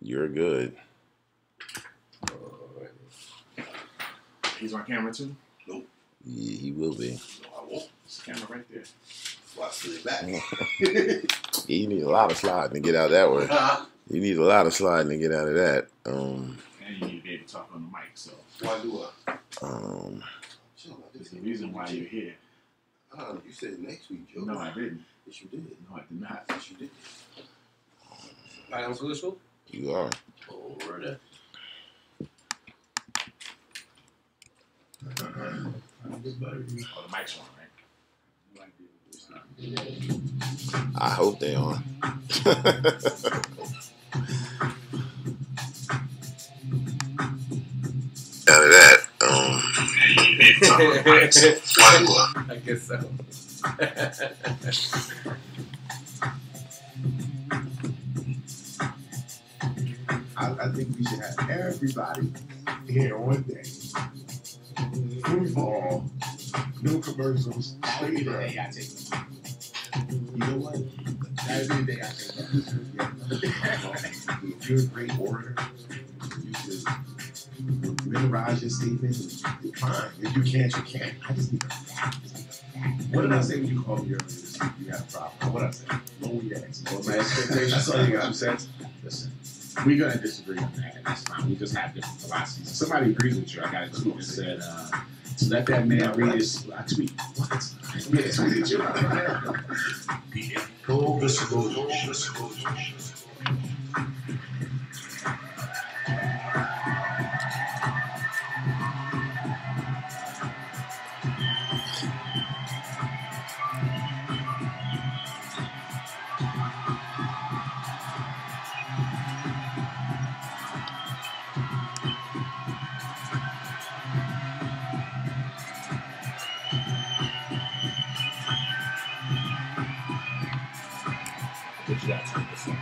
You're good. He's on camera too? Nope. Yeah, he will be. No, I won't. There's a camera right there. Well, I slid back. You need a lot of sliding to get out that way. You need a lot of sliding to get out of that. And you need to be able to talk on the mic, so. Why do I? There's the reason why you're here. You said next week, Joe. No, I didn't. Yes, you did. No, I did not. Yes, you did. I'm Gushu. You are. Oh, right. Oh, the mic's on, right? I hope they on. Out of that, I guess so. I think we should have everybody here one day. Football, no commercials. That would be the day I take. You know what? That would be the day I take. If you're a great orator, you should memorize your statements. Fine. If you can't, you can't. I just need a fact. What did I say when you called me earlier this week? You had a problem. What did I say? Lower your expectations. My expectations. That's all you got. 2 cents. Listen, we're going to disagree on that, and that's fine. We just have different philosophies. If somebody agrees with you, I got a tweet that said, to let that man read his tweet. What? Yeah, tweeted you. Go, go. What you got to take this one?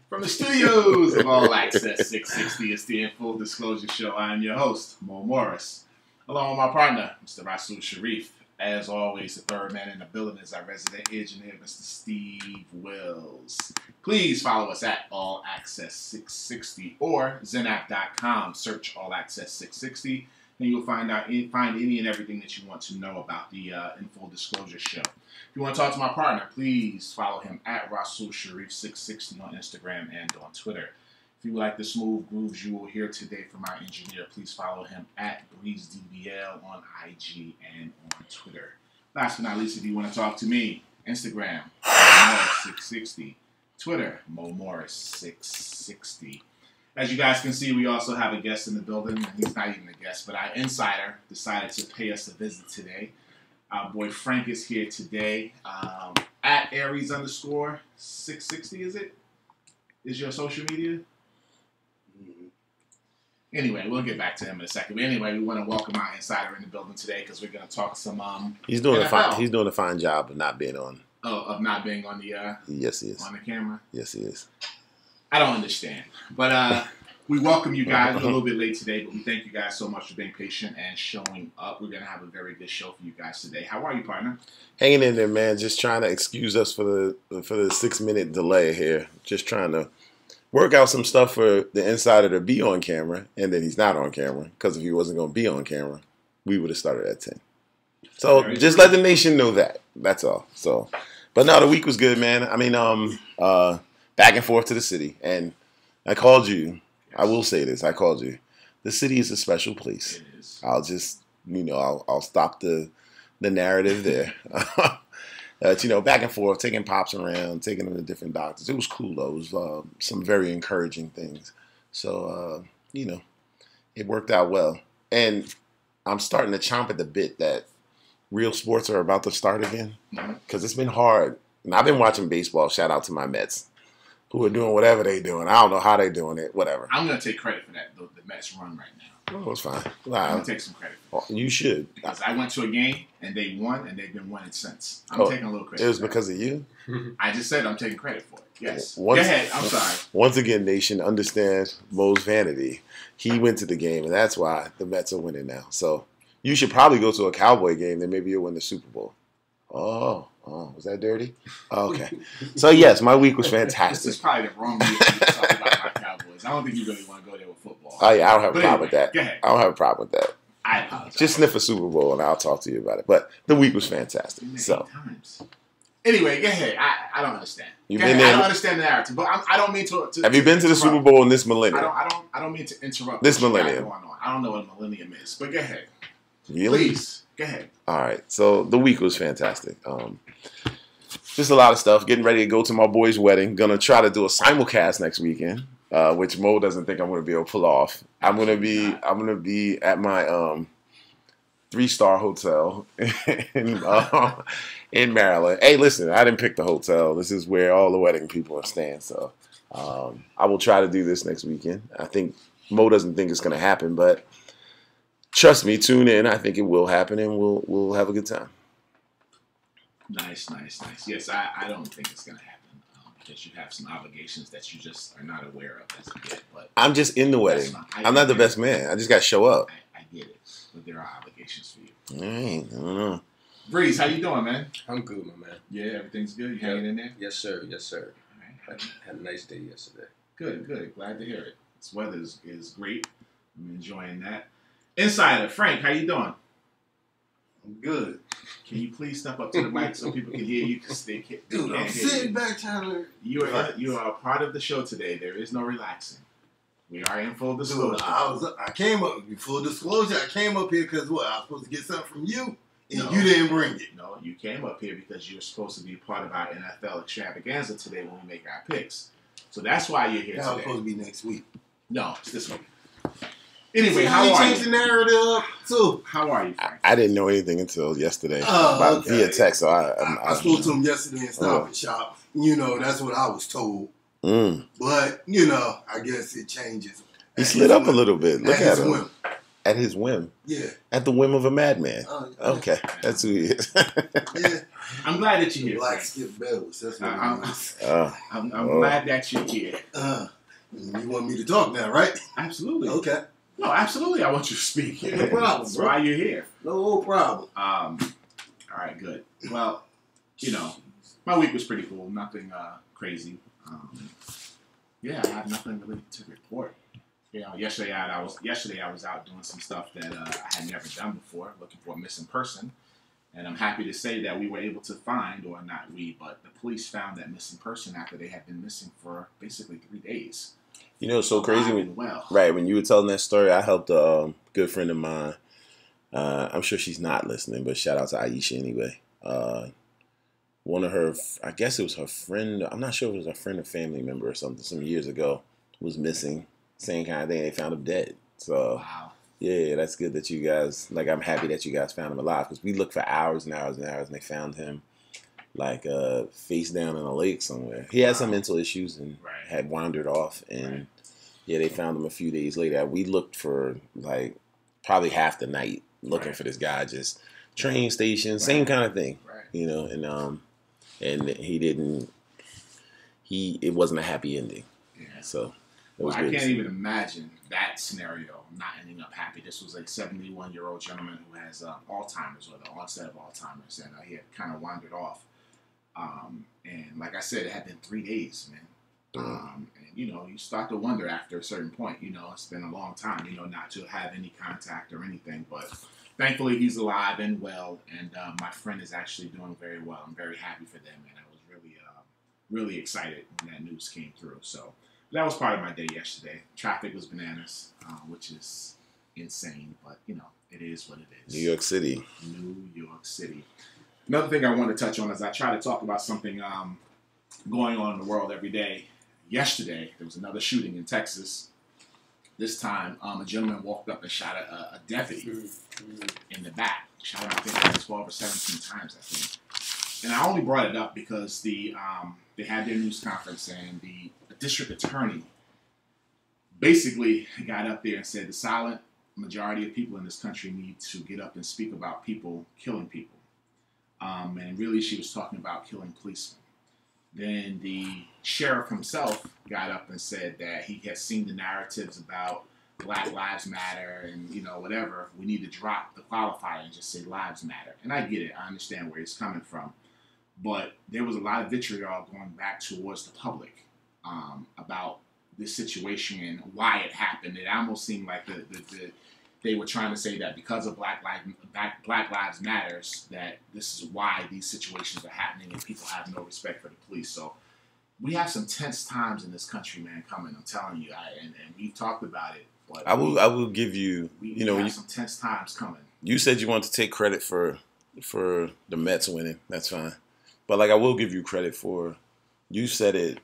From the studios of All Access 660, it's the In Full Disclosure Show. I am your host, Mo Morris, along with my partner, Mr. Rasul Sharif. As always, the third man in the building is our resident engineer, Mr. Steve Wills. Please follow us at All Access 660 or zenapp.com. Search All Access 660, and you'll find any and everything that you want to know about the In Full Disclosure Show. If you want to talk to my partner, please follow him at Rasul Sharif 660 on Instagram and on Twitter. If you like the smooth grooves you will hear today from our engineer, please follow him at BreezeDBL on IG and on Twitter. Last but not least, if you want to talk to me, Instagram, Morris660, Twitter, MoMorris660. As you guys can see, we also have a guest in the building, and he's not even a guest, but our insider decided to pay us a visit today. Our boy Frank is here today, at Aries_660, is it? Is your social media? Anyway, we'll get back to him in a second. But anyway, we want to welcome our insider in the building today because we're going to talk some. he's doing a fine job of not being on. Oh, of not being on the. Yes, he is. On the camera. Yes, he is. I don't understand, but we welcome you guys. We're a little bit late today, but we thank you guys so much for being patient and showing up. We're going to have a very good show for you guys today. How are you, partner? Hanging in there, man. Just trying to excuse us for the 6-minute delay here. Just trying to work out some stuff for the insider to be on camera, and then he's not on camera. Because if he wasn't going to be on camera, we would have started at 10. So just let the nation know that. That's all. So, but no, the week was good, man. I mean, back and forth to the city, and I called you. I will say this. I called you. The city is a special place. It is. I'll just, I'll stop the narrative there. Back and forth, taking Pops around, taking him to different doctors. It was cool, though. It was some very encouraging things. So, it worked out well. And I'm starting to chomp at the bit that real sports are about to start again. Because it's been hard. And I've been watching baseball. Shout out to my Mets, who are doing whatever they're doing. I don't know how they're doing it. Whatever. I'm going to take credit for that, the Mets run right now. Oh, it's fine. I'm going to take some credit for it. You should. Because I went to a game, and they won, and they've been winning since. I'm taking a little credit. It was because of you? I just said I'm taking credit for it. Yes. Go ahead. I'm sorry. Once again, nation, understand Mo's vanity. He went to the game, and that's why the Mets are winning now. So, You should probably go to a Cowboy game. Then maybe you'll win the Super Bowl. Oh, was that dirty? Okay. So yes, my week was This fantastic. is probably the wrong week to talk about my Cowboys. I don't think you really want to go there with football. Oh yeah, I don't have a But problem with anyway, that. Go ahead. I don't have a problem with that. I apologize. Just sniff a Super Bowl and I'll talk to you about it. But the week was fantastic. Been there So 8 times. Anyway, go ahead. I don't understand. You've Go been ahead. there- I don't understand the narrative, but I don't mean to. have you been to the Super interrupt. Bowl in this millennium? I don't mean to interrupt. This what you got millennium. going on. I don't know what a millennium is, but go ahead. Really? Please, go ahead. All right. So the week was fantastic. Just a lot of stuff. Getting ready to go to my boy's wedding. Gonna try to do a simulcast next weekend, which Mo doesn't think I'm gonna be able to pull off. I'm gonna be at my 3-star hotel in Maryland. Hey, listen, I didn't pick the hotel. This is where all the wedding people are staying. So I will try to do this next weekend. I think Mo doesn't think it's gonna happen, but trust me, tune in. I think it will happen, and we'll have a good time. Nice. Yes, I don't think it's gonna happen because you have some obligations that you just are not aware of as of yet. But I'm just in the wedding. that's fine. I'm not the best man. I just got to show up. I get it, but there are obligations for you. All right, I don't know. Breeze, how you doing, man? I'm good, my man. Yeah, everything's good. You hanging in there? Yes, sir. Yes, sir. All right. Had a nice day yesterday. Good. Glad to hear it. This weather is great. I'm enjoying that. Insider Frank, how you doing? I'm good. Can you please step up to the mic so people can hear you? Because they can't Dude, I'm hear you. sitting back trying to. You are a part of the show today. There is no relaxing. We are in full Dude, disclosure. I came up, full disclosure, I came up here because what? I was supposed to get something from you, and No. you didn't bring it. No, you came up here because you're supposed to be part of our NFL extravaganza today when we make our picks. So that's why you're here That was today. supposed to be next week. No, it's this week. Anyway, See how you are changed the you? narrative up, too. How are you, Frank? I didn't know anything until yesterday Oh, okay. via text. So I spoke to him yesterday in Stop Oh. and Shop. You know, that's what I was told. Mm. But, you know, I guess it changes. He slid up a little bit. Look at his him. whim. At his whim. Yeah. At the whim of a madman. Yeah. Okay, that's who he is. Yeah. I'm glad that you're here, Black Frank. Skip Bayless. That's what I'm- it is. I'm Oh. glad that you're here. You want me to talk now, right? Absolutely. Okay. No, absolutely. I want you to speak. No problem, That's bro. why you're here. No problem. All right, good. Well, you know, my week was pretty cool. Nothing crazy. Yeah, I have nothing really to report. You know, yesterday I was out doing some stuff that I had never done before, looking for a missing person. And I'm happy to say that we were able to find, or not we, but the police found that missing person after they had been missing for basically 3 days. You know, it's so crazy Alive when and well. right when you were telling that story. I helped a good friend of mine. I'm sure she's not listening, but shout out to Aisha anyway. One of her, I guess it was her friend. I'm not sure if it was a friend or family member or something. Some years ago, was missing. Same kind of thing. They found him dead. So Wow. yeah, that's good that you guys. Like, I'm happy that you guys found him alive because we looked for hours and hours and hours, and they found him like face down in a lake somewhere. He had some mental issues and Right. had wandered off, and Right. yeah, they found him a few days later. We looked for like probably half the night looking Right. for this guy, just train station, same Right. kind of thing, Right. you know. And he didn't. It wasn't a happy ending, Yeah. so it Well, was I good. to can't see. even imagine that scenario not ending up happy. This was a 71-year-old gentleman who has Alzheimer's, or the onset of Alzheimer's, and he had kind of wandered off. And like I said, it had been 3 days, man. And you know, you start to wonder after a certain point. You know, it's been a long time. You know, not to have any contact or anything, but thankfully he's alive and well. And my friend is actually doing very well. I'm very happy for them, and I was really excited when that news came through. So that was part of my day yesterday. Traffic was bananas, which is insane, but you know, it is what it is. New York City. New York City. Another thing I want to touch on is I try to talk about something going on in the world every day. Yesterday, there was another shooting in Texas. This time, a gentleman walked up and shot a deputy in the back. Shot him, I think, like 12 or 17 times, I think. And I only brought it up because they had their news conference, and the district attorney basically got up there and said the silent majority of people in this country need to get up and speak about people killing people. And really, she was talking about killing policemen. Then the sheriff himself got up and said that he had seen the narratives about Black Lives Matter and, you know, whatever, we need to drop the qualifier and just say lives matter. And I get it. I understand where it's coming from. But there was a lot of vitriol going back towards the public about this situation and why it happened. It almost seemed like they were trying to say that because of Black Lives Matters, that this is why these situations are happening and people have no respect for the police. So we have some tense times in this country, man, coming. I'm telling you, and we've talked about it. But I will give you, we you know, have some tense times coming. you said you want to take credit for the Mets winning. That's fine. But like I will give you credit for, you said it.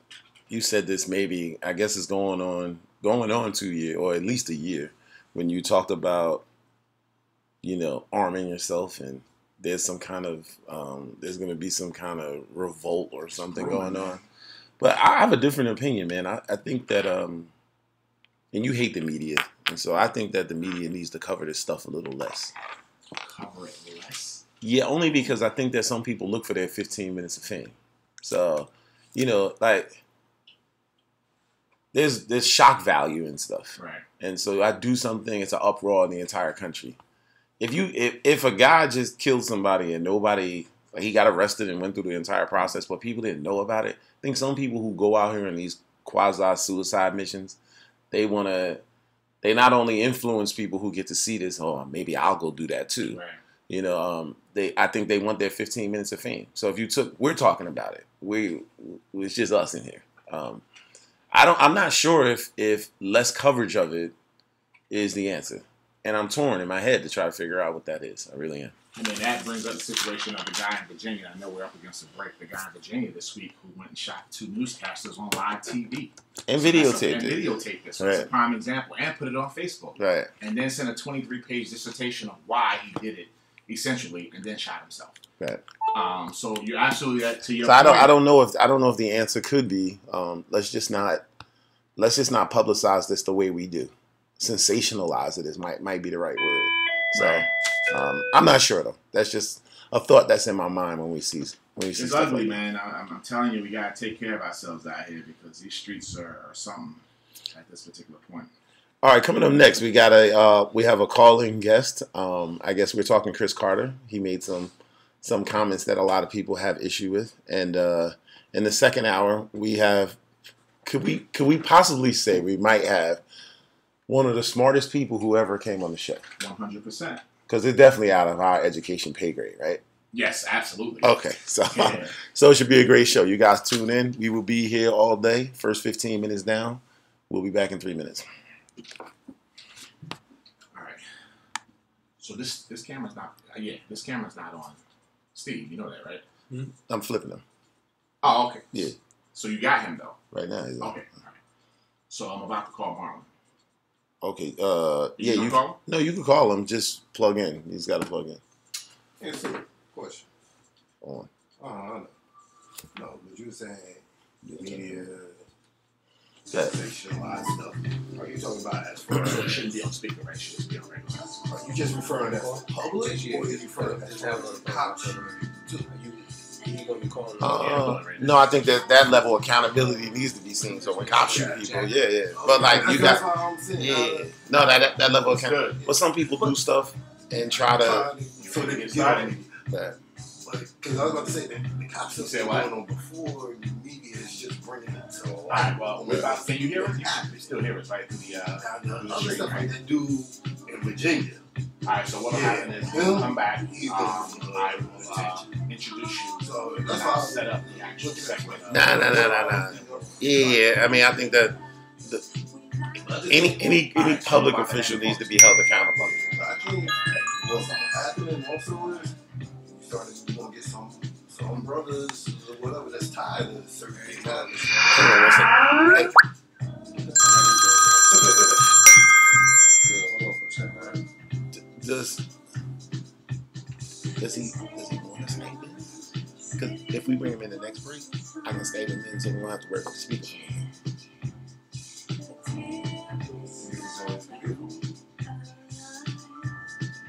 You said this maybe, I guess it's going on 2 years or at least a year, when you talked about, you know, arming yourself and there's some kind of there's going to be some kind of revolt or something going on. But I have a different opinion, man. I think that and you hate the media, and so I think that the media needs to cover this stuff a little less. Cover it less. Yeah, only because I think that some people look for their 15 minutes of fame. So, you know, like there's shock value and stuff. Right. And so I do something, it's an uproar in the entire country. If a guy just killed somebody and nobody, like he got arrested and went through the entire process, but people didn't know about it, I think some people who go out here in these quasi-suicide missions, they not only influence people who get to see this, oh, maybe I'll go do that too. Right. You know, I think they want their 15 minutes of fame. So if you we're talking about it. It's just us in here. I'm not sure if less coverage of it is the answer. And I'm torn in my head to try to figure out what that is. I really am. And then that brings up the situation of the guy in Virginia. I know we're up against a break. The guy in Virginia this week who went and shot 2 newscasters on live TV. And videotaped it. So Right. it's a prime example. And put it on Facebook. Right. And then sent a 23-page dissertation of why he did it, essentially, and then shot himself. Right. So you're absolutely to your So point. I don't know if the answer could be let's just not publicize this the way we do. Sensationalize it might be the right word. So Right. I'm not sure though. That's just a thought that's in my mind when we see It's stuff ugly, like man. I'm telling you, we gotta take care of ourselves out here because these streets are something at this particular point. All right, coming up next, we have a calling guest. I guess we're talking Cris Carter. He made some comments that a lot of people have issue with, and in the second hour, we have could we possibly say we might have one of the smartest people who ever came on the show? 100%. Because it's definitely out of our education pay grade, right? Yes, absolutely. Okay, so Yeah. so it should be a great show. You guys tune in. We will be here all day. First 15 minutes down. We'll be back in 3 minutes. All right. So this camera's not. This camera's not on. Steve, you know that, right? I'm flipping them Oh, okay. Yeah. So you got him though. right now. Okay. All right. So I'm about to call Marlon. Okay. You gonna call him? No, you can call him. Just plug in. He's got to plug in. Answer question. On. No, but you were saying the media Yeah. sensationalized stuff. Are you talking about as far as So it shouldn't be on speaker, right? It should just be on regular. are you just referring to the public, or are you referring to the cops? You gonna be calling? No, I think that level of accountability needs to be seen. So when cops shoot people, yeah. But like you That's got, what I'm saying. yeah. No, that level of It's accountability. good. But some people do stuff and try to. So they Get get started. Yeah. because I was about to say that the cops have Say been what? going on before. The media is just bringing it to All right. Well, we're about. Can you hear us? You still hear us, right? Through the the other stuff like they do in Virginia. All right. So what'll happen is Yeah. we'll come back. He's I will introduce you. So And that's I'll why set up the actual segment. Nah. Yeah. I mean, I think that any public official needs to be held accountable. I think what's happening also is you gonna get some brothers or whatever that's tied to certain things. Hang on one second. Hold on for a second, man. Does he want to Skype in? Because if we bring him in the next break, I can Skype him in, so we don't have to worry about the speaker.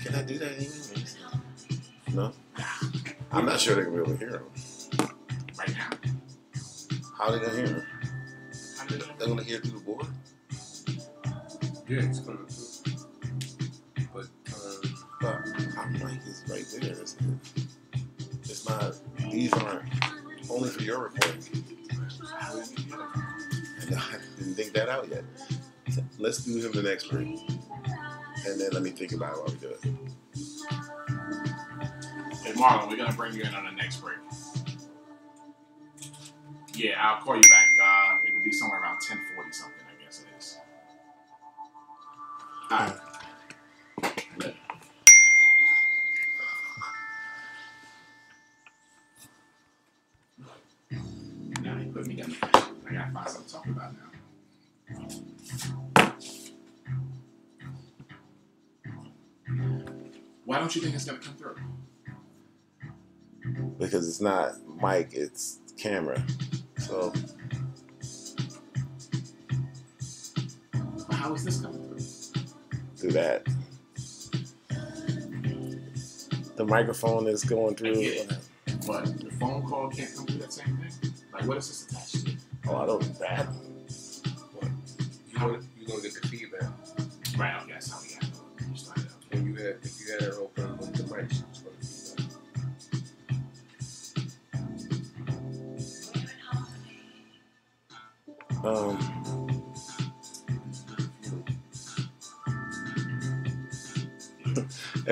Can I do that anyways? No? I'm not sure they're going to be able to hear him. Right now. How are they going to hear him? How do you know? They're going to hear through the board? Yeah, it's coming through. But I'm like, it's right there. It's not. These aren't only for your recording. And I didn't think that out yet. So let's do him the next break, and then let me think about it while we do it. Hey, Marlon, we're gonna bring you in on the next break. Yeah, I'll call you back. It'll be somewhere around 10:40 something, I guess it is. All right. Good. Now he put me down. I gotta find something to talk about now. Why don't you think it's gonna come through? Because it's not mic, it's camera. So How is this coming through? through that, the microphone is going I through. get it. But the phone call can't come through that same thing? Like, what is this attached to? Oh, I don't do that. what? You gonna get the feedback Right, okay, that's how we got it. You started out. when you had if you had it open with the mic. It's gonna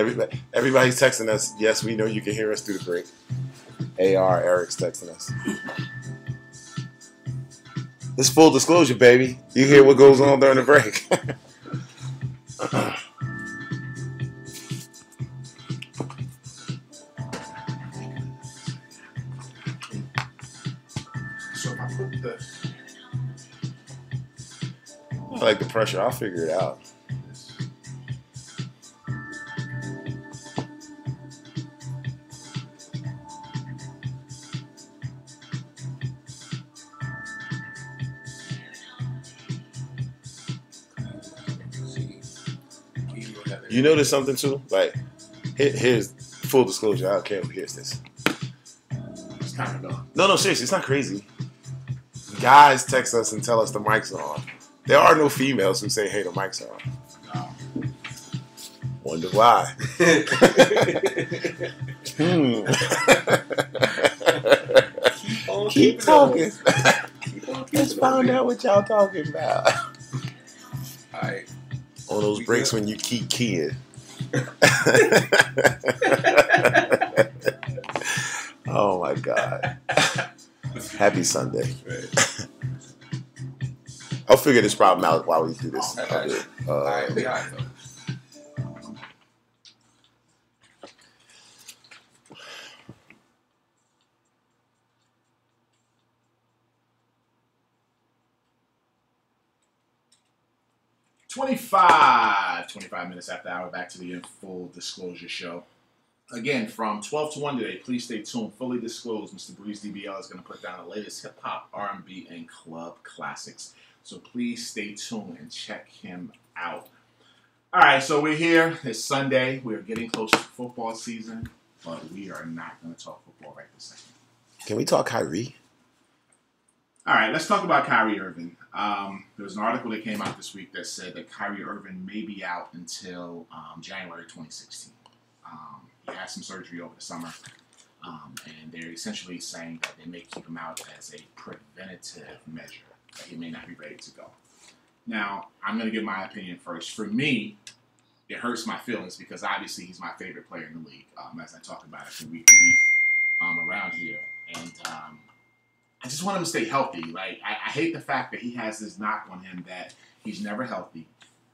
feedback. Everybody's texting us. Yes, we know you can hear us through the break. AR Eric's texting us. It's full disclosure, baby. You hear what goes on during the break. So if I put the... I like the pressure. I'll figure it out. See, you don't have You notice something too? Like, here's full disclosure. I don't care who hears this. It's kind of gone. No, seriously, it's not crazy. Guys text us and tell us the mic's on. There are no females who say, "Hey, the mic's on." No. Wonder why. Keep talking. Let's find out what y'all talking about. Alright. On those We breaks good? when you keep keying. Oh my God. Happy Sunday. I'll figure this problem out while we do this. I'll do it. Alright, we alright though. Twenty-five minutes after the hour, back to the In Full Disclosure Show. Again, from 12 to 1 today, please stay tuned. Fully disclosed, Mr. Breeze DBL is going to put down the latest hip-hop, R&B, and club classics. So please stay tuned and check him out. All right, so we're here. It's Sunday. We're getting close to football season, but we are not going to talk football right this second. Can we talk Kyrie? All right, let's talk about Kyrie Irving. There was an article that came out this week that said that Kyrie Irving may be out until January 2016. He had some surgery over the summer, and they're essentially saying that they may keep him out as a preventative measure, that he may not be ready to go. Now, I'm going to give my opinion first. For me, it hurts my feelings because obviously he's my favorite player in the league, as I talk about it from week to week around here. And I just want him to stay healthy. Like, I hate the fact that he has this knock on him that he's never healthy.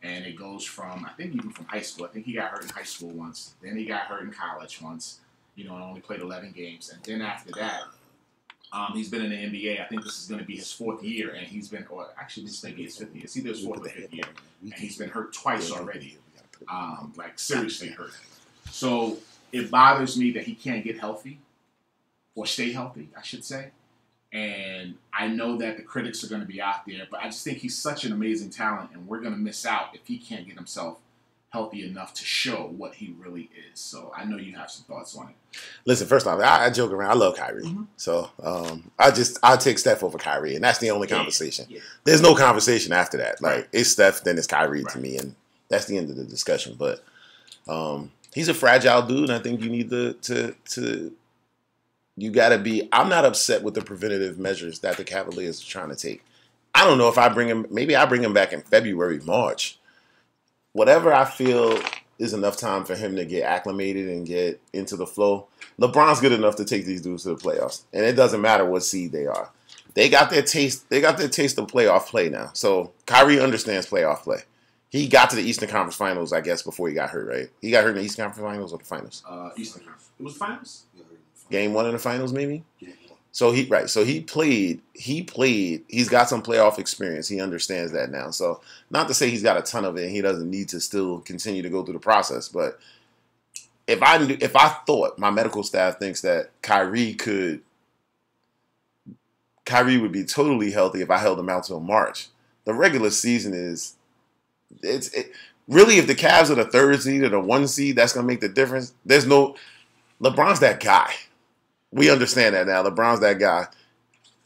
And it goes from, I think even from high school. I think he got hurt in high school once. Then he got hurt in college once, and only played 11 games. And then after that, he's been in the NBA. I think this is going to be his fourth year. And he's been, or actually this may be his fifth year. It's either his fourth or fifth year. And he's been hurt twice already. Like seriously hurt. So it bothers me that he can't get healthy, or stay healthy, I should say. And I know that the critics are going to be out there, but I just think he's such an amazing talent, and we're going to miss out if he can't get himself healthy enough to show what he really is. So I know you have some thoughts on it. Listen, first off, I joke around. I love Kyrie. Mm-hmm. So I take Steph over Kyrie, and that's the only conversation. Yeah. There's no conversation after that. Like, Right. it's Steph, then it's Kyrie Right. to me, and that's the end of the discussion. But he's a fragile dude, and I think you need to you got to be. I'm not upset with the preventative measures that the Cavaliers are trying to take. I don't know if I bring him. Maybe I bring him back in February, March. Whatever I feel is enough time for him to get acclimated and get into the flow. LeBron's good enough to take these dudes to the playoffs, and it doesn't matter what seed they are. They got their taste. They got their taste of playoff play now. So Kyrie understands playoff play. He got to the Eastern Conference Finals, I guess, before he got hurt. Right? He got hurt in the Eastern Conference Finals or the Finals. Eastern Conference. It was finals. Game 1 in the Finals, maybe. Yeah. So he played. He's got some playoff experience. He understands that now. So not to say he's got a ton of it and he doesn't need to still continue to go through the process. But if I thought my medical staff thinks that Kyrie would be totally healthy if I held him out till March. The regular season really, if the Cavs are the 3rd seed or the 1 seed, that's gonna make the difference. LeBron's that guy. We understand that now. LeBron's that guy.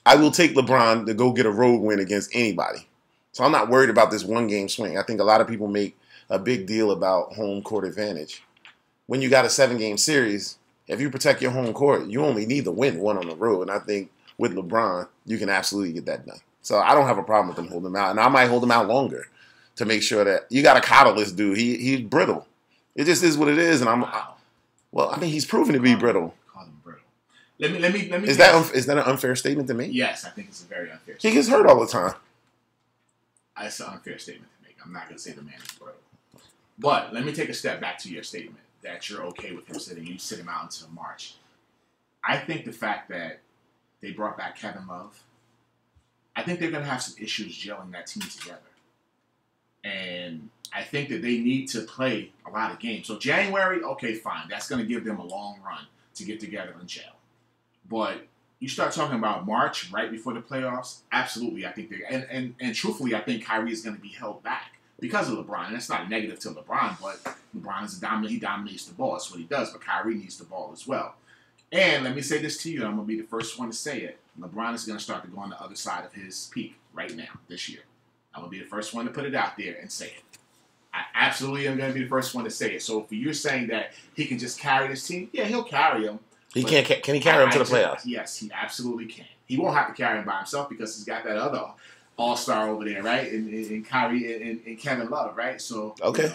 I will take LeBron to go get a road win against anybody. So I'm not worried about this 1-game swing. I think a lot of people make a big deal about home court advantage. When you got a 7-game series, if you protect your home court, you only need to win 1 on the road. And I think with LeBron, you can absolutely get that done. So I don't have a problem with them holding him out. And I might hold him out longer to make sure that you got to coddle this dude. He's brittle. It just is what it is. And he's proven to be brittle. Call him brittle. Let me. Is that an unfair statement to make? Yes, I think it's a very unfair He statement. gets hurt all the time. That's an unfair statement to make. I'm not going to say the man is brittle. But let me take a step back to your statement that you're okay with him you sit him out until March. I think the fact that they brought back Kevin Love, I think they're going to have some issues gelling that team together. And I think that they need to play a lot of games. So January, okay, fine. That's going to give them a long run to get together and gel. But you start talking about March, right before the playoffs, absolutely, I think and truthfully, I think Kyrie is going to be held back because of LeBron. And that's not a negative to LeBron, but LeBron is he dominates the ball. That's what he does. But Kyrie needs the ball as well. And let me say this to you. I'm going to be the first one to say it. LeBron is going to start to go on the other side of his peak right now, this year. I'm going to be the first one to put it out there and say it. I absolutely am going to be the first one to say it. So if you're saying that he can just carry this team, yeah, he'll carry them. Can he carry him to the playoffs? Yes, he absolutely can. He won't have to carry him by himself because he's got that other all-star over there, right? In Kyrie and Kevin Love, right? So okay.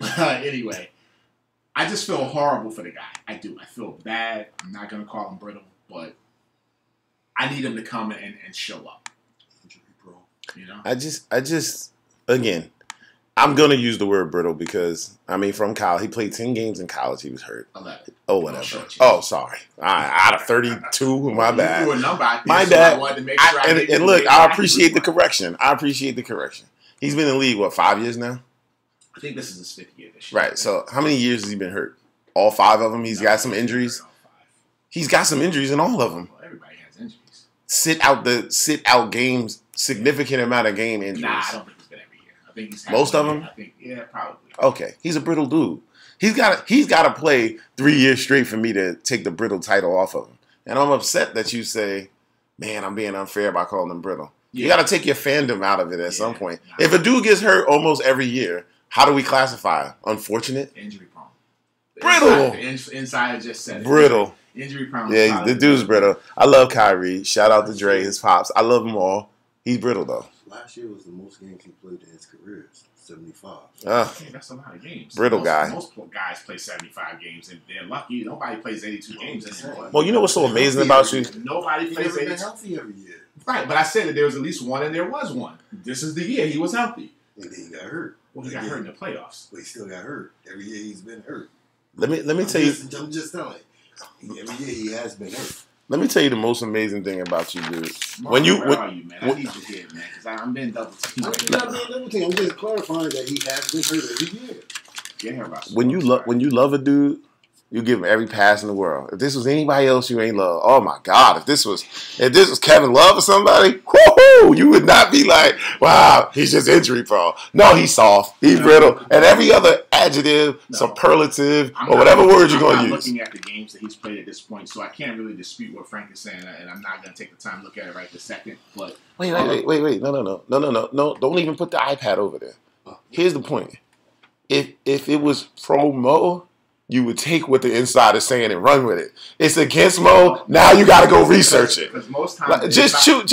Anyway, I just feel horrible for the guy. I do. I feel bad. I'm not going to call him brittle, but I need him to come and show up. You know? I just again, I'm going to use the word brittle because, from college, he played 10 games in college. He was hurt. 11. Oh, whatever. Oh, sorry. Out of 32, my bad. You threw a number out there, my so bad. I wanted to make sure And look, I appreciate the correction. He's been in the league, 5 years now? I think this is his 5th year this year. Right. So how many years has he been hurt? All 5 of them? He's got some injuries? He's got some injuries in all of them. Well, everybody has injuries. Sit out games, significant amount of game injuries. Nah, I don't think he's been every year. I think he's had most of one them. year. I think, yeah, probably. Okay, he's a brittle dude. He's got to play 3 years straight for me to take the brittle title off of him. And I'm upset that you say, man, I'm being unfair by calling him brittle. Yeah. You got to take your fandom out of it at some point. If a dude gets hurt almost every year, how do we classify him? Unfortunate? Injury prone. Brittle. Inside just said it. Brittle. Injury prone. Yeah, the dude's brittle. I love Kyrie. Shout out to Dre, his pops. I love them all. He's brittle, though. Last year was the most games he played in his career, 75. Hey, that's a lot of games. Brittle guy. Most guys play 75 games, and they're lucky. Nobody plays 82 games anymore. Well, you know what's so amazing about you? Nobody He's plays never been 82. healthy every year. Right, but I said that there was at least one, and there was one. This is the year he was healthy. And then he got hurt. Well, he got hurt in the playoffs. But he still got hurt. Every year he's been hurt. Let me tell you. I'm just telling you. Every year he has been hurt. Let me tell you the most amazing thing about you, dude. Mark, where are you, man? I need you here, man, because I'm being double teamed. I'm just clarifying that he has been hurt every year. Yeah, Russell. When you love a dude, You give him every pass in the world. If this was anybody else you ain't love, oh my God, if this was Kevin Love or somebody, whoo, you would not be like, wow, he's just injury prone. No, he's soft, he's brittle, and every other adjective, superlative, or whatever word you're going to use. I'm not looking at the games that he's played at this point, so I can't really dispute what Frank is saying, and I'm not going to take the time to look at it right this second. But wait, no, don't even put the iPad over there. Here's the point: if it was pro Mo, you would take what the inside is saying and run with it. It's against Mo. Now you got to go research it. Because most times, just choose.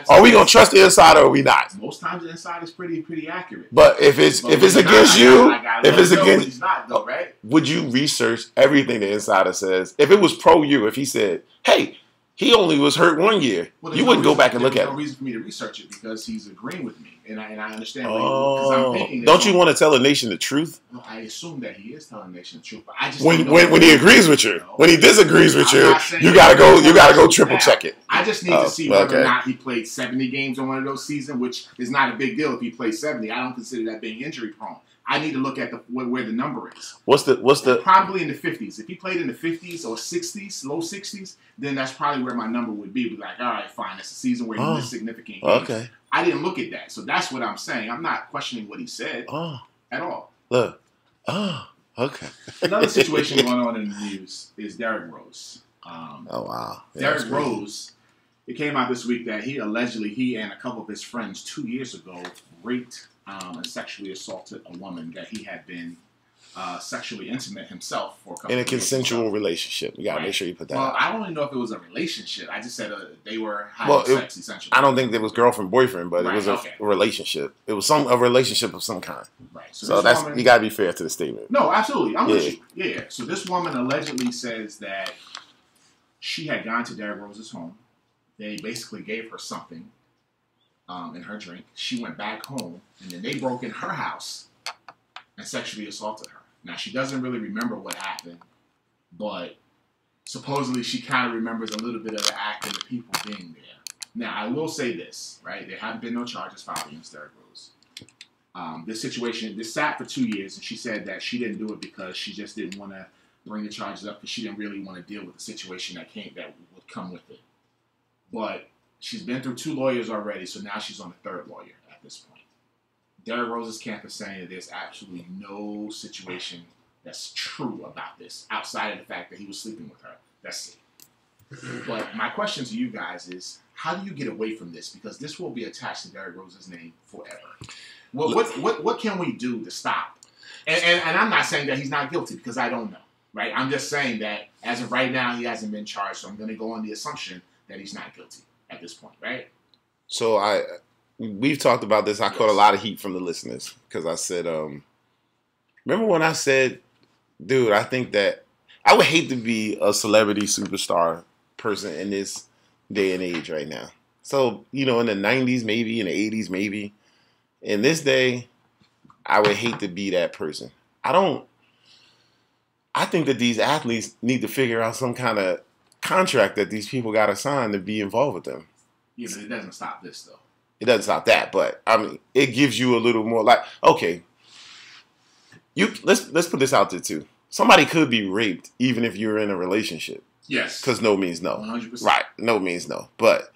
Are we gonna trust the inside or are we not? Most times the inside is pretty accurate. But if it's against you, if it's against, he's not though, right? Would you research everything the insider says? If it was pro you, if he said, "Hey, he only was hurt 1 year," you wouldn't go back and look at it. There's no reason for me to research it because he's agreeing with me, and I understand. Because I'm thinking. Don't you want to tell the nation the truth? Well, I assume that he is telling the nation the truth, but I just when he agrees with you, when he disagrees with you, you gotta go triple check it. I just need to see whether or not he played 70 games in one of those seasons, which is not a big deal if he played 70. I don't consider that being injury prone. I need to look at where the number is. What's the probably in the 50s. If he played in the 50s or 60s, low 60s, then that's probably where my number would be. Be like, all right, fine, that's a season where he missed significant games. Okay. I didn't look at that, so that's what I'm saying. I'm not questioning what he said at all. Look. Okay. Another situation going on in the news is Derrick Rose. Wow. Yeah, Derrick Rose. It came out this week that he and a couple of his friends 2 years ago raped and sexually assaulted a woman that he had been sexually intimate himself for a couple in a of years. consensual relationship. You gotta make sure you put that out. I don't even know if it was a relationship. I just said they were having sex, essentially. I don't think it was girlfriend boyfriend, but it was a relationship. It was a relationship of some kind. Right. So that's you gotta be fair to the statement. No, absolutely. I'm with you. Yeah. So this woman allegedly says that she had gone to Derrick Rose's home. They basically gave her something in her drink. She went back home, and then they broke in her house and sexually assaulted her. Now, she doesn't really remember what happened, but supposedly she kind of remembers a little bit of the act and the people being there. Now, I will say this, right? There have been no charges filed against Derrick Rose. This sat for 2 years, and she said that she didn't do it because she just didn't want to bring the charges up because she didn't really want to deal with the situation that would come with it. But she's been through 2 lawyers already, so now she's on the 3rd lawyer at this point. Derrick Rose's camp is saying that there's absolutely no situation that's true about this, outside of the fact that he was sleeping with her. That's it. But my question to you guys is, how do you get away from this? Because this will be attached to Derrick Rose's name forever. What can we do to stop? And I'm not saying that he's not guilty, because I don't know, right? I'm just saying that as of right now, he hasn't been charged, so I'm going to go on the assumption that he's not guilty at this point, right? So we've talked about this. I caught a lot of heat from the listeners because I said, remember when I said, dude, I think that I would hate to be a celebrity superstar person in this day and age right now. So, in the 90s, maybe, in the 80s, maybe. In this day, I would hate to be that person. I think that these athletes need to figure out some kind of contract that these people got to sign to be involved with them. Yeah, but it doesn't stop this, though. It doesn't stop that, but I mean, it gives you a little more like, okay, let's put this out there too. Somebody could be raped even if you're in a relationship. Yes. Because no means no. 100%. Right. No means no. But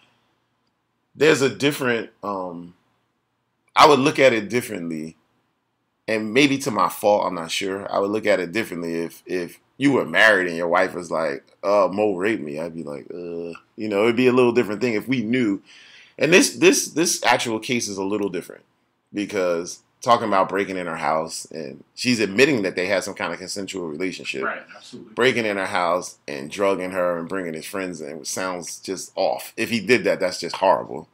there's a different, I would look at it differently, and maybe to my fault, I'm not sure. I would look at it differently if you were married and your wife was like, Mo raped me. I'd be like, it'd be a little different thing if we knew. And this actual case is a little different because talking about breaking in her house, and she's admitting that they had some kind of consensual relationship. Right, absolutely. Breaking in her house and drugging her and bringing his friends in, which sounds just off. If he did that, that's just horrible.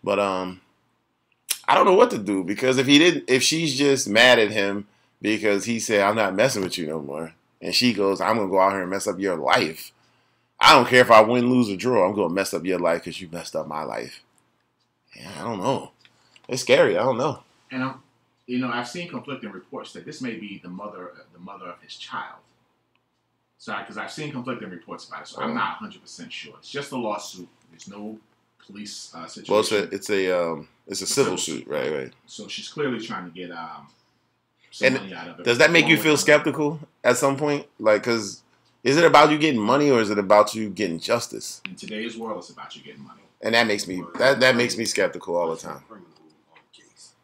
But I don't know what to do, because if she's just mad at him because he said, I'm not messing with you no more, and she goes, I'm going to go out here and mess up your life. I don't care if I win, lose, or draw. I'm going to mess up your life because you messed up my life. Yeah, I don't know. It's scary. I don't know. And I've seen conflicting reports that this may be the mother of his child. Sorry, because I've seen conflicting reports about it, so I'm not 100% sure. It's just a lawsuit. There's no police situation. Well, it's a civil suit, right? So she's clearly trying to get some money out of it. Does that make you feel skeptical at some point? Like, because Is it about you getting money or is it about you getting justice? In today's world, it's about you getting money. And that makes me that makes me skeptical all the time. Criminal case.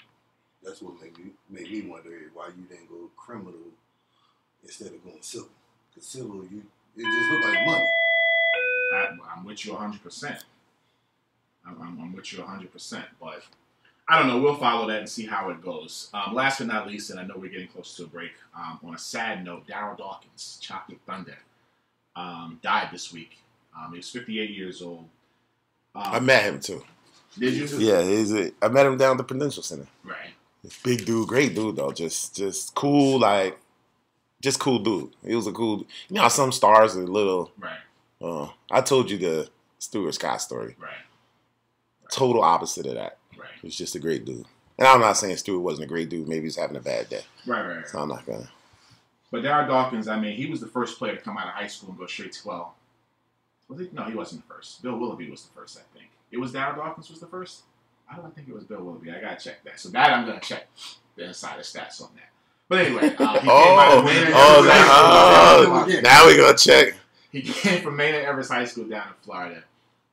That's what made me wonder why you didn't go criminal instead of going civil. Because civil, it just look like money. I'm with you 100%. I'm with you 100%. But I don't know. We'll follow that and see how it goes. Last but not least, and I know we're getting close to a break. On a sad note, Darryl Dawkins, Chocolate Thunder, died this week. He was 58 years old. I met him too. Did you? Yeah, I met him down at the Prudential Center. Right. Big dude, great dude though. Just cool, just cool dude. He was a cool. You know how some stars are little. Right. I told you the Stuart Scott story. Right. Total opposite of that. Right. He was just a great dude. And I'm not saying Stuart wasn't a great dude. Maybe he's having a bad day. Right. So I'm not gonna. But Darryl Dawkins, I mean, he was the first player to come out of high school and go straight to 12. Was he? No, he wasn't the first. Bill Willoughby was the first, I think. It was Darryl Dawkins was the first? I don't think it was Bill Willoughby. I got to check that. So that I'm going to check the insider stats on that. But anyway, he came out of Maynard now we're going to check. He came from Maynard Everest High School down in Florida.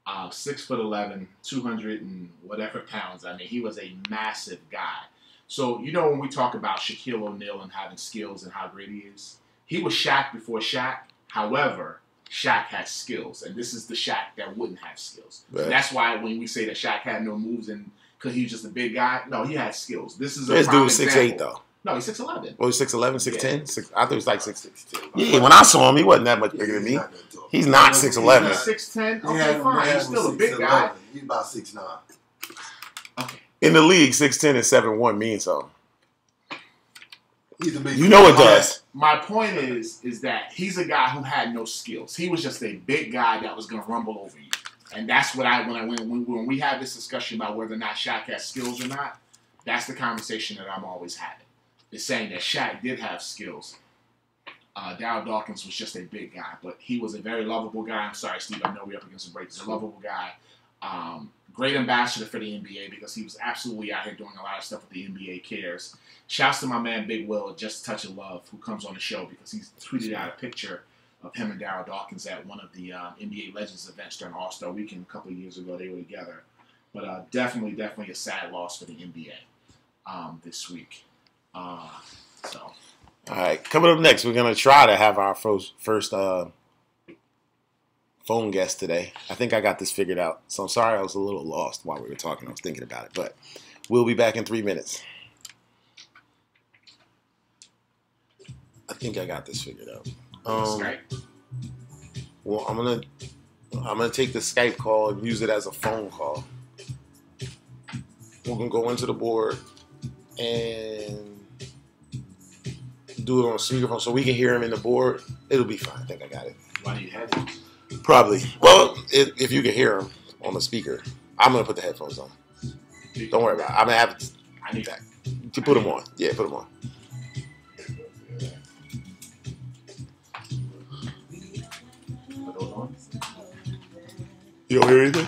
6'11", 200 and whatever pounds. I mean, he was a massive guy. So, you know, when we talk about Shaquille O'Neal and having skills and how great he is, he was Shaq before Shaq. However, Shaq has skills, and this is the Shaq that wouldn't have skills. Right. So that's why when we say that Shaq had no moves and because he was just a big guy, no, he had skills. This is a This prime dude's 6'8", example. though. No, he's 6'11". Oh, he's 6'11", 6'10"? I thought he was like 6'10". 6'10". Yeah, when I saw him, he wasn't that much bigger than me. He's not 6'11". He's 6'10". Okay, fine. He's still a big guy. He's about 6'9". Okay. In the league, 6'10" and 7'1" means something. He's a big You know it does. My point is that he's a guy who had no skills. He was just a big guy that was going to rumble over you. And that's what when we have this discussion about whether or not Shaq has skills or not, that's the conversation that I'm always having. Is saying that Shaq did have skills. Darryl Dawkins was just a big guy, but he was a very lovable guy. I'm sorry, Steve, I know we're up against a break. He's a lovable guy. Great ambassador for the NBA because he was absolutely out here doing a lot of stuff with the NBA Cares. Shouts to my man Big Will, Just a Touch of Love, who comes on the show because he's tweeted out a picture of him and Darryl Dawkins at one of the NBA Legends events during All-Star Weekend a couple of years ago. They were together. But definitely a sad loss for the NBA this week. All right, coming up next, we're going to try to have our first phone guest today. I think I got this figured out. So I'm sorry I was a little lost while we were talking. I was thinking about it. But we'll be back in 3 minutes. I think I got this figured out. Skype. Well, I'm gonna take the Skype call and use it as a phone call. We're gonna go into the board and do it on speakerphone so we can hear him in the board. It'll be fine. I think I got it. Why do you have it? Probably. Well, if you can hear him on the speaker, I'm gonna put the headphones on. Don't worry about it. I'm gonna have to. I need that. To put them on. Yeah, put them on. Put those on. You don't hear anything?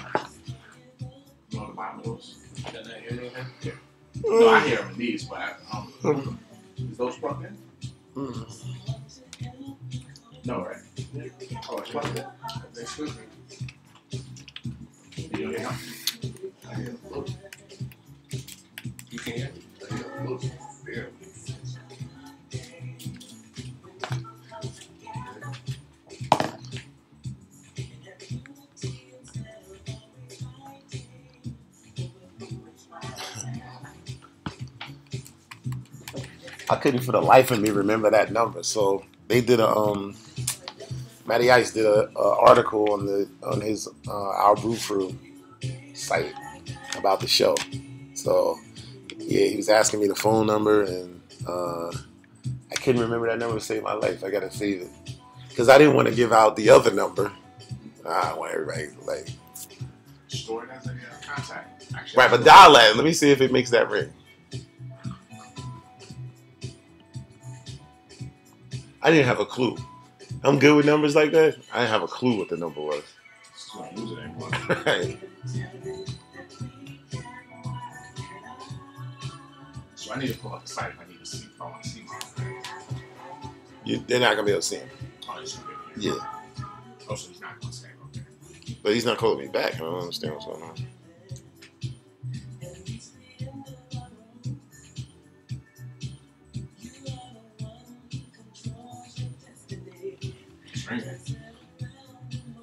You want to buy those? Did I hear anything? Yeah. No, I hear them in these, but is those plugged in? No, right? Oh, it's plugged in. Excuse me. You hear them? I hear him. Look. You can hear them? I hear him. Look. Barely. I couldn't for the life of me remember that number. So they did Matty Ice did a article on his Our Brew Crew site about the show. So yeah, he was asking me the phone number, and I couldn't remember that number to save my life. I gotta save it because I didn't want to give out the other number. I want everybody like Store it as a contact. Actually, right, but dial that. Let me see if it makes that ring. I didn't have a clue. I'm good with numbers like that. I didn't have a clue what the number was. Don't use it anymore. Right. So I need to pull up the site if I need to see if I want to see mine. They're not gonna be able to see him. Oh, it's okay. Yeah, Oh, so he's not going to stay. Okay. but he's not calling me back. I don't understand what's going on.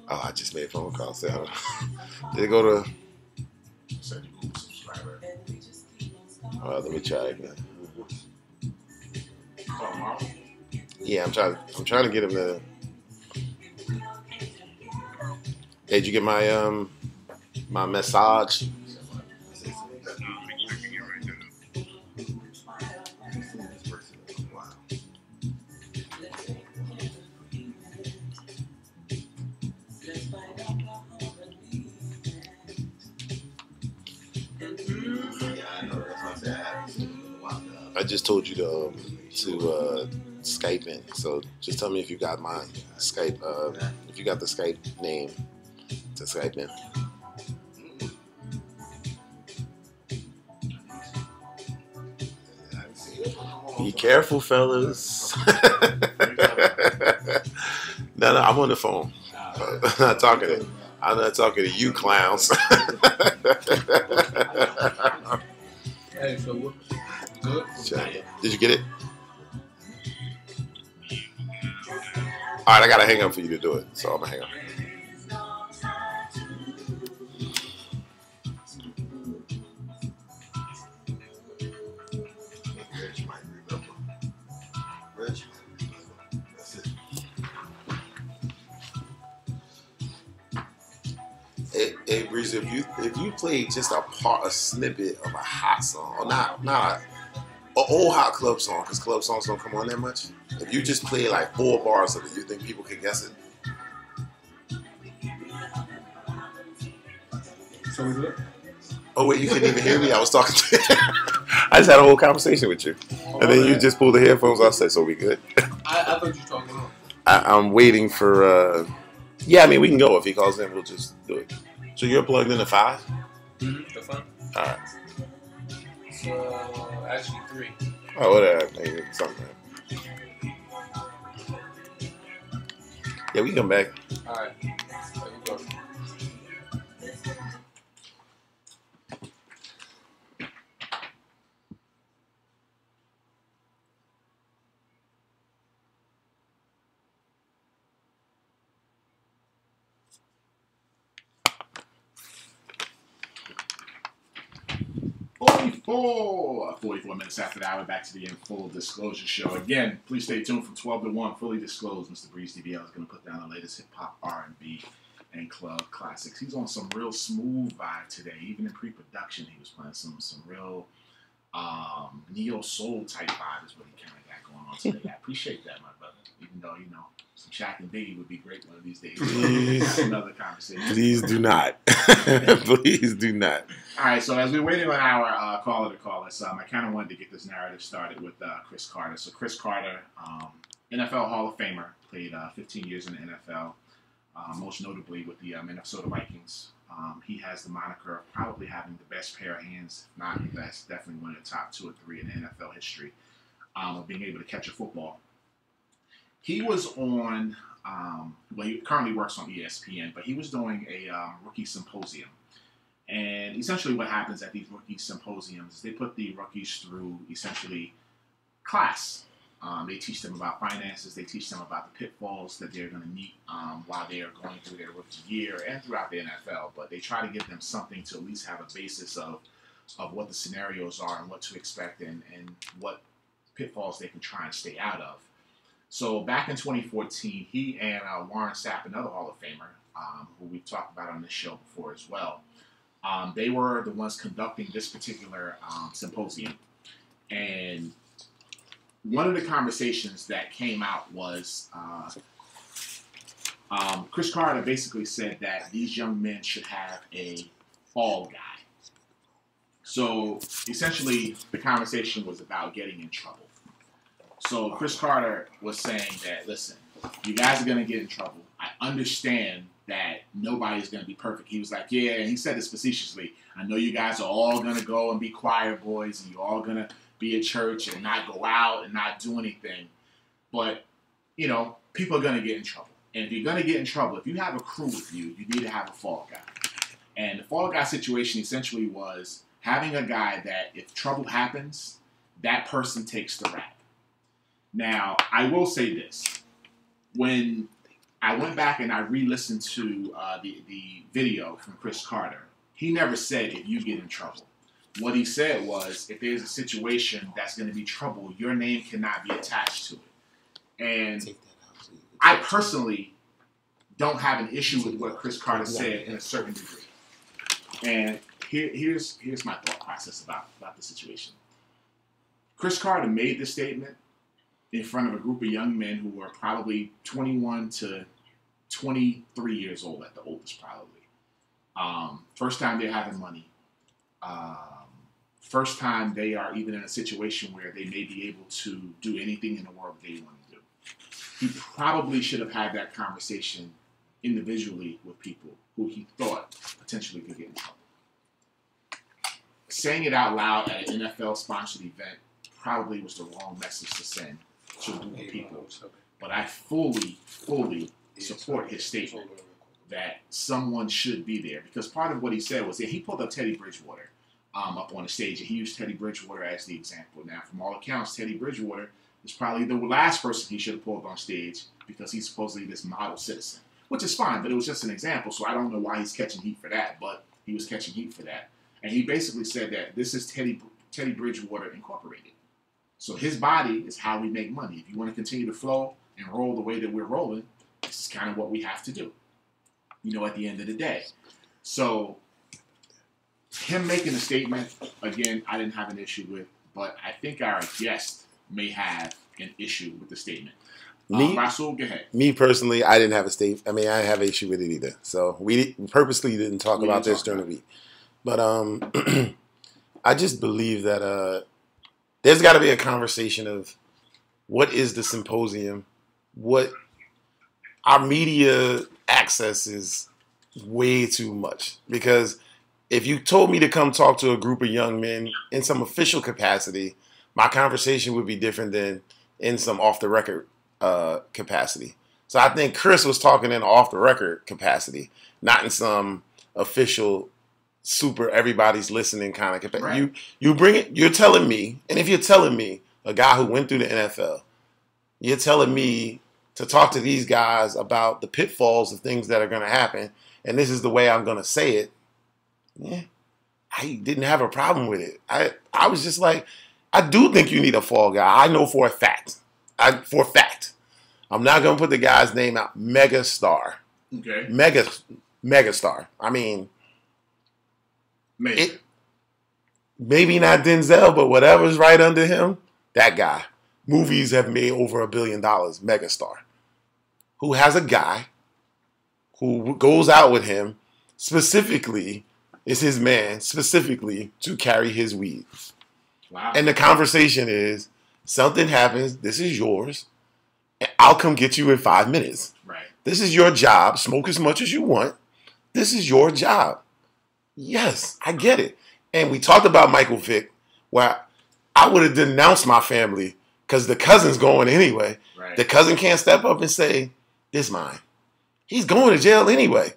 Oh, I just made a phone call. Say, did it go to? Said you Google subscriber. Let me try again. Oh, Marvel? Yeah, I'm trying to get him to. Hey, did you get my my message? I just told you to Skype in. So just tell me if you got my Skype. If you got the Skype name to Skype in. Be careful, fellas. No, I'm on the phone. I'm not talking to. I'm not talking to you clowns. Hey, so what? Good? Did you get it? All right, I gotta hang up for you to do it, so I'm gonna hang up. Hey, Breeze, if you play just a snippet of a hot song, or not an old hot club song, because club songs don't come on that much. If you just play like 4 bars of it, you think people can guess it? So we good? Oh wait, you couldn't even hear me. I was talking to you. I just had a whole conversation with you, and then you just pulled the headphones off. Said, "So we good?" I thought you were talking about. I'm waiting for. Yeah, I mean we can go if he calls in. We'll just do it. So you're plugged in to 5? Mm-hmm. The fun. All right. So actually 3. Oh, whatever. Maybe something. Yeah, we can come back. All right. There we go. Oh, 44 minutes after the hour, back to the In Full Disclosure Show. Again, please stay tuned from 12 to 1. Fully disclosed, Mr. Breeze DBL is going to put down the latest hip-hop, R&B, and club classics. He's on some real smooth vibe today. Even in pre-production, he was playing some real neo-soul type vibe is what he kind of got going on today. I appreciate that, my brother. Even though, some Shaq and Biggie would be great one of these days. That's another conversation. Please do not. Please do not. All right, so as we're waiting on our caller to call us, I kind of wanted to get this narrative started with Cris Carter. So Cris Carter, NFL Hall of Famer, played 15 years in the NFL, most notably with the Minnesota Vikings. He has the moniker of probably having the best pair of hands, if not the best, definitely one of the top 2 or 3 in the NFL history of being able to catch a football. He was on, he currently works on ESPN, but he was doing a rookie symposium. And essentially what happens at these rookie symposiums is they put the rookies through essentially class. They teach them about finances. They teach them about the pitfalls that they're going to meet while they are going through their rookie year and throughout the NFL. But they try to give them something to at least have a basis of what the scenarios are and what to expect and what pitfalls they can try and stay out of. So back in 2014, he and Warren Sapp, another Hall of Famer, who we've talked about on this show before as well, they were the ones conducting this particular symposium. And one of the conversations that came out was Cris Carter basically said that these young men should have a fall guy. So essentially, the conversation was about getting in trouble. So Cris Carter was saying that, listen, you guys are going to get in trouble. I understand that nobody's going to be perfect. He was like, yeah, and he said this facetiously. I know you guys are all going to go and be choir boys, and you're all going to be at church and not go out and not do anything. But, people are going to get in trouble. And if you're going to get in trouble, if you have a crew with you, you need to have a fall guy. And the fall guy situation essentially was having a guy that if trouble happens, that person takes the rap. Now, I will say this. When I went back and I re-listened to the video from Chris Carter, he never said if you get in trouble. What he said was if there's a situation that's going to be trouble, your name cannot be attached to it. And I personally don't have an issue with what Chris Carter said in a certain degree. And here's my thought process about the situation. Chris Carter made this statement in front of a group of young men who were probably 21 to 23 years old at the oldest, probably. First time they're having money. First time they are even in a situation where they may be able to do anything in the world they want to do. He probably should have had that conversation individually with people who he thought potentially could get in trouble. Saying it out loud at an NFL-sponsored event probably was the wrong message to send to a group of people. But I fully support his statement that someone should be there. Because part of what he said was that he pulled up Teddy Bridgewater up on the stage, and he used Teddy Bridgewater as the example. Now, from all accounts, Teddy Bridgewater is probably the last person he should have pulled on stage because he's supposedly this model citizen, which is fine, but it was just an example, so I don't know why he's catching heat for that, but he was catching heat for that. And he basically said that this is Teddy Bridgewater Incorporated. So his body is how we make money. If you want to continue to flow and roll the way that we're rolling, this is kind of what we have to do, at the end of the day. So him making a statement, again, I didn't have an issue with, but I think our guest may have an issue with the statement. Rasul, go ahead. Me personally, I didn't have a statement. I mean, I didn't have an issue with it either. So we purposely didn't talk about this during the week. But I just believe that there's got to be a conversation of what is the symposium, what our media access is way too much. Because if you told me to come talk to a group of young men in some official capacity, my conversation would be different than in some off-the-record capacity. So I think Chris was talking in off-the-record capacity, not in some official, super everybody's listening kind of capacity. Right. You bring it. You're telling me, and if you're telling me, a guy who went through the NFL, you're telling me to talk to these guys about the pitfalls of things that are going to happen, and this is the way I'm going to say it. Yeah, I didn't have a problem with it. I was just like, I do think you need a fall guy. I know for a fact. I'm not going to put the guy's name out. Megastar. Okay. Megastar. I mean, maybe not Denzel, but whatever's right under him, that guy. Movies have made over $1 billion. Megastar. Who has a guy who goes out with him specifically, is his man, specifically to carry his weed. Wow. And the conversation is, something happens, this is yours, and I'll come get you in 5 minutes. Right. This is your job. Smoke as much as you want. This is your job. Yes, I get it. And we talked about Michael Vick, where I would have denounced my family because the cousin's going anyway. Right. The cousin can't step up and say, this mine. He's going to jail anyway.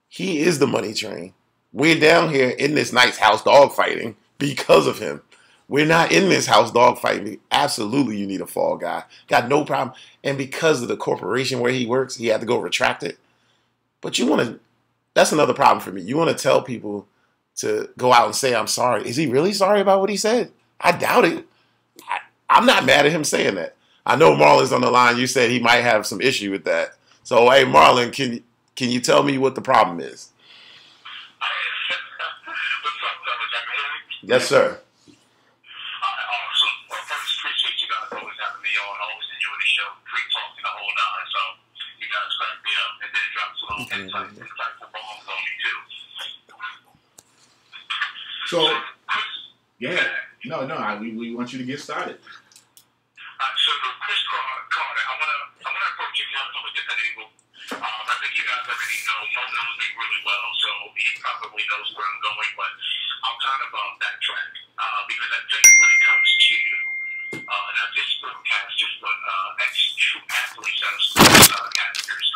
He is the money train. We're down here in this nice house dogfighting because of him. We're not in this house dogfighting. Absolutely, you need a fall guy. Got no problem. And because of the corporation where he works, he had to go retract it. But you want to, that's another problem for me. You want to tell people to go out and say, I'm sorry. Is he really sorry about what he said? I doubt it. I'm not mad at him saying that. I know Marlon's on the line. You said he might have some issue with that. So, hey, Marlon, can you tell me what the problem is? What's up, fellas? Y'all can hear me? Yes, sir. Awesome. Well, first, appreciate you guys always having me on. I always enjoy the show. Free talking the whole nine. So, you guys crack me up. And then drop some little insightful bombs on me, too. So, yeah. No, we want you to get started. So, Chris Carter, I wanna approach it from a different angle. I think you guys already know. Mo knows me really well, so he probably knows where I'm going. But I'll kind of backtrack because I think when it comes to not just sportcasters, but ex-true athletes out of sportscasters,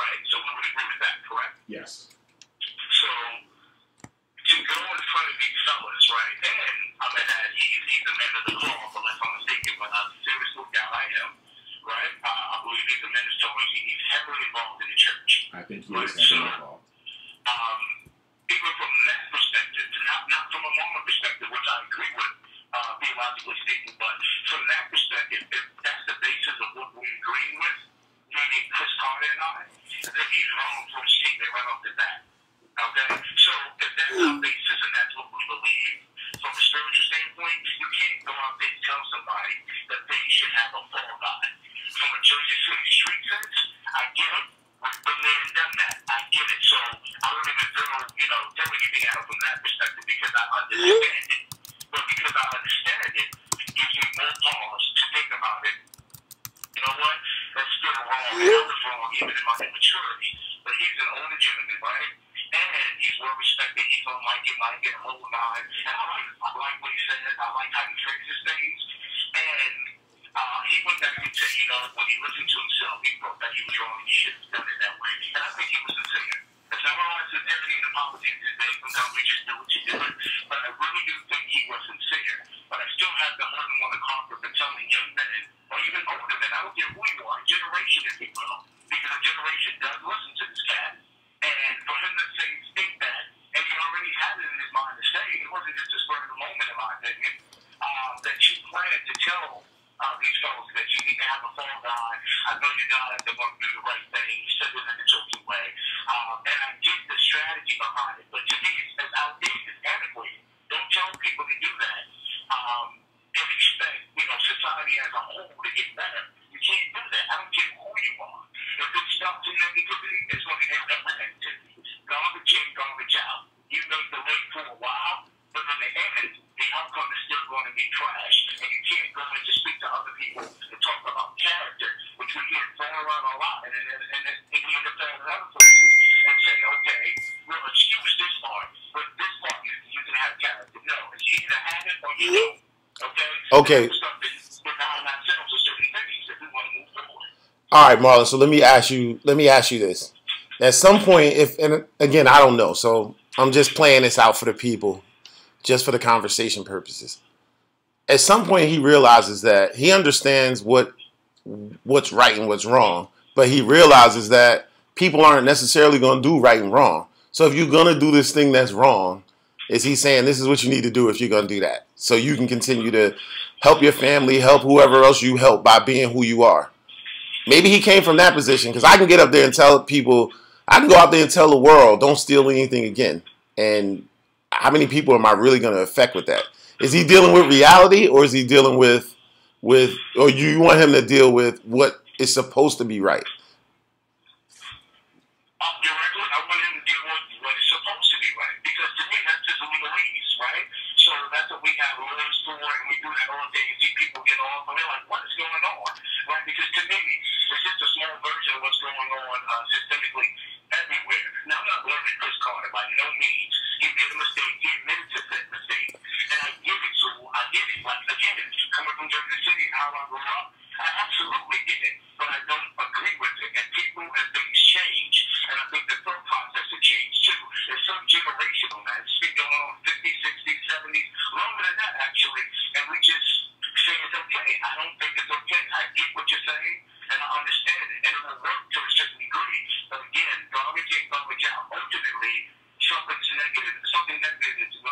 way. So we would agree with that, correct? Yes. So to go in front of these fellas, right? And I mean, he's a man of the cloth, unless I'm mistaken, but seriously, doubt I am, right? I believe he's a minister. He's heavily involved in the church. I think he Right, is heavily so- involved. Even from that perspective, not from a Mormon perspective, which I agree with, theologically speaking, but from that perspective, if that's the basis of what we agree with, meaning Chris Carter and I, then he's wrong for his statement right off the bat. Okay? So if that's our basis and that's what we believe, from a spiritual standpoint, you can't go out there and tell somebody that they should have a fall guy. From a Jersey City street sense, I get it. We've been there and done that. I get it. So I don't even throw anything out from that perspective because I understand it. But because I understand it, it gives me more pause to think about it. You know what? That's still wrong. And I was wrong even in my immaturity. But he's an older gentleman, right? And he's well respected. He's on Mike and a whole nine. And I like what he says. I like how he phrases things. And he went back and said, when he listened to himself, he felt that he was wrong. He should have done it that way. And I think he was sincere. There's not a lot of sincerity in the politics today. Sometimes we just do what you do. But I really do think he was sincere. But I still have to hold him on the carpet for telling young men, or even older men, I don't care who you are, generation if you will, because a generation does listen to this cat. And for him to think that, and he already had it in his mind to say, it wasn't just a spur of the moment, in my opinion, that you planned to tell these fellows that you need to have a fall guy. I know you guys are going to do the right thing. You said it in a joking way. And I get the strategy behind it. But to me, it's outdated, it's antiquated. Don't tell people to do that and expect, society as a whole to get better. You can't do that. I don't care who you are. If it stops in negativity, it's going to end up with negativity. Garbage in, garbage out. You make the link for a while, but in the end, the outcome is still going to be trash. And you can't go in to speak to other people and talk about character, which we hear thrown around a lot in the NFL and other places, and say, okay, well, excuse this part, but this part you can have character. No, you either have it or you don't. Okay. All right, Marlon. So let me ask you this. At some point, and again, I don't know, so I'm just playing this out for the people, just for the conversation purposes. At some point, he realizes that he understands what's right and what's wrong, but he realizes that people aren't necessarily going to do right and wrong. So if you're going to do this thing that's wrong, is he saying this is what you need to do if you're going to do that? So you can continue to help your family, help whoever else you help by being who you are. Maybe he came from that position, because I can get up there and tell people, I can go out there and tell the world, don't steal anything again. And how many people am I really going to affect with that? Is he dealing with reality, or is he dealing with or you want him to deal with what is supposed to be right? Directly, I want him to deal with what is supposed to be right. Because to me, that's just legalese, right? So that's what we have lawyers for, and we do that all day. You see people get off, and they're like, what is going on? Right? Because to me, it's just a small version of what's going on systemically everywhere. Now, I'm not blaming Chris Carter by no means. He made a mistake. He admitted to that mistake. And I get it, so I get it. Like, again, coming from Jersey City and how I grew up, I absolutely get it. But I don't agree with it. And people and things change. And I think the thought process has changed too. It's so generational, man. It's been going on 50s, 60s, 70s, longer than that, actually. And we just say it's okay. I don't think it's okay. I get what you're saying, and I understand it. And it will work to a certain degree. But again, garbage in, garbage out. Ultimately, something negative is going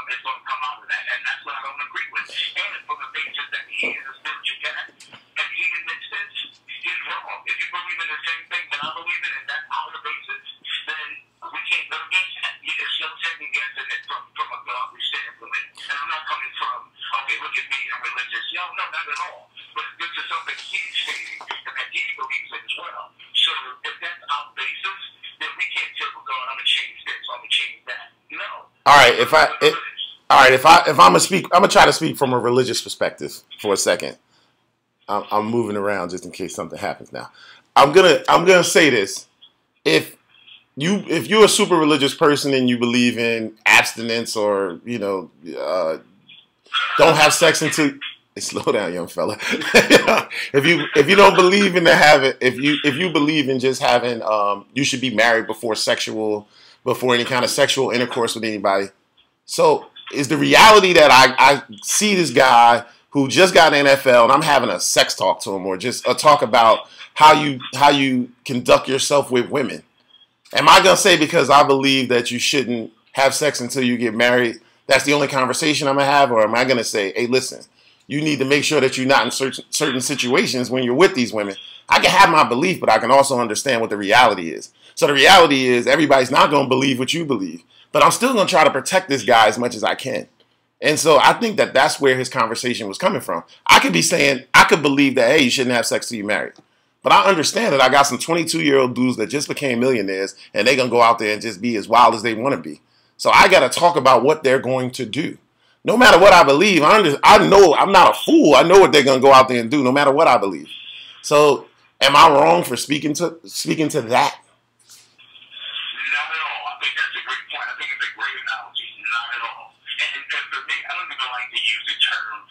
to come out of that. And that's what I don't agree with. And for the basis that he is a spiritual cat, and he admits this, he's wrong. If you believe in the same thing that I believe in, and that's our basis, then we can't go against that. It's no second guessing it from a godly standpoint. And I'm not coming from, okay, look at me, I'm religious. No, not at all. But this is something he's saying, and that he believes in as well. So if that's our basis, then we can't say, well, God, I'm going to change this, I'm going to change that. No. All right, if I'm gonna try to speak from a religious perspective for a second. I'm moving around just in case something happens now. I'm gonna say this. If you're a super religious person and you believe in abstinence or don't have sex until slow down, young fella. if you don't believe in if you believe in just having you should be married before any kind of sexual intercourse with anybody. So is the reality that I see this guy who just got in the NFL and I'm having a sex talk to him, or just a talk about how you conduct yourself with women. Am I gonna say because I believe that you shouldn't have sex until you get married, that's the only conversation I'm gonna have, or am I gonna say, hey, listen, you need to make sure that you're not in certain situations when you're with these women? I can have my belief, but I can also understand what the reality is. So the reality is everybody's not gonna believe what you believe, but I'm still gonna try to protect this guy as much as I can. And so I think that that's where his conversation was coming from. I could be saying, I could believe that, hey, you shouldn't have sex till you're married. But I understand that I got some 22-year-old dudes that just became millionaires, and they're going to go out there and just be as wild as they want to be. So I got to talk about what they're going to do. No matter what I believe, I know I'm not a fool. I know what they're going to go out there and do, no matter what I believe. So am I wrong for speaking to that? Not at all. I think that's a great point. I think it's a great analogy. Not at all. And for me, I don't even like to use the term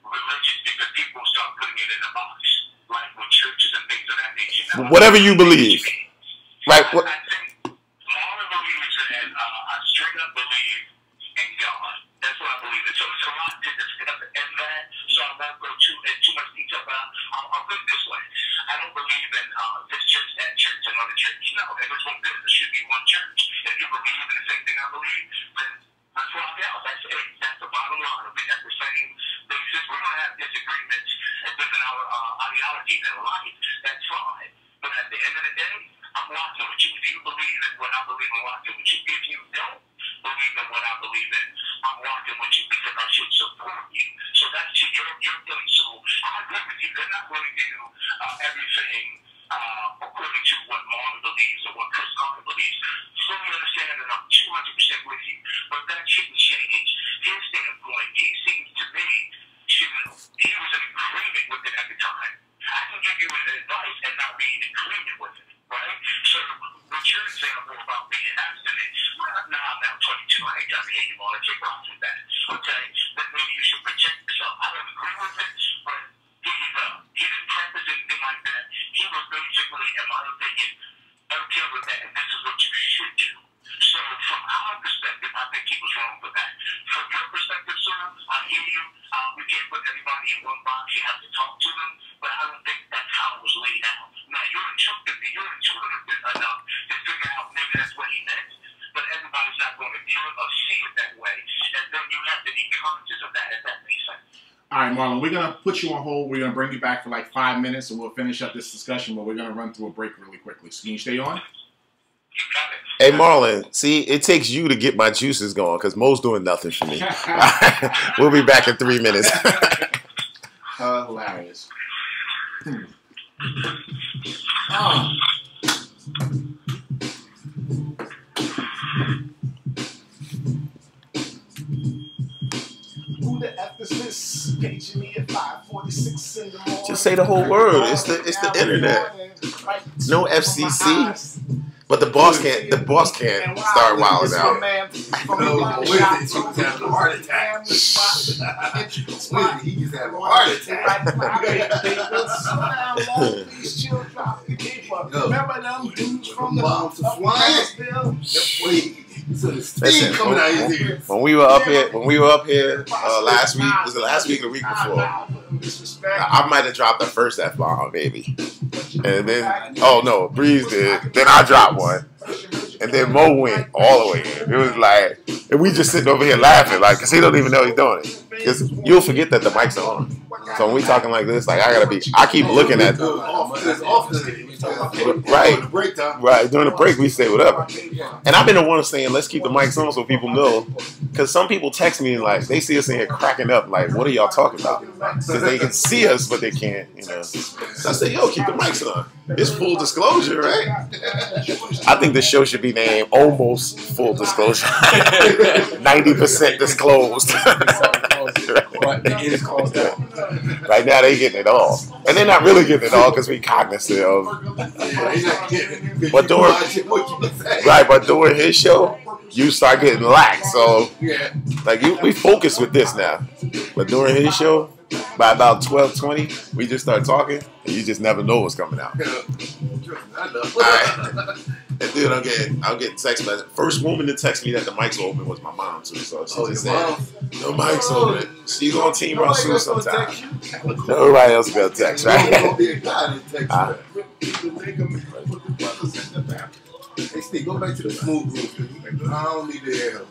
religious because people start putting it in a box, like with churches and things of that nature. Whatever you believe. Right. I think Marlon believes in, I straight up believe in God. That's what I believe in. So it's a lot to discuss in that, so I won't go too much detail, but I'll put it this way. I don't believe in this church, that church, another church. No, and there's one business. There should be one church. If you believe in the same thing I believe, then let's rock out. That's it. That's the bottom line. If we got the same basis, we're going to have disagreements and different ideologies in life. That's fine. But at the end of the day, I'm rocking with you. If you believe in what I believe in, rocking with you. If you don't believe in what I believe in, I'm rocking with you because I should support you. So that's your place. So I agree with you. They're not going to do everything according to what Marlon believes or what Chris Carter believes. Fully understand, and I'm 200% with you. But that shouldn't change his standpoint. He seems to me he was in agreement with it at the time. I can give you advice and not be in agreement with it, right? So with your example about being abstinent, well, no, I'm now 22. I ain't got to hear you all. Take off with that, okay? Then maybe you should protect yourself. I don't agree with it, but here you go. He didn't preface anything like that. He was basically, in my opinion, okay with that, and this is what you should do. So from our perspective, I think he was wrong for that. From your perspective, sir, I hear you. We can't put everybody in one box. You have to talk to them, but I don't think that's how it was laid out. Now, you're intuitive enough to figure out maybe that's what he meant, but everybody's not going to view it or see it that way. And then you have to be conscious of that, if that makes sense. All right, Marlon, we're going to put you on hold. We're going to bring you back for like 5 minutes, and we'll finish up this discussion, but we're going to run through a break really quickly. So can you stay on? You got it. Hey, Marlon, see, it takes you to get my juices going because Mo's doing nothing for me. We'll be back in 3 minutes. Hilarious. Oh. Who the F is this? Paging me at 5:46 in the morning. Just say the whole word. It's the internet. No FCC. But the boss can't start wilding out. No, Wednesday, she was having a heart attack. Wednesday, he was having a heart attack. Remember them dudes from the Listen, coming out his ears. when we were up here last week, was it last week or the week before? I might have dropped the first F-bomb, baby. And then, oh no, Breeze did. Then I dropped one. And then Mo went all the way in. It was like, and we just sitting over here laughing, like, because he don't even know he's doing it. Because you'll forget that the mic's on. So when we talking like this, like, I keep looking at them. Right. During the break, we say whatever. And I've been the one saying, let's keep the mics on so people know. Because some people text me and like, they see us in here cracking up, like, what are y'all talking about? Because they can see us, but they can't, you know. So I say, yo, keep the mics on. It's full disclosure, right? I think the show should be named Almost Full Disclosure. 90% disclosed. Right now, they getting it all. And they're not really getting it all because we cognizant of. But during his show, you start getting lax. So, like, we focus with this now. But during his show, by about 12:20, we just start talking, and you just never know what's coming out. I know. All right. And then I'll get text message. First woman to text me that the mic's open was my mom too. So she just said, "The mic's open." She's on Team Russell sometimes. Nobody else gonna text, right? Gonna be a guy that texts back. Put the brothers in the back. Hey, Steve, go back to the smooth room. I don't need their help.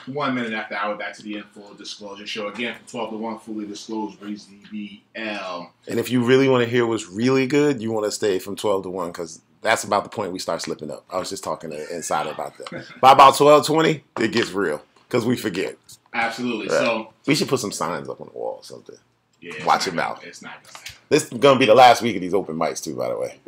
One minute after hour, back to the In Full Disclosure Show. Again, from 12 to 1, fully disclosed, Breeze DBL. And if you really want to hear what's really good, you want to stay from 12 to 1 because that's about the point we start slipping up. I was just talking to Inside about that. By about 12:20, it gets real because we forget. Absolutely. Right. So we should put some signs up on the wall or something. yeah, Watch your mouth. It's not gonna happen. This is going to be the last week of these open mics too, by the way.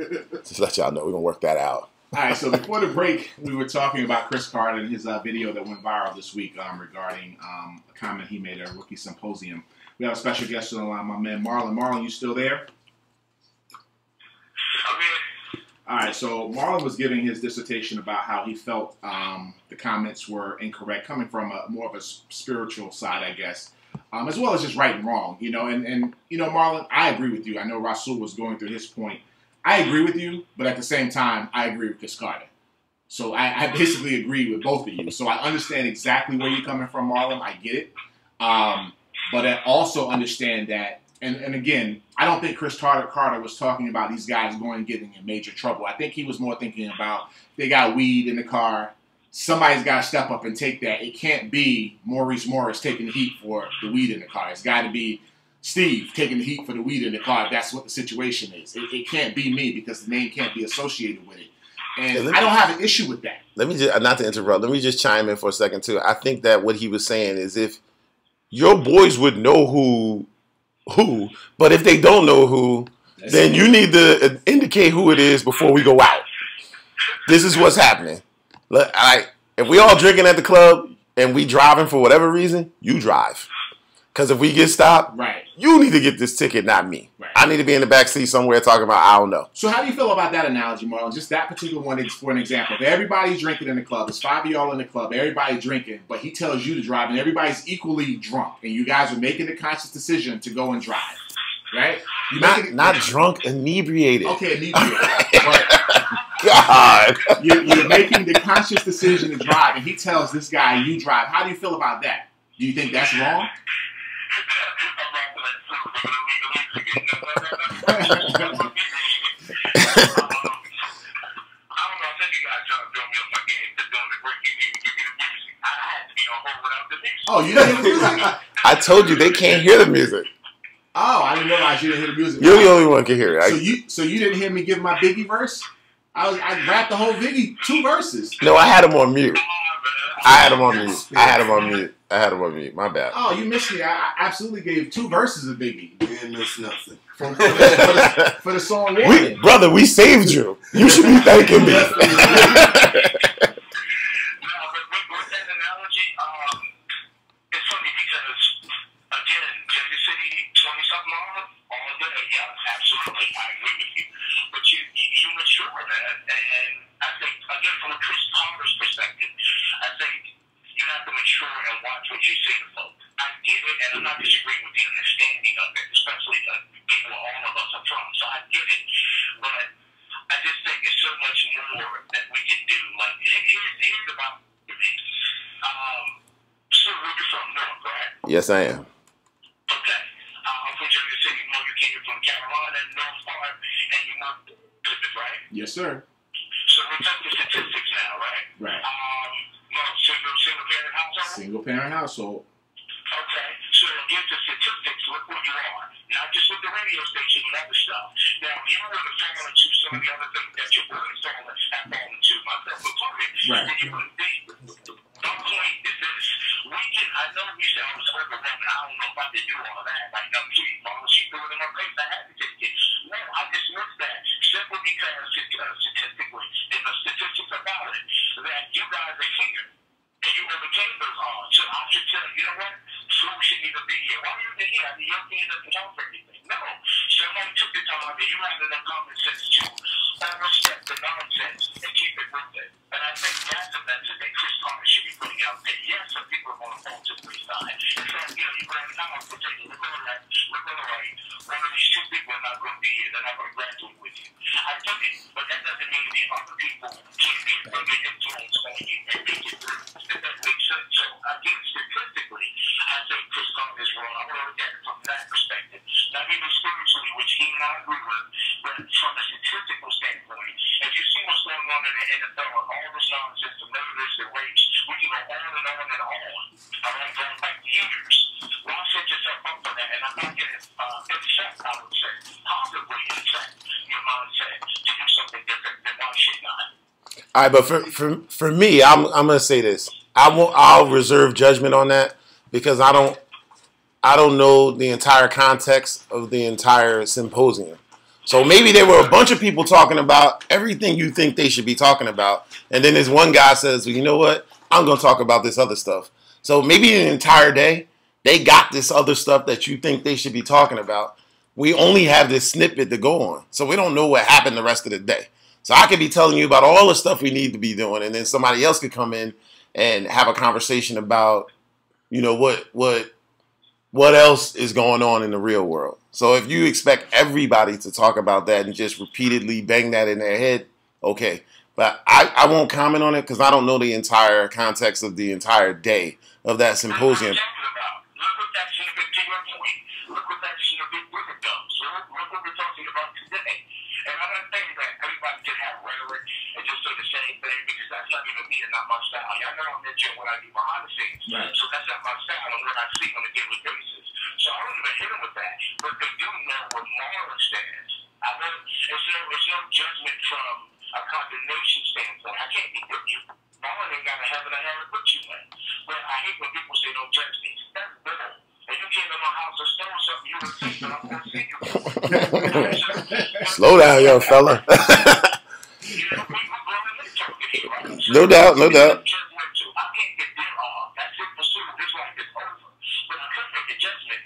Just let y'all know. We're going to work that out. All right, so before the break, we were talking about Chris Carter and his video that went viral this week regarding a comment he made at a rookie symposium. We have a special guest on the line, my man Marlon. Marlon, you still there? All right, so Marlon was giving his dissertation about how he felt the comments were incorrect, coming from more of a spiritual side, I guess, as well as just right and wrong. You know, and you know, Marlon, I agree with you. I know Rasul was going through his point. I agree with you, but at the same time, I agree with Chris Carter. So I basically agree with both of you. So I understand exactly where you're coming from, Marlon. I get it. But I also understand that, and again, I don't think Chris Carter was talking about these guys going and getting in major trouble. I think he was more thinking about they got weed in the car. Somebody's got to step up and take that. It can't be Maurice Morris taking the heat for the weed in the car. It's got to be Steve taking the heat for the weed in the car. That's what the situation is. It can't be me because the name can't be associated with it. And I don't have an issue with that. Let me just, not to interrupt, let me just chime in for a second too. I think that what he was saying is if your boys would know who, but if they don't know who, then you need to indicate who it is before we go out. This is what's happening. Look, if we all drinking at the club and we driving for whatever reason, you drive. Because if we get stopped, right, you need to get this ticket, not me. Right. I need to be in the back seat somewhere talking about, I don't know. So how do you feel about that analogy, Marlon? Just that particular one is for an example. If everybody's drinking in the club, it's 5 of y'all in the club, everybody drinking, but he tells you to drive, and everybody's equally drunk, and you guys are making the conscious decision to go and drive, right? Not drunk, inebriated. Okay, inebriated. God. You're making the conscious decision to drive, and he tells this guy, you drive. How do you feel about that? Do you think that's wrong? Oh, you didn't hear the music? I told you they can't hear the music. Oh, I didn't realize you didn't hear the music. You're the only one who can hear it. So you didn't hear me give my Biggie verse? I rapped the whole Biggie 2 verses. No, I had him on mute. I had him on mute. My bad. Oh, you missed me. I absolutely gave 2 verses of Biggie. You didn't miss nothing. For the song Warning. Brother, we saved you. You should be thanking me. Yes, I am. Okay. I'm from Jersey City. You know, you came from Carolina, North Part, and you moved to Pacific, right? Yes, sir. So we're talking statistics now, right? Right. Single parent household? Single parent household. Okay. So get the statistics, look where you are. Not just with the radio station and other stuff. Now, if you were to fall into some of the other things that your boys have fallen into, myself included, right, then you would be. My point is this. I know we said I was overwhelmed. I don't know if I could do all of that. Like, she threw it in my face. I had to take it. No, I dismissed that simply because statistically, and the statistics about it, that you guys are here. And you overcame those odds. So I should tell you, you know what? School shouldn't even be here. Why are you even here? I mean, on in the NFL and all this nonsense, the murders, the rapes. We can go on and on and on. I won't go back years. Well, set yourself up for that, and I'm not getting upset, I would say, possibly upset your mindset to do something different than why should not. All right, but for me, I'm gonna say this. I'll reserve judgment on that because I don't know the entire context of the entire symposium. So maybe there were a bunch of people talking about everything you think they should be talking about, and then this one guy says, well, you know what? I'm gonna talk about this other stuff. So maybe the entire day they got this other stuff that you think they should be talking about. We only have this snippet to go on, so we don't know what happened the rest of the day. So I could be telling you about all the stuff we need to be doing, and then somebody else could come in and have a conversation about, you know, what else is going on in the real world. So if you expect everybody to talk about that and just repeatedly bang that in their head, okay. But I won't comment on it because I don't know the entire context of the entire day of that symposium. Look what that snippet to your point. Look what that snippet really does. Look what we're talking about today. And I'm not saying that everybody can have rhetoric and just say the same thing because that's not even me and not my style. Y'all know I'm into what I do behind the scenes. Right. So that's not my style and what I see on a daily basis. So I don't even hit them with that. But they do know where Marlon stands. It's no judgment from a condemnation standpoint. I can't be with you. Marlon ain't got a heaven or hell to put you in. But I hate when people say don't judge me. That's bitter. If you came to my house and stole something, you would think that I'm going to see you. Slow down, young fella. No doubt, no doubt. I can't get there off. That's it for sure. This life is over. But I couldn't make a judgment.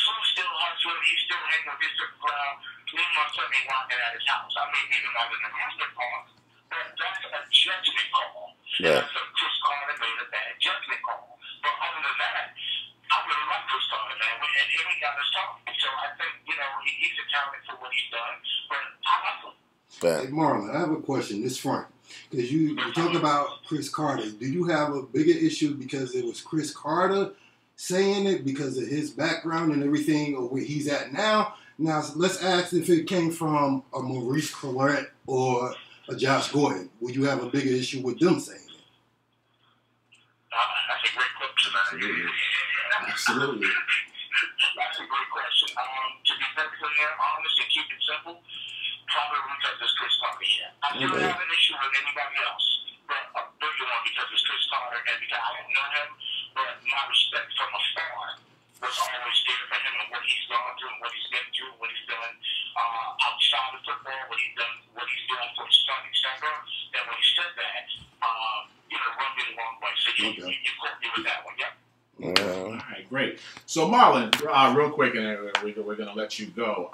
Food still hustling. He's still hanging with his crowd. Me and my son ain't walking at his house. I may meet him out in the amusement park. But that's a judgment call. Yeah. So Chris Carter made a bad judgment call. But other than that, I really like Chris Carter, man. And he got us talking. So I think, you know, he's accounted for what he's done. But I like him. Hey, Marlon, I have a question. This Frank. Because you talk about Chris Carter. Do you have a bigger issue because it was Chris Carter saying it because of his background and everything or where he's at now? Now, let's ask if it came from a Maurice Clarett or a Josh Gordon. Would you have a bigger issue with them saying it? That's a great question, man. Absolutely. That's a great question. To be perfectly honest and keep it simple, probably because it's Chris Carter, yeah. I don't have an issue with anybody else, but a bigger one because it's Chris Carter, and because I don't know him, but my respect from afar was always there for him and what he's gone through and what he's been through, what he's done outside of football, what he's doing for his son, etc. And when he said that, rubbed me the wrong way. So you caught me with that one, yeah. All right, great. So Marlon, real quick, and we're gonna let you go.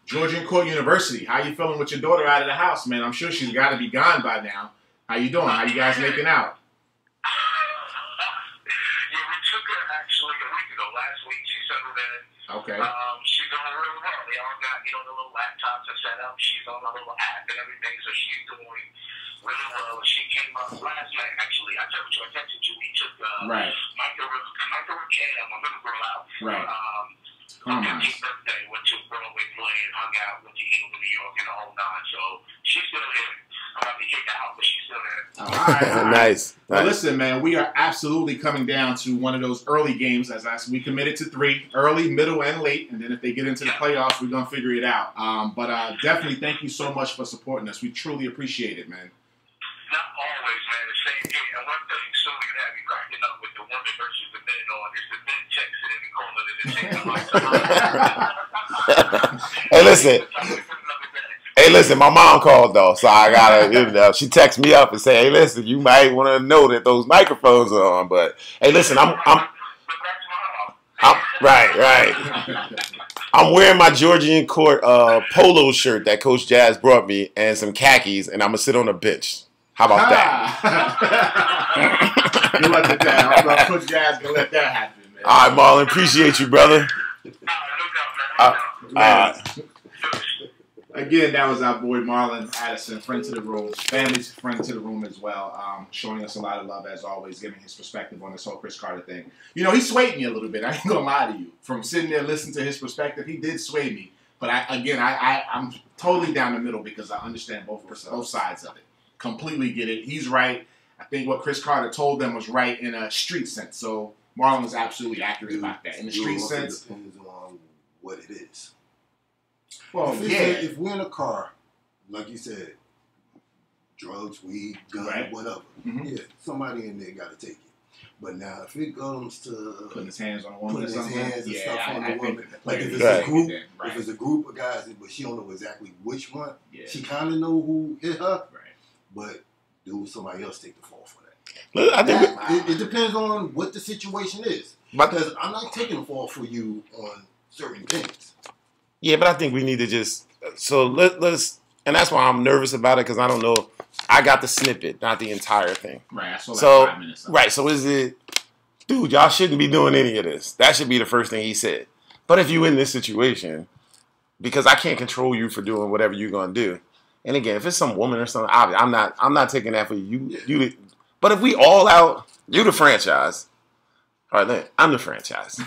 Georgian Court University, how you feeling with your daughter out of the house, man? I'm sure she's got to be gone by now. How you doing? How you guys making out? Yeah, we took her actually a week ago. Last week she settled in. Okay. She's doing really well. They all got the little laptops are set up. She's on the little app and everything, so she's doing really well. She came up last night, actually. I texted you. We took right. Michael and my little girl out for Come on. 15th birthday. Went to Broadway play and hung out with the Eagles of New York and the whole nine. So she's still here. I'm about to kick her out, but she's still there. All right. Nice. Well, listen, man, we are absolutely coming down to one of those early games. As I said, we committed to 3, early, middle, and late. And then if they get into the playoffs, we're going to figure it out. But definitely thank you so much for supporting us. We truly appreciate it, man. Not always, man. The same thing. And one thing, so you have me cracking up with the women versus the men on is the men texting and calling it the same. Hey, listen. Hey, listen, my mom called, though, so I gotta, she texted me up and said, hey, listen, you might want to know that those microphones are on, but, hey, listen, I'm right. I'm wearing my Georgian Court polo shirt that Coach Jazz brought me and some khakis, and I'm going to sit on a bench. How about that? You let that down. Coach Jazz going to let that happen, man. All right, Marlon, appreciate you, brother. Again, that was our boy Marlon Addison, friend to the room, family's friend to the room as well, showing us a lot of love as always, giving his perspective on this whole Chris Carter thing. You know, he swayed me a little bit. I ain't gonna lie to you. From sitting there listening to his perspective, he did sway me. But I'm totally down the middle because I understand both sides of it. Completely get it. He's right. I think what Chris Carter told them was right in a street sense. So Marlon is absolutely accurate about that. In the street sense, depends on what it is. Well, if we're in a car, like you said, drugs, weed, gun, right. whatever, yeah, somebody in there got to take it. But now, if it comes to putting his hands on a woman, putting his hands and stuff on the woman, like if it's Right. a group, right. if it's a group of guys, but she don't know exactly which one, Yeah. she kind of know who hit her, Right. but do somebody else take the fall for that? Look, I think It depends on what the situation is. But- Because I'm not taking the fall for you on certain things. yeah, but I think we need to just let's and that's why I'm nervous about it because I don't know. I got the snippet, not the entire thing. Right. I saw that So 5 minutes. right, so is it, dude? Y'all shouldn't be doing any of this. That should be the first thing he said. But if you in this situation, because I can't control you for doing whatever you're gonna do. And again, if it's some woman or something, I'm not taking that for you. But if we all out, you the franchise. All right, then I'm the franchise.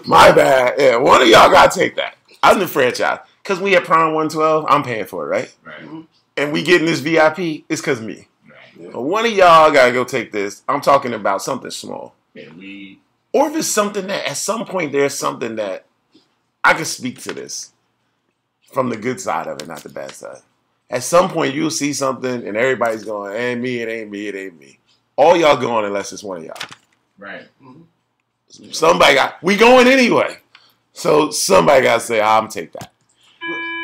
My bad. Yeah, one of y'all gotta take that. I'm the franchise. Cause we at Prime 112, I'm paying for it, right? Right. And we getting this VIP, it's cause me. Right. But one of y'all gotta go take this. I'm talking about something small. Yeah, Or if it's something that at some point there's something that I can speak to this from the good side of it, not the bad side. At some point you'll see something and everybody's going, it ain't me, it ain't me, it ain't me. All y'all going unless it's one of y'all. right. We going anyway. So somebody got to say, I'm take that.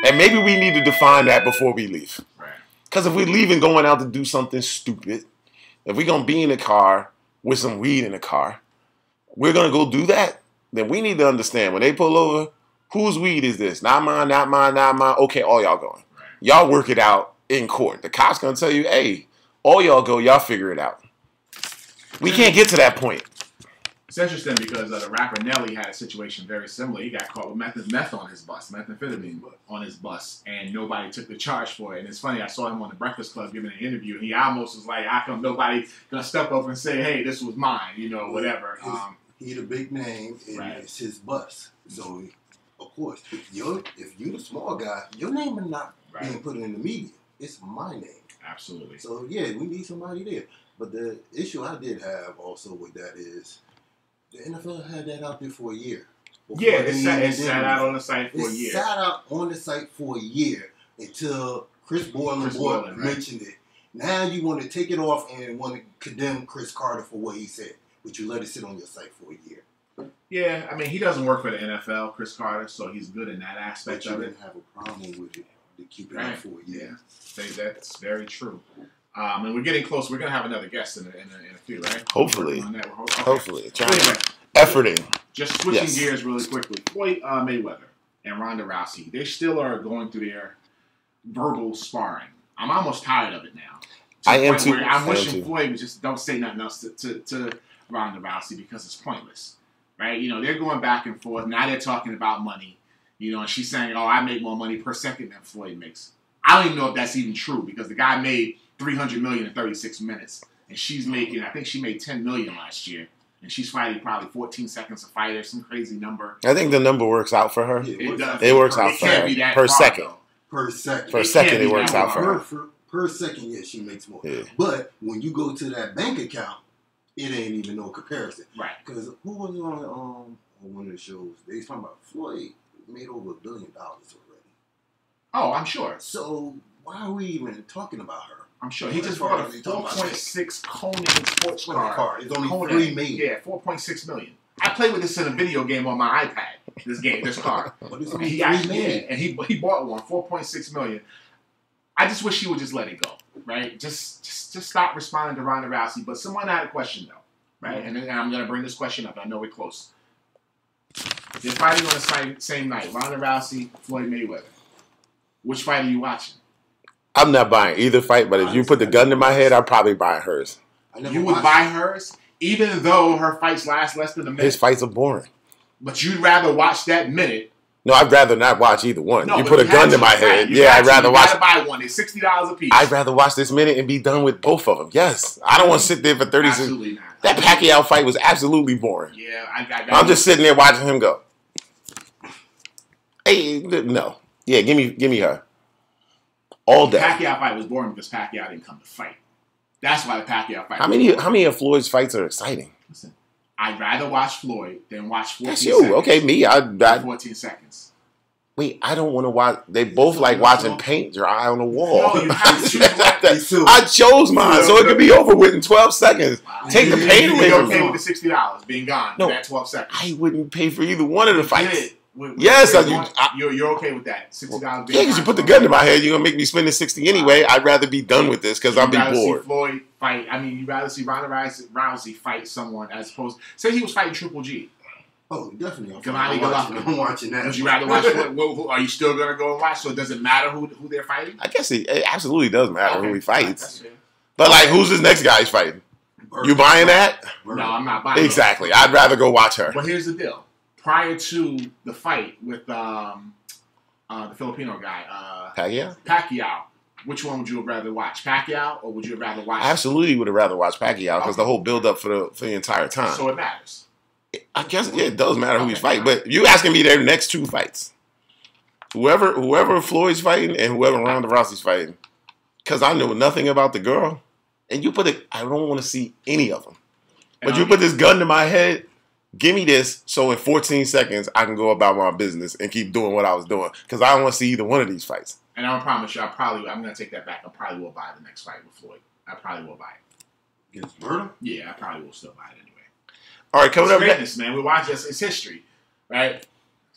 And maybe we need to define that before we leave. Right. Because if we leave and going out to do something stupid, if we're going to be in the car with some weed in the car, we're going to go do that, then we need to understand when they pull over, whose weed is this? Not mine, not mine, not mine. Okay, all y'all going. Right. Y'all work it out in court. The cop's going to tell you, hey, all y'all go, y'all figure it out. We can't get to that point. It's interesting because the rapper Nelly had a situation very similar. He got caught with meth on his bus, methamphetamine on his bus, and nobody took the charge for it. And it's funny, I saw him on the Breakfast Club giving an interview, and he almost was like, how come nobody gonna step up and say, hey, this was mine, whatever. He's a big name, and Right. it's his bus. So, of course, if you're the small guy, your name is not being Right. put in the media. It's my name. Absolutely. So, yeah, we need somebody there. But the issue I did have also with that is the NFL had that out there for a year. Yeah, it sat out on the site for a year. It sat out on the site for a year until Chris Borland right. mentioned it. Now you want to take it off and want to condemn Chris Carter for what he said, but you let it sit on your site for a year. Yeah, I mean, he doesn't work for the NFL, Chris Carter, so he's good in that aspect But you of it. didn't have a problem with it to keep it Right. out for a year. Say that's very true. And we're getting close. We're going to have another guest in a few, right? Hopefully. On that. Okay. Hopefully. So anyway, Efforting. just switching Yes. gears really quickly. Floyd Mayweather and Ronda Rousey, they still are going through their verbal sparring. I'm almost tired of it now. To I the am point too. where I I'm am wishing too. Floyd would just don't say nothing else to Ronda Rousey because it's pointless, right? They're going back and forth. Now they're talking about money, and she's saying, oh, I make more money per second than Floyd makes. I don't even know if that's even true because the guy made $300 million in 36 minutes, and she's making, I think she made $10 million last year, and she's fighting probably 14 seconds a fight or some crazy number. I think the number works out for her. Yeah, It does. It works out It for can't her. be that Per far, second. though. Per second. Per It second, can't it be works that out for hard. her. Per second, yes, she makes more. Yeah. But when you go to that bank account, it ain't even no comparison. Right. Because who was on one of the shows? They was talking about Floyd made over $1 billion already. Oh, I'm sure. So why are we even talking about her? I'm sure. He just bought a 4.6 Conan sports car. It's only Conan, 3 million. Yeah, 4.6 million. I played with this in a video game on my iPad. This car. But it's And only he 3 actually million. did, and he bought one, 4.6 million. I just wish he would just let it go, right? Just stop responding to Ronda Rousey. But someone had a question though, right? And I'm gonna bring this question up. I know we're close. They're fighting on the same night. Ronda Rousey, Floyd Mayweather. Which fight are you watching? I'm not buying either fight, but if you put the gun to my head, I'm probably buying hers. I never You would watched buy it. hers, even though her fights last less than a minute. His fights are boring. But you'd rather watch that minute. No, I'd rather not watch either one. No, you but put a had gun to my head. right, you Yeah, got I'd rather you watch. gotta buy one. It's $60 a piece. I'd rather watch this minute and be done with both of them. Yes, I don't want to sit there for 36. Absolutely not. That Pacquiao fight was absolutely boring. Yeah, I got. I'm just sitting there watching him go. Hey, no. Yeah, give me her. All The day. Pacquiao fight was boring because Pacquiao didn't come to fight. That's why the Pacquiao fight. How many of Floyd's fights are exciting? Listen, I'd rather watch Floyd than watch 14 That's you. seconds. Okay, me. I 14 seconds. wait. I don't want to watch. They both like watching paint dry on the wall. No, you have to choose one. I chose mine, so it could be over with in 12 seconds. Take the pain away You'd be from okay me. with the $60 being gone No. for that 12 seconds. I wouldn't pay for either one of the fights. Did. Yes, you're okay with that. $60 Yeah, being because you gone put the for gun a to my head, you're gonna make me spend the 60 anyway. I'd rather be done with this because I'll You'd be rather bored. see Floyd fight. I mean, you'd rather see Ronda Rousey fight someone as opposed. Say he was fighting Triple G. Oh, definitely. Gennady Golovkin. I'm watching that. Would you rather watch? Who, are you still gonna go and watch? So it doesn't matter who they're fighting. I guess it absolutely does matter who he fights. That's fair. But like, who's this next guy he's fighting? You buying that? No, I'm not buying. Exactly. I'd rather go watch her. But here's the deal. Prior to the fight with the Filipino guy, Pacquiao, which one would you rather watch? Pacquiao, or would you rather watch? I absolutely would have rather watched Pacquiao because the whole build up for the entire time. So it matters. I guess it does matter who he's fighting. But you asking me their next two fights. Whoever Floyd's fighting and whoever Ronda Rousey's fighting. Because I know nothing about the girl. And you put it, I don't want to see any of them. But you put this gun to my head, give me this, so in 14 seconds I can go about my business and keep doing what I was doing. Because I don't want to see either one of these fights. And I promise you, I'm going to take that back. I probably will buy the next fight with Floyd. I probably will buy it. Against Murder? Yeah, I probably will still buy it anyway. All right, coming It's up greatness, man. We watch this. It's history, right?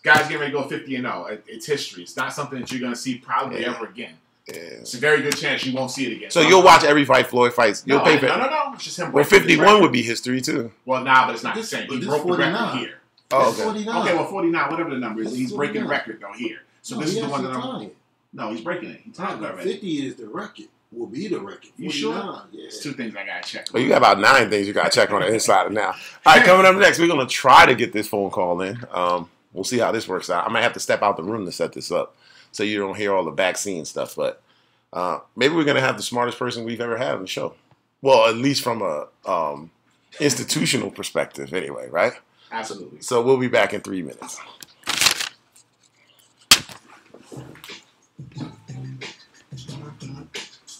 Guys getting ready to go 50-0. It's history. It's not something that you're going to see probably ever again. Yeah. It's a very good chance you won't see it again. So you'll watch every fight Floyd fights. You'll No, pay for it. no. It's just him. Well, breaking the 51 record. would be history too. Well, nah, but it's not the same. But He this broke the record 49. here. Oh, That's okay. 49. Okay, well, 49, whatever the number is, That's he's breaking the 49. record though here. So No, this is he the one that actually I'm. tied it. No, he's breaking it. He tied it already. 50 is the record. Will be the record. You sure? 49, yeah. There's two things I gotta check. Well, you got about 9 things you got to check on the inside of now. All right, coming up next, we're going to try to get this phone call in. We'll see how this works out. I might have to step out the room to set this up so you don't hear all the back scene stuff. But maybe we're going to have the smartest person we've ever had on the show. Well, at least from a institutional perspective anyway, right? Absolutely. So we'll be back in 3 minutes.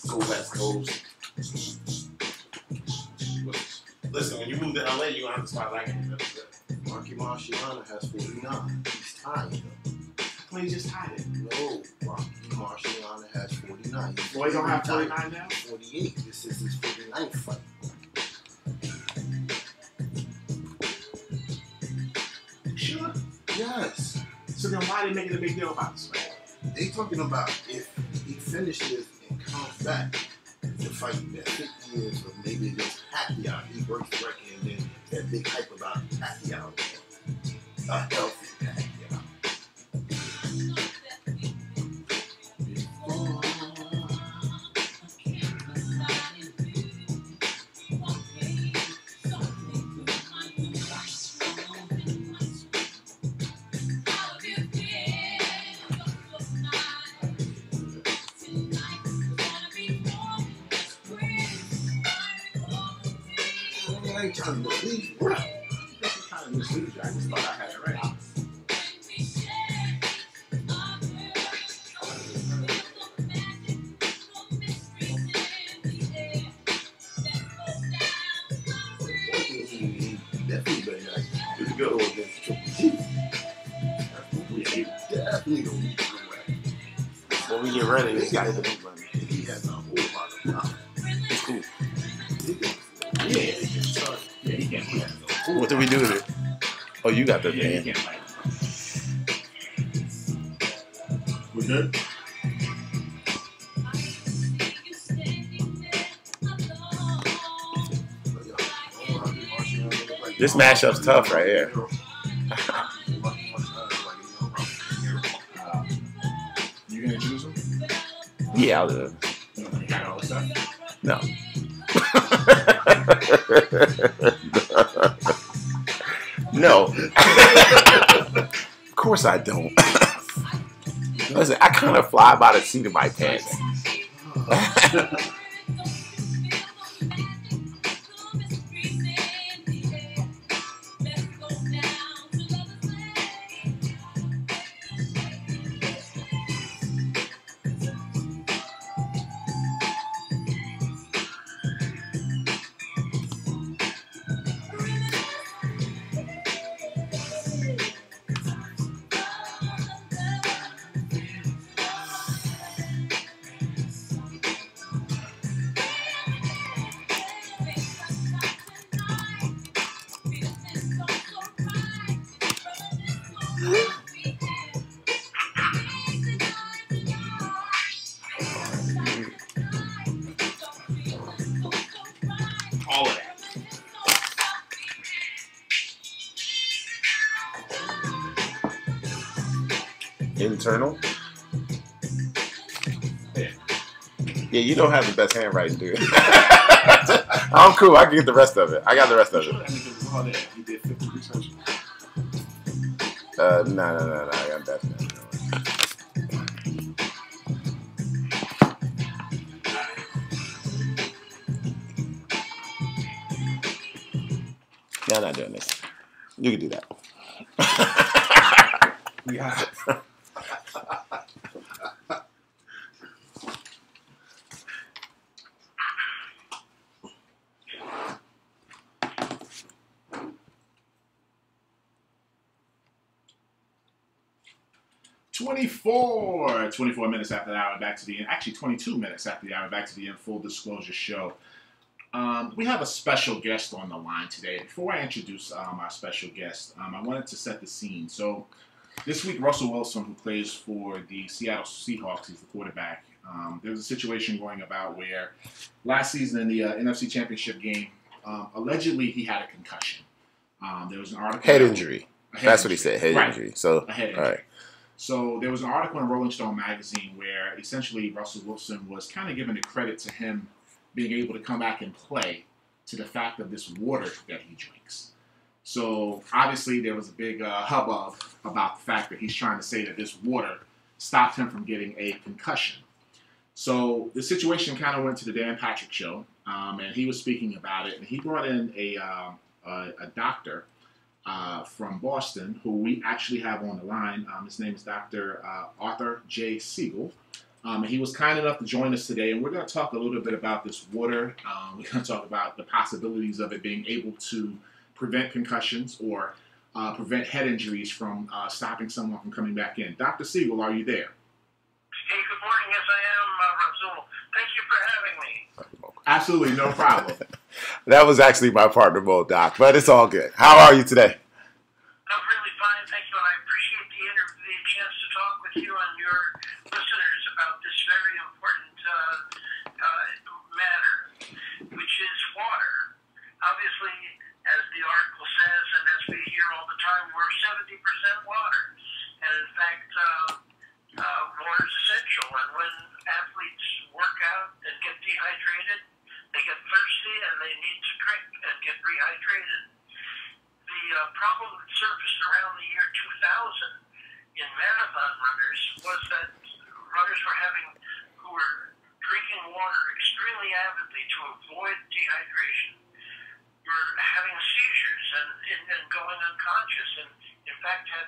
Go West Coast. Listen, when you move to LA, you're going to have to start liking it. Marky Marciano has 49. He's tied. Well, he just tied it. No, Marky Marciano has 49. Floyd don't have 49 now? 48. This is his 49th fight. Sure. Yes. So then why are they making a big deal about this fight? They talking about if he finishes and comes back to fight that 50 years or maybe against Pacquiao, he breaks the record and then that big hype about Pacquiao. A healthy Pacquiao. I ain't trying to believe you. This is kind of misleading. I just thought I had it right. He definitely better not It's go good. against Triple G. He definitely don't need to go back. When we get ready, this guy doesn't money. He has a whole lot of power. It's cool. Yeah, he can't play. What do we do with it? Oh, you got the Yeah, he thing. can't play. We're good? This matchup's tough right here. You gonna choose him? Yeah, I'll do it. You got all the stuff? No. No. Of course I don't. Listen, I kind of fly by the seat of my pants. Eternal? Yeah, you don't have the best handwriting, dude. I'm cool. I can get the rest of it. I got the rest of it. He did 50%. No. I got that. Yeah, I'm not doing this. You can do that. Yeah. 24 minutes after the hour, back to the end. Actually, 22 minutes after the hour, back to the end. Full disclosure show. We have a special guest on the line today. Before I introduce our special guest, I wanted to set the scene. So this week, Russell Wilson, who plays for the Seattle Seahawks, he's the quarterback. There was a situation going about where last season in the NFC Championship game, allegedly he had a concussion. There was an article. Head injury. That's what he said. Head injury. So, a head injury. All right. So there was an article in Rolling Stone magazine where essentially Russell Wilson was kind of giving the credit to him being able to come back and play to the fact of this water that he drinks. So obviously there was a big hubbub about the fact that he's trying to say that this water stopped him from getting a concussion. So the situation kind of went to the Dan Patrick Show, and he was speaking about it, and he brought in a doctor from Boston, who we actually have on the line. His name is Dr. Arthur J. Siegel. And he was kind enough to join us today, and we're going to talk a little bit about this water. We're going to talk about the possibilities of it being able to prevent concussions or prevent head injuries from stopping someone from coming back in. Dr. Siegel, are you there? Hey, good morning. Yes, I am, Rasul. Thank you for having me. Absolutely, no problem. That was actually my partner, Mo Doc, but it's all good. How are you today? I'm really fine, thank you, and I appreciate the chance to talk with you and your listeners about this very important matter, which is water. Obviously, as the article says, and as we hear all the time, we're 70% water. And in fact, water is essential. And when athletes work out and get dehydrated, they get thirsty and they need to drink and get rehydrated. The problem that surfaced around the year 2000 in marathon runners was that runners who were drinking water extremely avidly to avoid dehydration were having seizures and going unconscious, and in fact had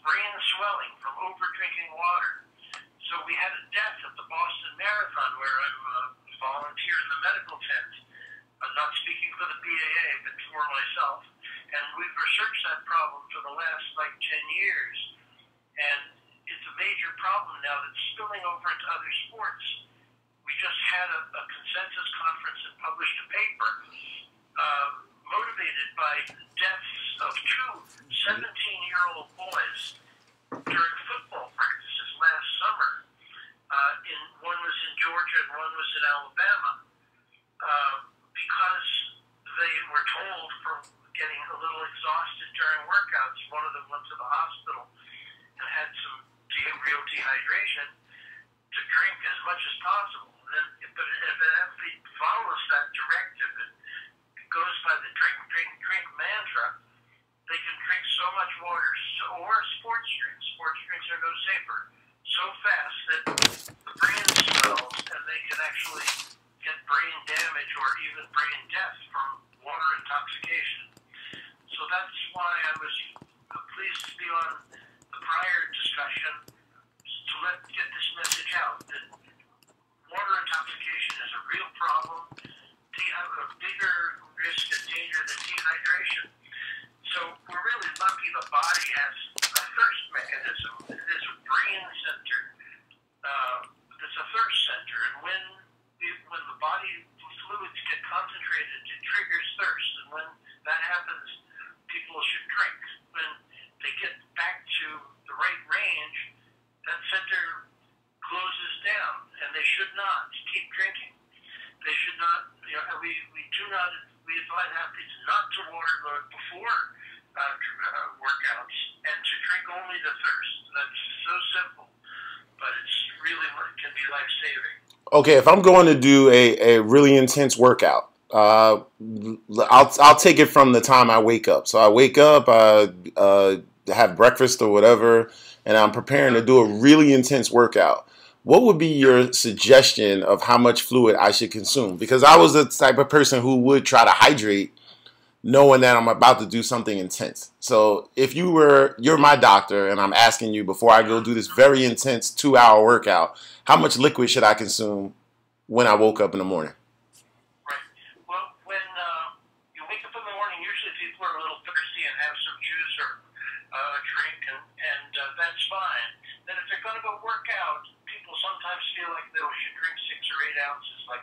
brain swelling from over drinking water. So we had a death at the Boston Marathon where I'm a volunteer in the medical tent. I'm not speaking for the BAA, but for myself. And we've researched that problem for the last 10 years. And it's a major problem now that's spilling over into other sports. We just had a consensus conference and published a paper motivated by deaths of two 17-year-old boys during football practices last summer. One was in Georgia and one was in Alabama. Because they were told from getting a little exhausted during workouts, one of them went to the hospital and had some real dehydration, to drink as much as possible. But if an athlete follows that directive and goes by the drink mantra, they can drink so much water, or sports drinks. Sports drinks are no safer. So fast that the brain swells and they can actually get brain damage or even brain death from water intoxication. So that's why I was pleased to be on the prior discussion to get this message out that water intoxication is a real problem, a bigger risk and danger than dehydration. So we're really lucky the body has a thirst mechanism. It is a brain center. It's a thirst center, and when the body fluids get concentrated, it triggers thirst, and when that happens, people should drink. When they get back to the right range, that center closes down, and they should not keep drinking. They should not, we advise athletes not to water before workouts and to drink only to thirst. That's so simple, but it's really can be life-saving. Okay, if I'm going to do a really intense workout, I'll take it from the time I wake up. So I wake up, have breakfast or whatever, and I'm preparing to do a really intense workout. What would be your suggestion of how much fluid I should consume? Because I was the type of person who would try to hydrate knowing that I'm about to do something intense. So if you're my doctor and I'm asking you before I go do this very intense 2-hour workout, how much liquid should I consume when I woke up in the morning? Right. Well, when you wake up in the morning, usually people are a little thirsty and have some juice or drink, and that's fine. Then if they're going to go work out, people sometimes feel like they should drink 6 or 8 ounces, like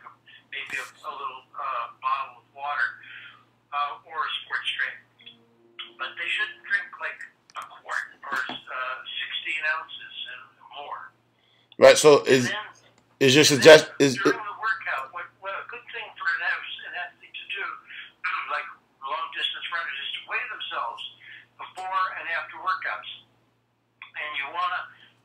maybe a little bottle of water. Or a sports drink, but they shouldn't drink like a quart or 16 ounces and more. Right. So is your suggestion during the workout? What a good thing for an athlete to do, like long distance runners, is to weigh themselves before and after workouts. And you want to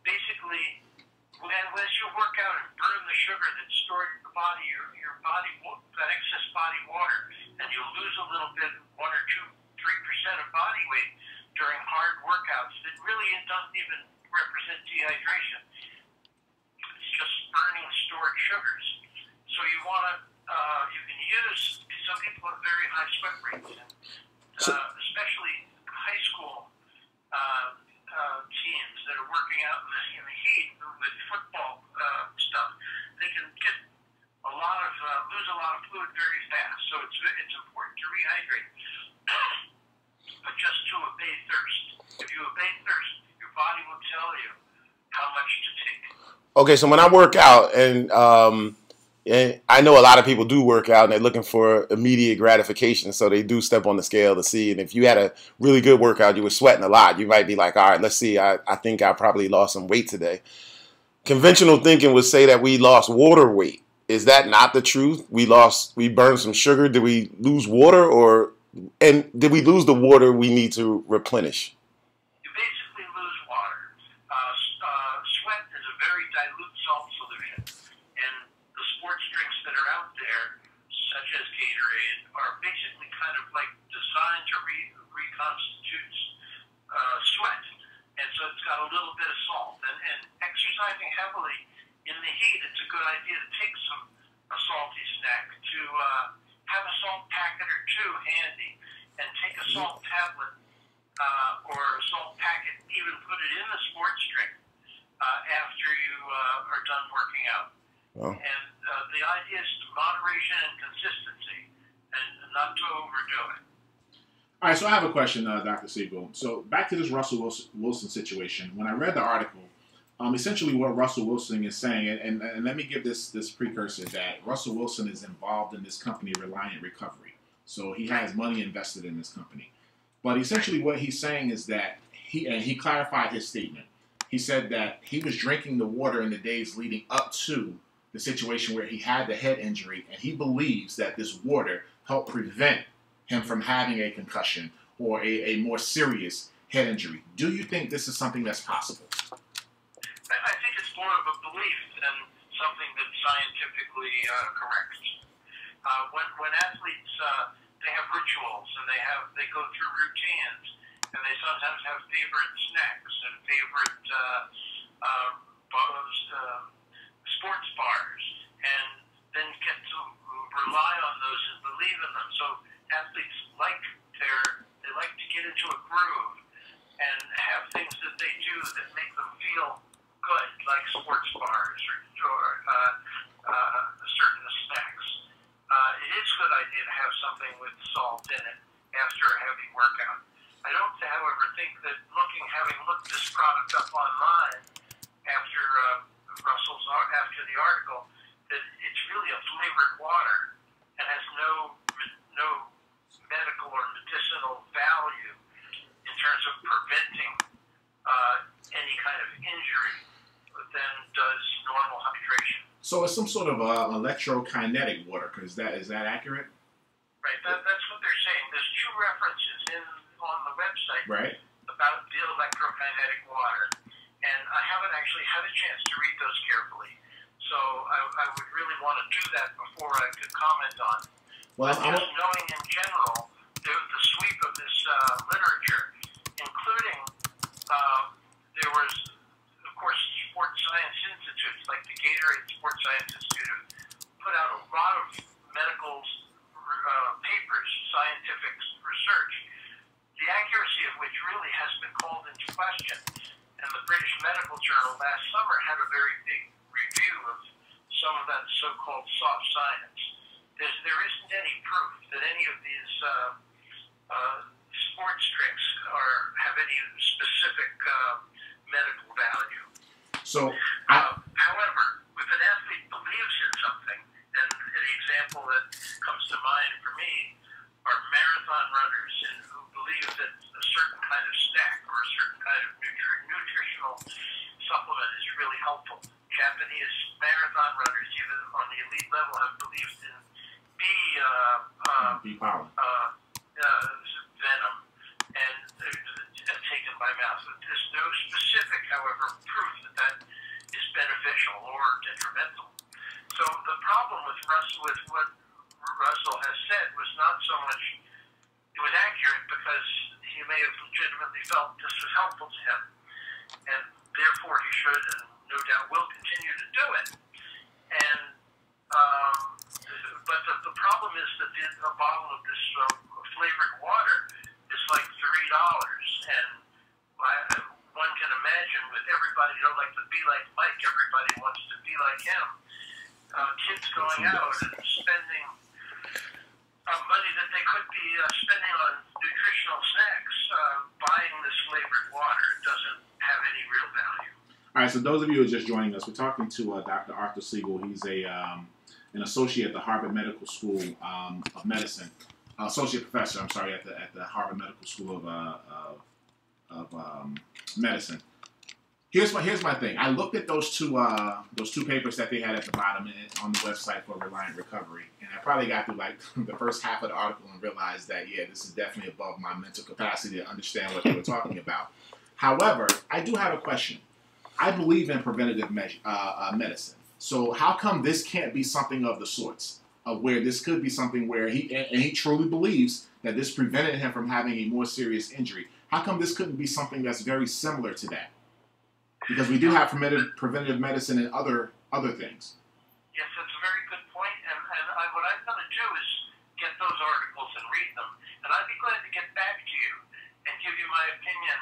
basically, as you work out and burn the sugar that's stored in the body, your body, that excess body water, and you lose a little bit, 1 or 2, 3% of body weight during hard workouts that really doesn't even represent dehydration. It's just burning stored sugars. So you want to, you can use, some people have very high sweat rates, and, especially high school teams that are working out in the heat with football stuff. They can get lose a lot of fluid very fast, so it's important to rehydrate. But just to abate thirst. If you abate thirst, your body will tell you how much to take. okay? So when I work out, and I know a lot of people do work out, and they're looking for immediate gratification, so they do step on the scale to see. And if you had a really good workout, you were sweating a lot, you might be like, all right, let's see. I think I probably lost some weight today. Conventional thinking would say that we lost water weight. Is that not the truth? We burned some sugar. Did we lose water, and did we lose the water we need to replenish? You basically lose water. Sweat is a very dilute salt solution, and the sports drinks that are out there, such as Gatorade, are basically kind of like designed to reconstitute sweat, and so it's got a little bit of salt. And exercising heavily in the heat, it's a good idea to take a salty snack, to have a salt packet or 2 handy, and take a salt tablet or a salt packet, even put it in the sports drink after you are done working out. Oh. And the idea is moderation and consistency, and not to overdo it. All right, so I have a question, Dr. Siegel. So back to this Russell Wilson situation. When I read the article, essentially what Russell Wilson is saying, and let me give this precursor, that Russell Wilson is involved in this company, Reliant Recovery. So he has money invested in this company. But essentially what he's saying is that he clarified his statement. He said that he was drinking the water in the days leading up to the situation where he had the head injury, and he believes that this water helped prevent him from having a concussion or a more serious head injury. Do you think this is something that's possible? I think it's more of a belief than something that's scientifically correct. When athletes they have rituals and they go through routines, and they sometimes have favorite snacks and favorite sports bars, and then get to rely on those and believe in them. So athletes like to get into a groove and have things that they do that make them feel good, like sports bars or certain snacks. It is a good idea to have something with salt in it after a heavy workout. I don't, however, think that having looked this product up online after the article, that it's really a flavored water and has no medical or medicinal value in terms of preventing any kind of injury than does normal hydration. So it's some sort of electrokinetic water, is that accurate? Right, that's what they're saying. There's 2 references on the website right. about the electrokinetic kinetic water. And I haven't actually had a chance to read those carefully. So I would really want to do that before I could comment on it. Well, But just knowing in general the sweep of this literature, including there was, of course, sports science institutes like the Gatorade Sports Science Institute put out a lot of medical papers, scientific research, the accuracy of which really has been called into question. And the British Medical Journal last summer had a very big review of some of that so-called soft science. There isn't any proof that any of these sports drinks have any specific medical value. so However, if an athlete believes in something, and the example that comes to mind for me are marathon runners who believe that a certain kind of snack or a certain kind of nutritional supplement is really helpful. Japanese marathon runners, even on the elite level, have believed in bee pollen. venom and taken by mouth. There's no specific, however, proof that is beneficial or detrimental. So the problem with what Russell has said was not so much it was accurate because he may have legitimately felt this was helpful to him, and therefore he should and no doubt will continue to do it. And but the problem is that a bottle of this flavored water is like $3, and one can imagine with everybody like to be like Mike, everybody wants to be like him. Kids going out and spending money that they could be spending on nutritional snacks, buying this flavored water doesn't have any real value. All right, so those of you who are just joining us, we're talking to Dr. Arthur Siegel. He's an associate at the Harvard Medical School of Medicine, associate professor, I'm sorry, at the Harvard Medical School of Medicine. Here's my thing. I looked at those two papers that they had at the bottom on the website for Reliant Recovery, and I probably got through like the first half of the article and realized that this is definitely above my mental capacity to understand what they were talking about. However, I do have a question. I believe in preventative medicine. So how come this can't be something of the sorts of where this could be something where he truly believes that this prevented him from having a more serious injury? How come this couldn't be something that's very similar to that? Because we do have preventative medicine and other things. Yes, that's a very good point. And what I'm going to do is get those articles and read them. And I'd be glad to get back to you and give you my opinion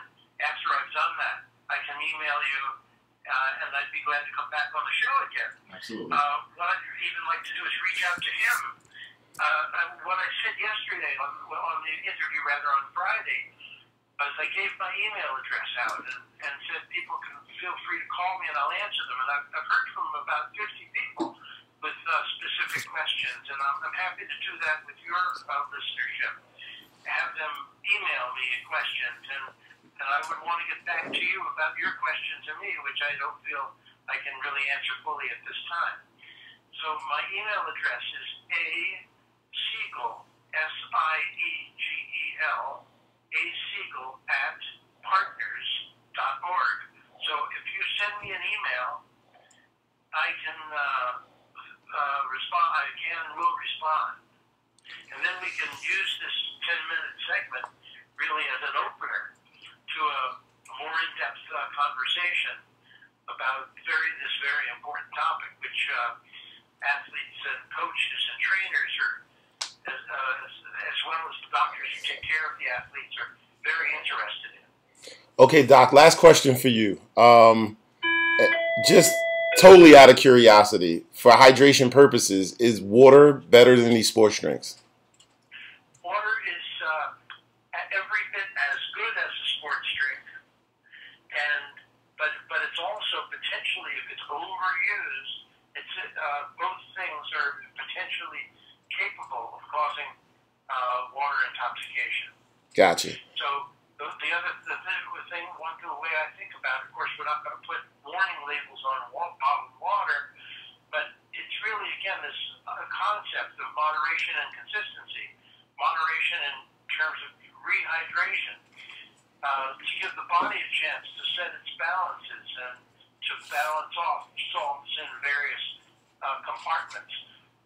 after I've done that. I can email you, and I'd be glad to come back on the show again. Absolutely. What I'd even like to do is reach out to him. What I said yesterday on the interview, rather on Friday, was I gave my email address out and said people can feel free to call me and I'll answer them. And I've heard from about 50 people with specific questions, and I'm happy to do that with your listenership. Have them email me questions, and I would want to get back to you about your question to me, which I don't feel I can really answer fully at this time. So my email address is asiegel, S-I-E-G-E-L, asiegel@partners.org. So if you send me an email, I can respond. I will respond. And then we can use this 10-minute segment really as an opener to a more in-depth conversation about this very important topic, which athletes and coaches and trainers are, as well as the doctors who take care of the athletes, are very interested in. Okay, Doc, last question for you. Just totally out of curiosity, for hydration purposes, is water better than these sports drinks? Water is every bit as good as a sports drink, but it's also potentially, if it's overused, both things are potentially capable of causing water intoxication. Gotcha. So the way I think about it, of course, we're not going to put warning labels on bottled water, but it's really, again, this concept of moderation and consistency. Moderation in terms of rehydration. to give the body a chance to set its balances and to balance off salts in various compartments.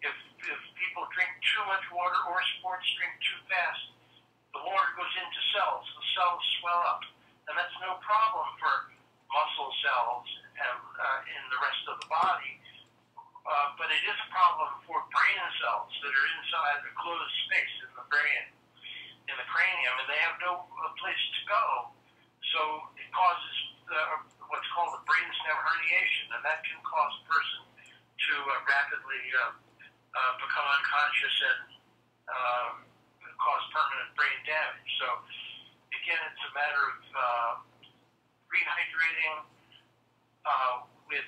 If people drink too much water or sports drink too fast, the water goes into cells. The cells swell up, and that's no problem for muscle cells and in the rest of the body. But it is a problem for brain cells that are inside the closed space in the brain, in the cranium, and they have no place to go. So it causes what's called a brainstem herniation, and that can cause a person to rapidly become unconscious and cause permanent brain damage. So again, it's a matter of rehydrating with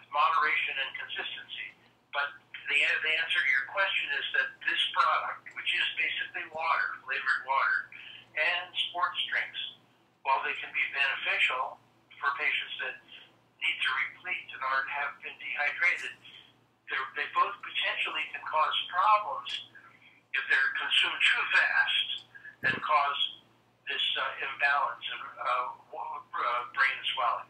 moderation and consistency. But the answer to your question is that this product, which is basically water, flavored water, and sports drinks, while they can be beneficial for patients that need to replete and have been dehydrated, they both potentially can cause problems if they're consumed too fast and cause this imbalance in brain swelling.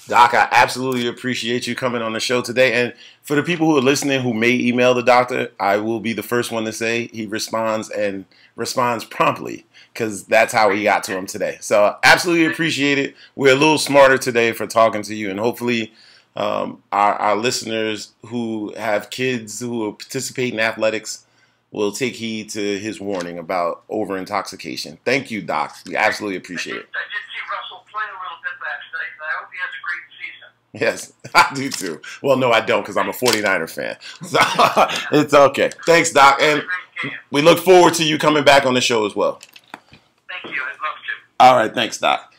Doc, I absolutely appreciate you coming on the show today. And for the people who are listening who may email the doctor, I will be the first one to say he responds and responds promptly, because that's how we got to him today. So absolutely appreciate it. We're a little smarter today for talking to you, and hopefully our listeners who have kids who participate in athletics will take heed to his warning about over-intoxication. Thank you, Doc. We absolutely appreciate it. I did see Russell play a little bit last night, and I hope he has a great season. Yes, I do too. Well, no, I don't, because I'm a 49er fan. So it's okay. Thanks, Doc. And we look forward to you coming back on the show as well. Thank you. I'd love to. All right. Thanks, Doc.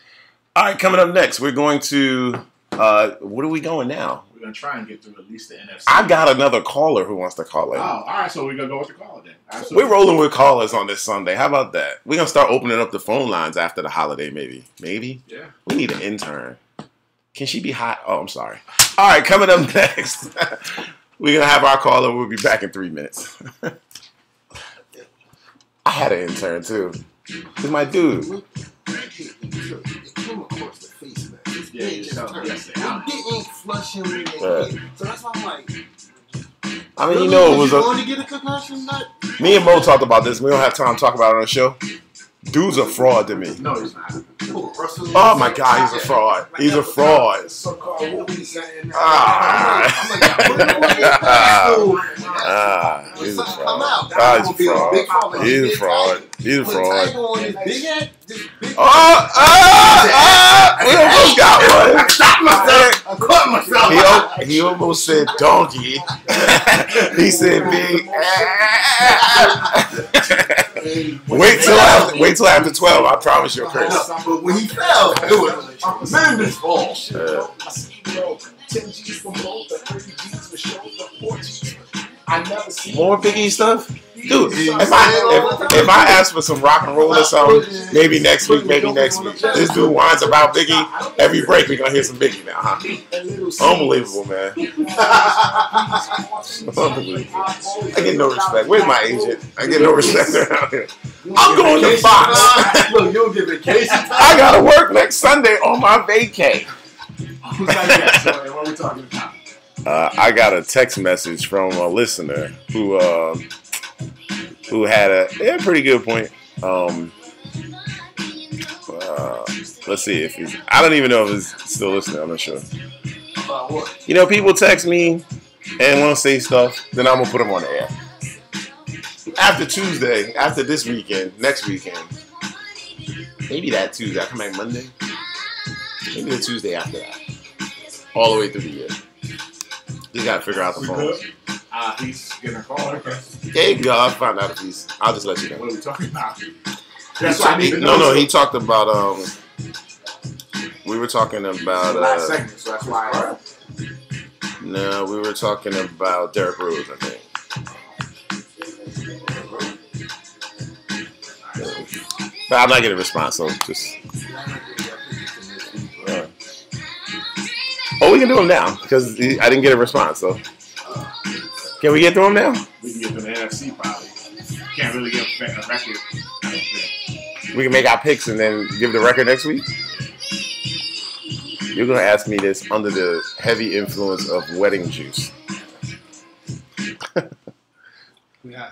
All right. Coming up next, we're going to, what are we going now? We're going to try and get through at least the NFC. I got another caller who wants to call in. Oh, all right. So we're going to go with the caller then. Absolutely. We're rolling with callers on this Sunday. How about that? We're going to start opening up the phone lines after the holiday, maybe. Maybe? Yeah. We need an intern. Can she be hot? Oh, I'm sorry. All right, coming up next, we're going to have our caller. We'll be back in 3 minutes. I had an intern, too. He's my dude. Yeah, didn't flush him in the head. So that's why I'm like, I mean, you know, it was going to get a concussion? Me and Mo talked about this. We don't have time to talk about it on the show. Dude's a fraud to me. No, he's not. Oh my God, he's a fraud. He's a fraud. He's a fraud. He's a fraud. He's a fraud. He's a fraud. We almost got one. I caught myself. He almost said donkey. He said big. Wait till after 12. I promise you, Chris. But when he fell, it was a tremendous fall. More Biggie stuff? Dude, if I ask for some rock and roll or something, maybe next week. This dude whines about Biggie. Every break, we're going to hear some Biggie now, huh? Unbelievable, man. Unbelievable. I get no respect. Where's my agent? I get no respect around here. I'm going to Fox. Look, you'll get vacation time. I got to work next Sunday on my vacay. Who's that? What are we talking about? I got a text message from a listener who had a pretty good point. Let's see if he's. I don't even know if he's still listening. I'm not sure. You know, people text me and want to say stuff, then I'm gonna put them on the air. After Tuesday, after this weekend, next weekend, maybe that Tuesday. I come back Monday. Maybe the Tuesday after that. All the way through the year. Just gotta figure out the phones. He's getting a call. There you go. I'll find out if he's. I'll just let you know. What are we talking about? No. He talked about. We were talking about. Last segment, so that's why. No, we were talking about Derrick Rose, I think. But I'm not getting a response, so just. Oh, we can do them now because I didn't get a response. So, can we get through them now? We can get to the NFC probably. Can't really get a record. I don't think. We can make our picks and then give the record next week. You're gonna ask me this under the heavy influence of wedding juice. Yeah.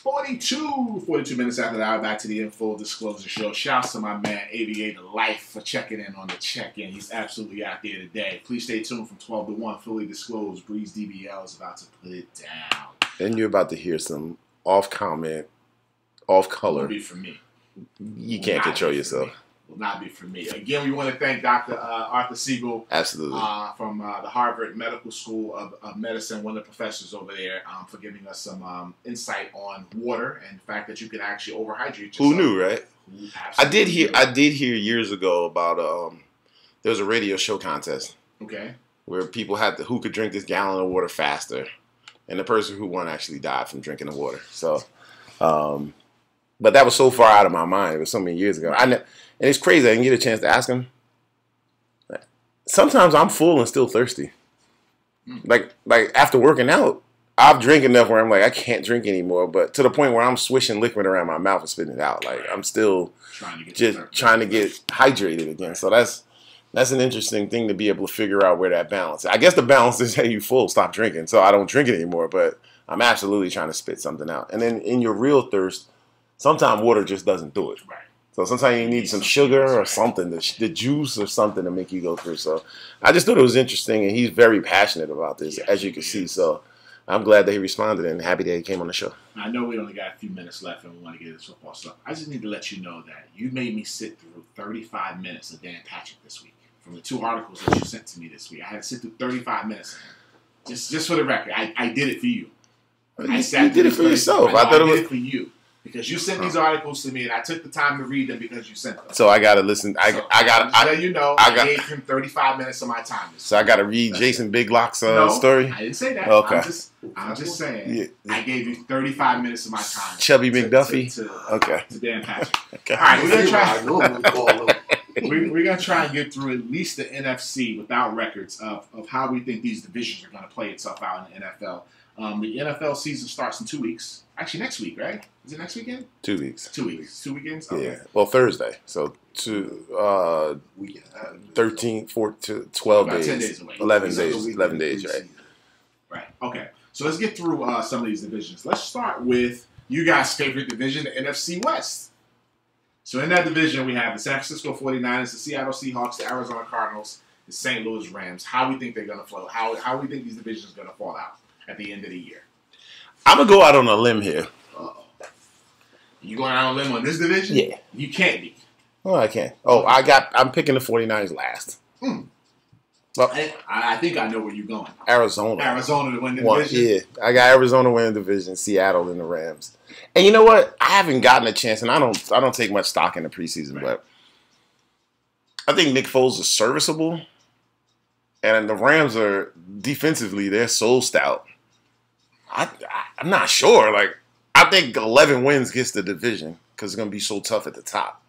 Forty-two minutes after the hour, back to the In Full Disclosure Show. Shouts to my man Aviator Life for checking in on the check-in. He's absolutely out there today. Please stay tuned from 12 to 1. Fully disclosed, Breeze DBL is about to put it down. And you're about to hear some off-comment, off-color. Will be for me. You can't control yourself. Will not be for me. Again, we want to thank Dr. Arthur Siegel. Absolutely. From the Harvard Medical School of Medicine, one of the professors over there, for giving us some insight on water and the fact that you can actually overhydrate yourself. Who knew, right? I did Absolutely. hear years ago about there was a radio show contest Okay. where people had to, who could drink this gallon of water faster, and the person who won actually died from drinking the water. So, but that was so far out of my mind. It was so many years ago. And it's crazy. I didn't get a chance to ask him. Sometimes I'm full and still thirsty. Like after working out, I've drank enough where I'm like, I can't drink anymore. But to the point where I'm swishing liquid around my mouth and spitting it out. Like I'm still trying to get hydrated again. So that's an interesting thing to be able to figure out where that balance is. I guess the balance is, hey, you full, stop drinking. So I don't drink it anymore. But I'm absolutely trying to spit something out. And then in your real thirst, sometimes water just doesn't do it. Right. So sometimes you need some sugar or something, the juice or something to make you go through. So I just thought it was interesting, and he's very passionate about this, as you can see. So I'm glad that he responded and happy that he came on the show. I know we only got a few minutes left and we want to get this football stuff. I just need to let you know that you made me sit through 35 minutes of Dan Patrick this week from the 2 articles that you sent to me this week. I had to sit through 35 minutes. Just for the record, I did it for you. You did it for yourself. I did it for you. Because you sent these articles to me, and I took the time to read them because you sent them. So I gotta listen. I gave him 35 minutes of my time. So I gotta read Jason Big Lock's story. I didn't say that. Okay. I'm just saying. Yeah. I gave you 35 minutes of my time. Chubby McDuffie. To Dan Patrick. Okay. All right, we're gonna try. I know what we call them. We're gonna try and get through at least the NFC without records of how we think these divisions are gonna play itself out in the NFL. The NFL season starts in 2 weeks. Actually, next week, right? Is it next weekend? 2 weeks. 2 weeks. 2 weekends? Okay. Yeah. Well, Thursday. So 13, 14, 12 About days. 10 days away. 11 days. 11 days, right? Right. Okay. So let's get through some of these divisions. Let's start with you guys' favorite division, the NFC West. So in that division, we have the San Francisco 49ers, the Seattle Seahawks, the Arizona Cardinals, the St. Louis Rams. How we think they're going to flow? How we think these divisions are going to fall out at the end of the year? I'm gonna go out on a limb here. Uh-oh. You going out on a limb on this division? Yeah. You can't be. Oh, I can't. Oh, I'm picking the 49ers last. Well, I think I know where you're going. Arizona. Arizona to win the division? Yeah. I got Arizona winning the division, Seattle and the Rams. And you know what? I haven't gotten a chance, and I don't take much stock in the preseason, Right. but I think Nick Foles is serviceable. And the Rams are defensively, they're so stout. I'm not sure. Like, I think 11 wins gets the division because it's going to be so tough at the top.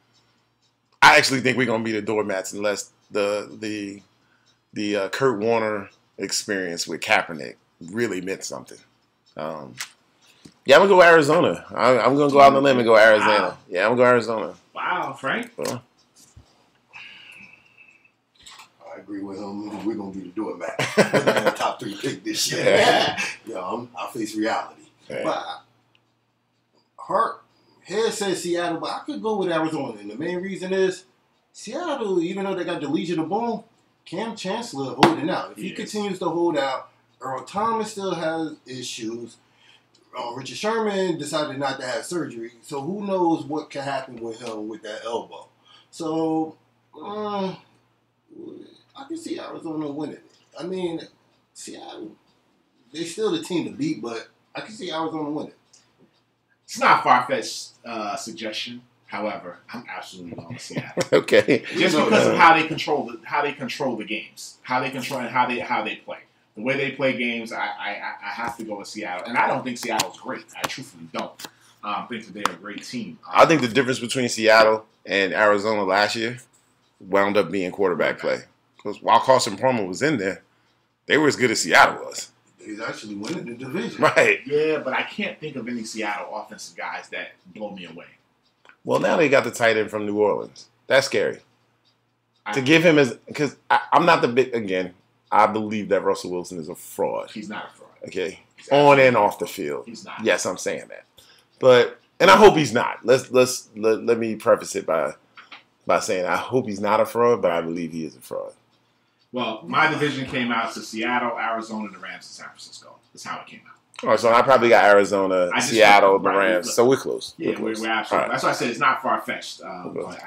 I actually think we're going to be the doormats unless the Kurt Warner experience with Kaepernick really meant something. Yeah, I'm going to go Arizona. I'm going to go out on the limb and go Arizona. Wow. Yeah, I'm going to go Arizona. Wow, Frank. Well, I agree with him. We're gonna be the doormat. We're gonna have a top 3 pick this year. Yeah. I face reality. Right. But head says Seattle, but I could go with Arizona. And the main reason is Seattle, even though they got the Legion of Boom, Cam Chancellor holding out. If he continues to hold out, Earl Thomas still has issues. Richard Sherman decided not to have surgery, so who knows what can happen with him with that elbow. So, I can see Arizona winning it. I mean, Seattle, they still the team to beat, but I can see Arizona winning. It's not a far-fetched suggestion. However, I'm absolutely going to Seattle. Okay. Just because of how they control the games, how they play. The way they play games, I have to go with Seattle. And I don't think Seattle's great. I truthfully don't. I think that they're a great team. I think the difference between Seattle and Arizona last year wound up being quarterback play. Because while Carson Palmer was in there, they were as good as Seattle was. He's actually winning the division. Right. Yeah, but I can't think of any Seattle offensive guys that blow me away. Well, now they got the tight end from New Orleans. That's scary. To give him because I'm not the big, again, I believe that Russell Wilson is a fraud. He's not a fraud. Okay. On and off the field. He's not. Yes, I'm saying that. But, and I hope he's not. Let me preface it by saying I hope he's not a fraud, but I believe he is a fraud. Well, my division came out to Seattle, Arizona, the Rams, and San Francisco. That's how it came out. All right, so I probably got Arizona, Seattle, the Rams. So we're close. Yeah, we're absolutely. Right. That's why I said it's not far-fetched. But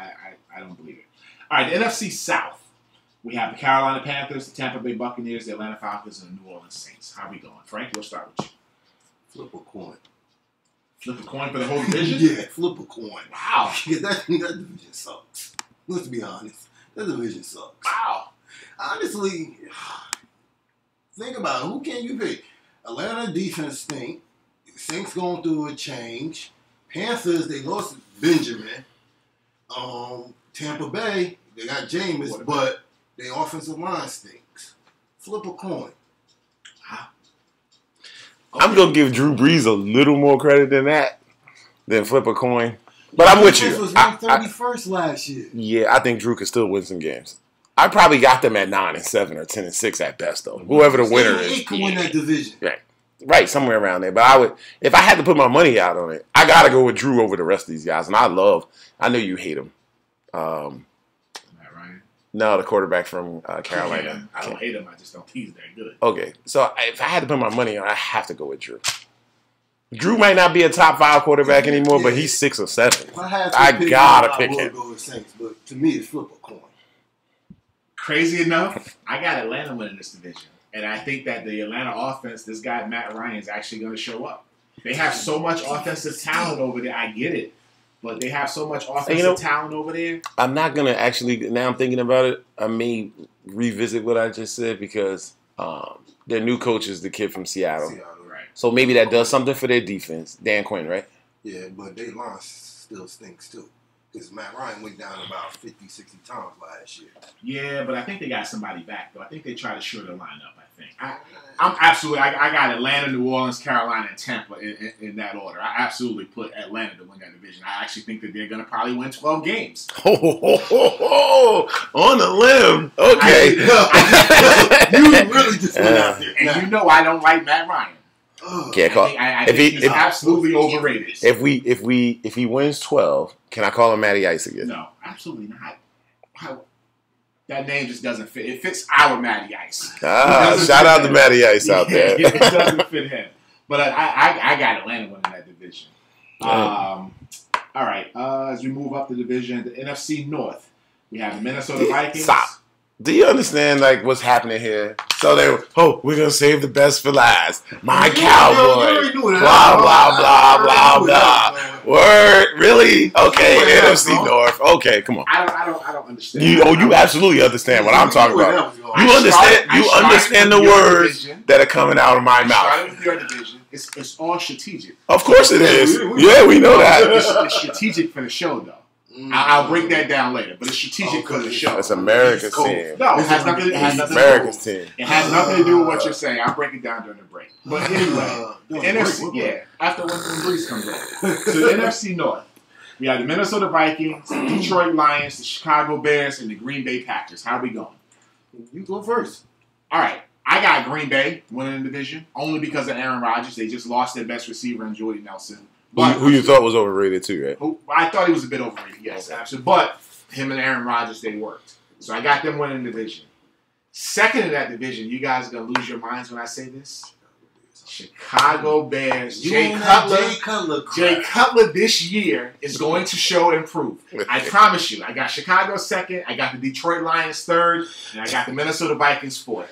I don't believe it. All right, the NFC South. We have the Carolina Panthers, the Tampa Bay Buccaneers, the Atlanta Falcons, and the New Orleans Saints. How are we going? Frank, we'll start with you. Flip a coin. Flip a coin for the whole division? Yeah, flip a coin. Wow. Yeah, that division sucks. Let's be honest. That division sucks. Wow. Honestly, think about it. Who can you pick? Atlanta defense stink. Saints going through a change. Panthers, they lost Benjamin. Tampa Bay, they got Jameis, but their offensive line stinks. Flip a coin. I'm going to give Drew Brees a little more credit than flip a coin. But I'm with you. Defense was 131st last year. Yeah, I think Drew could still win some games. I probably got them at 9-7 or 10-6 at best, though. Whoever the winner is. He could win that division. Right, somewhere around there. But I would, if I had to put my money out on it, I got to go with Drew over the rest of these guys. And I know you hate him. Matt Ryan? No, the quarterback from Carolina. Yeah, I don't hate him. I just don't think he's very good. Okay, so if I had to put my money on it, I have to go with Drew. Drew might not be a top 5 quarterback anymore, but he's 6 or 7. I gotta pick him. Go with Saints, but to me, it's flip a coin. Crazy enough, I got Atlanta winning this division. And I think that the Atlanta offense, this guy Matt Ryan, is actually going to show up. They have so much offensive talent over there. I get it. But they have so much offensive talent over there. I'm not going to actually, now I'm thinking about it, I may revisit what I just said because their new coach is the kid from Seattle. Right. So maybe that does something for their defense. Dan Quinn, right? Yeah, but their line still stinks too. Because Matt Ryan went down about 50, 60 times last year. Yeah, but I think they got somebody back, though. I think they try to shore their line up, I think. I'm absolutely, I got Atlanta, New Orleans, Carolina, and Tampa in that order. I absolutely put Atlanta to win that division. I actually think that they're going to probably win 12 games. On the limb. Okay. You really just went out there. And you know I don't like Matt Ryan. Can't call. I think he's absolutely overrated. If he wins 12, can I call him Matty Ice again? No, absolutely not. That name just doesn't fit. It fits our Matty Ice. Shout out to Matty Ice out there. It doesn't fit him. But I got Atlanta winning that division. All right. As we move up the division, the NFC North, we have the Minnesota Vikings. Stop. Do you understand like what's happening here? So we're gonna save the best for last. My Cowboys. Blah blah blah blah blah. Word, really? Okay, NFC North. Okay, come on. I don't understand. You absolutely understand what I'm talking about. You understand the words that are coming out of my mouth. Starting with your division, it's all strategic. Of course it is. Yeah, we know that. It's strategic for the show, though. I'll break that down later, but it's strategic for the show. It's America's team. No, it has nothing. America's team. It has nothing to do with what you're saying. I'll break it down during the break. But anyway, the NFC, after when Breeze comes on. So the NFC North, we have the Minnesota Vikings, the Detroit Lions, the Chicago Bears, and the Green Bay Packers. How are we going? You go first. All right. I got Green Bay winning the division only because of Aaron Rodgers. They just lost their best receiver in Jordy Nelson. Who you thought was overrated too, right? I thought he was a bit overrated, yes, absolutely. But him and Aaron Rodgers, they worked. So I got them winning the division. Second in that division, you guys are going to lose your minds when I say this. Chicago Bears. Jay Cutler this year is going to show and prove. I promise you. I got Chicago second. I got the Detroit Lions third. And I got the Minnesota Vikings fourth.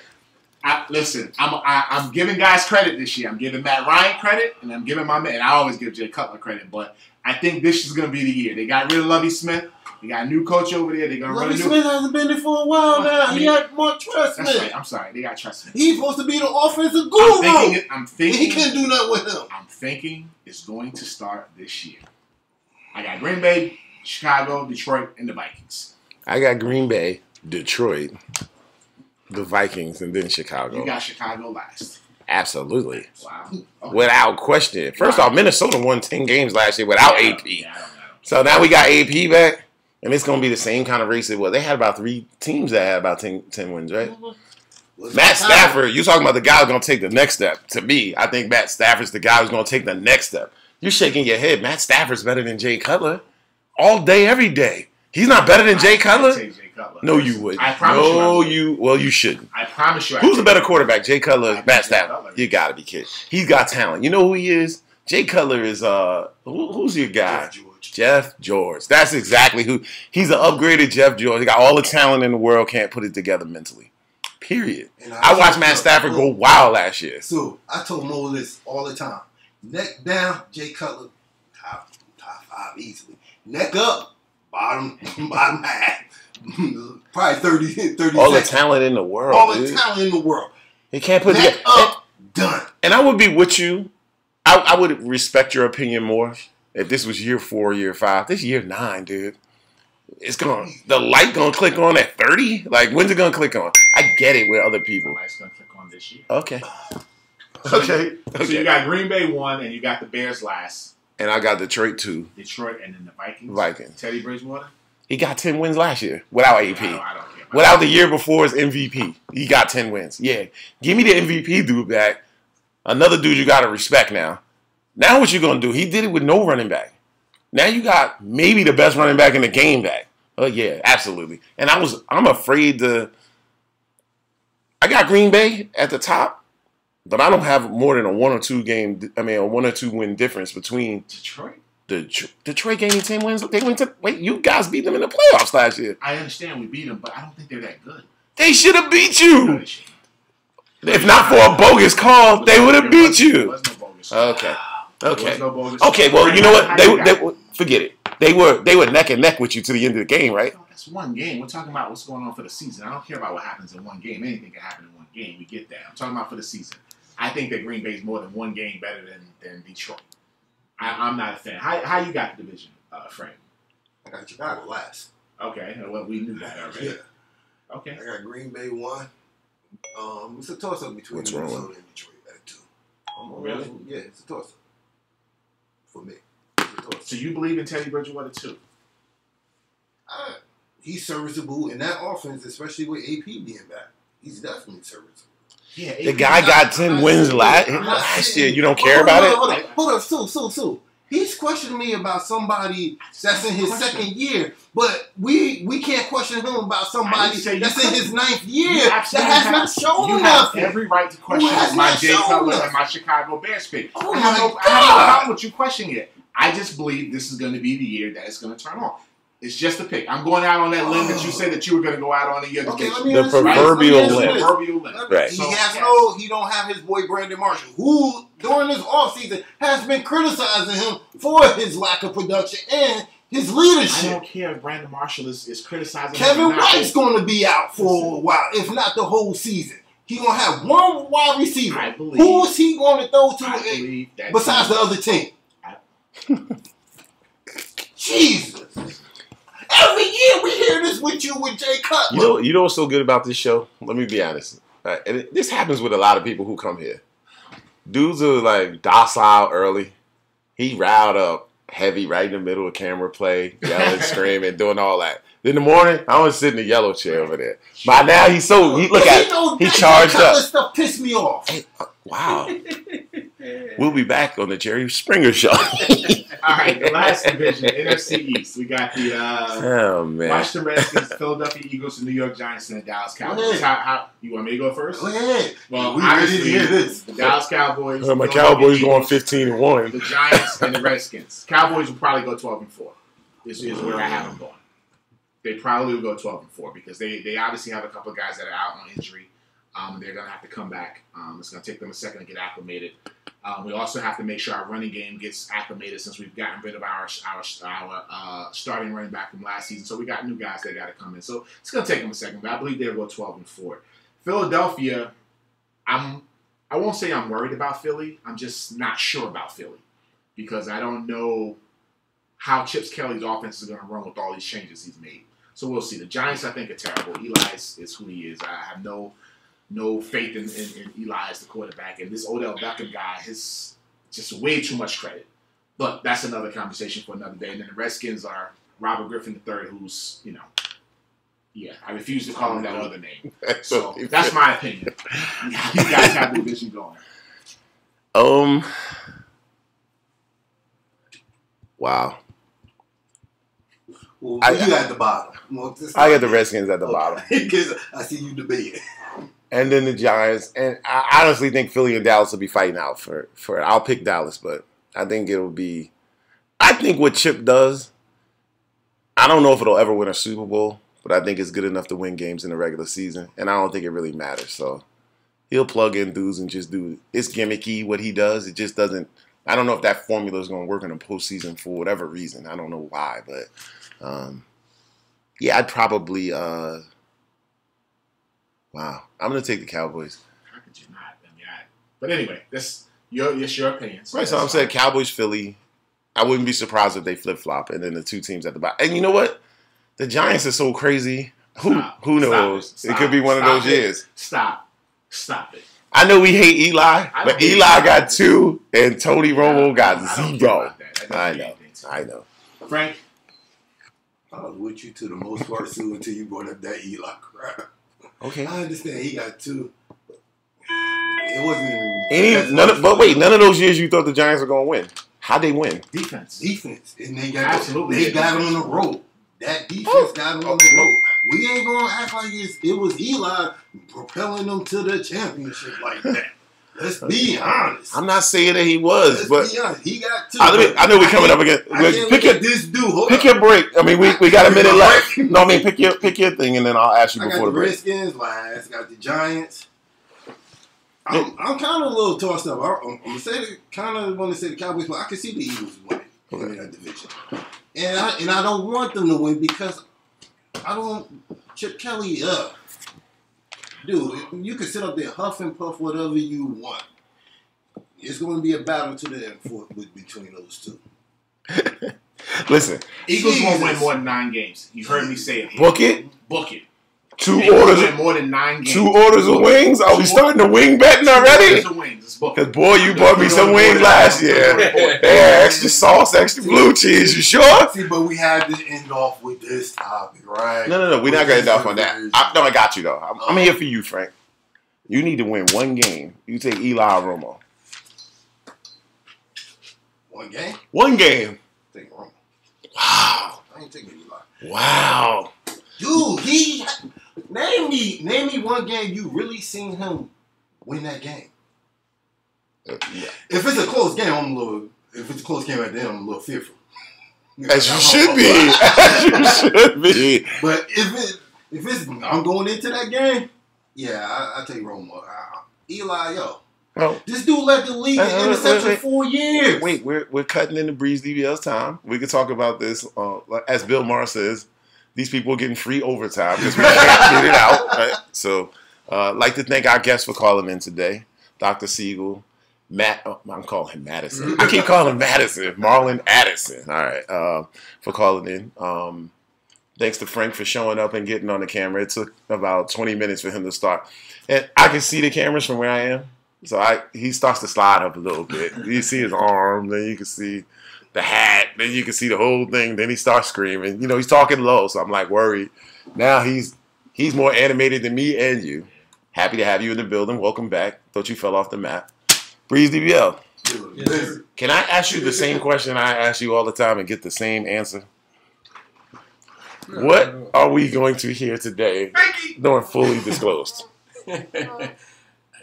Listen, I'm giving guys credit this year. I'm giving Matt Ryan credit, and I'm giving my man. And I always give Jay Cutler credit, but I think this is going to be the year. They got rid of Lovie Smith. They got a new coach over there. They're going to run a new. Lovie Smith hasn't been there for a while now. He had Mark Trestman. That's right. I'm sorry. They got Trestman. He's supposed to be the offensive guru. I'm thinking he can't do nothing with him. I'm thinking it's going to start this year. I got Green Bay, Chicago, Detroit, and the Vikings. I got Green Bay, Detroit, The Vikings and then Chicago. You got Chicago last. Absolutely. Wow. Okay. Without question. First off, Minnesota won 10 games last year without AP. Yeah, I don't know. So now we got AP back, and it's going to be the same kind of race it was. They had about 3 teams that had about 10 wins, right? Matt Stafford, you talking about the guy who's going to take the next step. To me, I think Matt Stafford's the guy who's going to take the next step. You're shaking your head. Matt Stafford's better than Jay Cutler all day, every day. He's not better than Jay Cutler? Take Jay Cutler. No, you wouldn't. I promise you. I would. Well, you shouldn't. I promise you. Who's the better quarterback, Jay Cutler or I Matt think Jay Stafford? Cutler. You got to be kidding. He's got talent. You know who he is? Jay Cutler is, who's your guy? Jeff George. That's exactly who. He's an upgraded Jeff George. He got all the talent in the world, can't put it together mentally. Period. And I watched Matt Stafford go wild last year. So I told Mo this all the time. Neck down, Jay Cutler, top 5 easily. Neck up, bottom half. Probably 30 All the seconds. talent in the world. All the dude. talent in the world. He can't put it Neck together. up, done. And I would be with you. I would respect your opinion more if this was year 4, year 5. This year 9, dude. It's the light gonna click on at 30? Like, when's it gonna click on? I get it with other The people. light's going to click on this year. Okay. So Okay. you got Green Bay 1, and you got the Bears last. And I got Detroit 2. Detroit, and then the Vikings. Vikings. Teddy Bridgewater. He got 10 wins last year without AP. I don't care. Without the year before his MVP. He got 10 wins. Yeah. Give me the MVP dude back. Another dude you got to respect now. Now what you going to do? He did it with no running back. Now you got maybe the best running back in the game back. Oh, yeah, absolutely. And I'm afraid to – I got Green Bay at the top, but I don't have more than a 1 or 2 win difference between Detroit? Detroit gave me 10 wins. They went to – wait, you guys beat them in the playoffs last year. I understand we beat them, but I don't think they're that good. They should have beat No, you. they shouldn't. If not for a bogus call, they would have beat There you. was no bogus call. Okay. There Okay. was no bogus Okay, call. well, you know what? How They you got it? forget it. They were neck and neck with you to the end of the game, right? No, that's one game. We're talking about what's going on for the season. I don't care about what happens in one game. Anything can happen in one game. We get that. I'm talking about for the season. I think that Green Bay is more than one game better than Detroit. I'm not a fan. How you got the division, Frank? I got Chicago last. Okay, well, we knew that already. Yeah. Okay. I got Green Bay 1. It's a toss-up between What's wrong? Minnesota and Detroit at 2. Really? Yeah, it's a toss-up. For me. It's a toss-up. So you believe in Teddy Bridgewater too? He's serviceable in that offense, especially with AP being back. He's definitely serviceable. Yeah. The guy got 10 wins last year. You don't care about it? Hold up. So. He's questioning me about somebody that's in his second year, but we can't question him about somebody say you that's in his 9th year You that absolutely has have- not shown You have nothing. every right to question Who has my not Jay shown Cutler us? and my Chicago Bears pick. Oh I have my no God. problem with you questioning it. I just believe this is going to be the year that it's going to turn on. It's just a pick. I'm going out on that limb that you said that you were going to go out on in your Okay, division. let me The answer this. proverbial Let me answer limb. this. Proverbial limb. Right. He So, has yes. he don't have his boy Brandon Marshall, who during this offseason has been criticizing him for his lack of production and his I leadership. don't care if Brandon Marshall is criticizing Kevin him or not. White's going to be out for a while, if not the whole season. He's going to have one wide receiver. I believe- Who is he going to throw to I believe that besides the other team? Jesus. Every year we hear this with you with Jay Cutler. You know what's so good about this show? Let me be honest. And this happens with a lot of people who come here. Dudes are like docile early. He riled up heavy right in the middle of camera play, yelling, screaming, doing all that. In the morning, I want to sit in the yellow chair over there. By now, he charged Cutler up. stuff pissed me off. Wow. We'll be back on the Jerry Springer Show. All right, the last division, NFC East. We got the Oh, man. Washington Redskins, Philadelphia Eagles, the New York Giants, and the Dallas Cowboys. How you want me to go first? Go ahead. Well, we ready to obviously, hear this. the Dallas Cowboys. My Philadelphia Cowboys going Eagles, 15-1. The Giants and the Redskins. Cowboys will probably go 12-4. This is where I have them going. They probably will go 12-4 because they obviously have a couple of guys that are out on injury. They're going to have to come back. It's going to take them a second to get acclimated. We also have to make sure our running game gets acclimated since we've gotten rid of our starting running back from last season. So we got new guys that got to come in. So it's going to take them a second, but I believe they'll go 12-4. Philadelphia, I won't say I'm worried about Philly. I'm just not sure about Philly because I don't know how Chip Kelly's offense is going to run with all these changes he's made. So we'll see. The Giants, I think, are terrible. Eli is who he is. I have no faith in Eli as the quarterback. And this Odell Beckham guy has just way too much credit. But that's another conversation for another day. And then the Redskins are Robert Griffin III, who's, yeah, I refuse to call him that other name. So that's my opinion. You guys have the division going. Wow. Well, you at the bottom. I got the Redskins at the bottom. Because I see you debating. And then the Giants. And I honestly think Philly and Dallas will be fighting out for it. I'll pick Dallas, but I think it'll be – I think what Chip does, I don't know if it'll ever win a Super Bowl, but I think it's good enough to win games in the regular season. And I don't think it really matters. So he'll plug in dudes and just do – it's gimmicky what he does. It just doesn't – I don't know if that formula is going to work in the postseason for whatever reason. I don't know why, but – yeah, I'd probably wow. I'm gonna take the Cowboys. How could you not? But anyway, that's your opinion. Right, so I'm saying Cowboys, Philly. I wouldn't be surprised if they flip flop, and then the two teams at the bottom. And you know what? The Giants are so crazy. Who knows? It could be one of those years. Stop it. I know we hate Eli, but Eli got 2, and Tony Romo got 0. I know. Frank. I was with you to the most part soon until you brought up that Eli crap. Okay. I understand he got 2. It wasn't even none of those years you thought the Giants were gonna win. How'd they win? Defense. And they got them on the road. That defense got them on the road. We ain't gonna act like it was Eli propelling them to the championship like that. Let's be honest. I'm not saying that he was, but be honest. He got 2. I know we're coming up against. Pick your break. I mean, we got a minute left. No, I mean, pick your thing, and then I'll ask you before the break. Redskins last. Got the Giants. I'm kind of a little tossed up. I'm gonna say the Cowboys, but I can see the Eagles winning that division. And I don't want them to win because I don't Chip Kelly up. Dude, you can sit up there, huff and puff whatever you want. It's going to be a battle to the end between those two. Listen. Eagles won't win more than 9 games. You heard me say it. Book it. 2 orders win more than 9 games. 2 orders of wings? Are we starting the wing betting already? 2 orders of wings. Because, boy, you bought me some wings last year. Yeah, extra sauce, extra blue cheese. You sure? See, but we had to end off with this topic, right? No. We're not going to end off on that. I got you, though. I'm here for you, Frank. You need to win 1 game. You take Eli Romo. 1 game? 1 game. Take Romo. Wow. I ain't taking Eli. Wow. Dude, name me 1 game you really seen him win that game. Yeah. If it's a close game, if it's a close game at the end, I'm a little fearful. As you should be. As you should be. But if it's I'm going into that game, yeah, I take Romo. Eli, well, this dude led the league in interception 4 years. Wait, we're cutting into Breeze DBL's time. We can talk about this. As Bill Maher says, these people are getting free overtime because we can't get it out. Right? So, I'd like to thank our guests for calling in today. Dr. Siegel, I'm calling him Madison. I keep calling him Madison. Marlon Addison. All right, for calling in. Thanks to Frank for showing up and getting on the camera. It took about 20 minutes for him to start. And I can see the cameras from where I am. So he starts to slide up a little bit. You see his arm, then you can see the hat, then you can see the whole thing. Then he starts screaming. You know, he's talking low, so I'm like worried. Now he's more animated than me and you. Happy to have you in the building. Welcome back. Thought you fell off the map. Breeze DBL. Yes, can I ask you the same question I ask you all the time and get the same answer? What are we going to hear today during Fully Disclosed?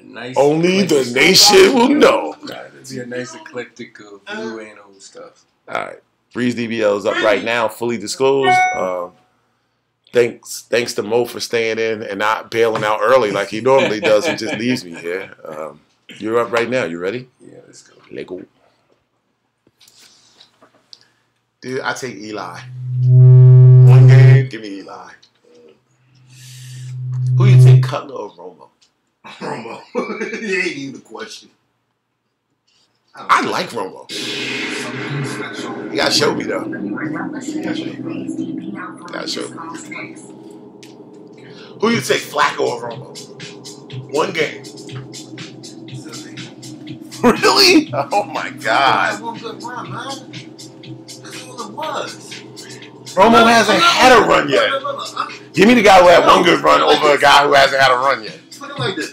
Nice only the nation will know. It'd be a nice eclectic of new and old stuff. All right. Breeze DBL is up right now, Fully Disclosed. Thanks to Mo for staying in and not bailing out early like he normally does and just leaves me here. You're up right now. You ready? Yeah, let's go. Let's go. Dude, I take Eli. 1 game, give me Eli. Who you take, Cutler or Romo? Romo. He ain't even the question. I like Romo. You gotta show me though. Gotta show me. Who you take, Flacco or Romo? One game. Really? Oh my God. One good run, man. That's all it was. Romo hasn't had a run yet. Give me the guy who had one good run over a guy who hasn't had a run yet. Put it like this.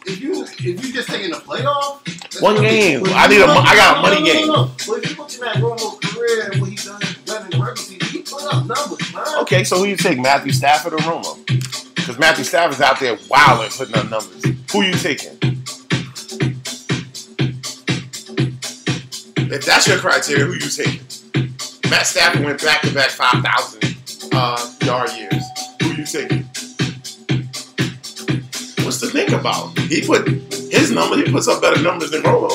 If you just taking the playoff, One game. I got a money game. Well, if you looking at Romo's career and what he's done in the regular season, he put up numbers, man. Okay, so who you take, Matthew Stafford or Romo? Because Matthew Stafford's out there wilding, putting up numbers. Who you taking? If that's your criteria, who you taking? Matt Stafford went back-to-back 5,000 yard years. Who you taking? What's to think about? He put his numbers. He puts up better numbers than Romo.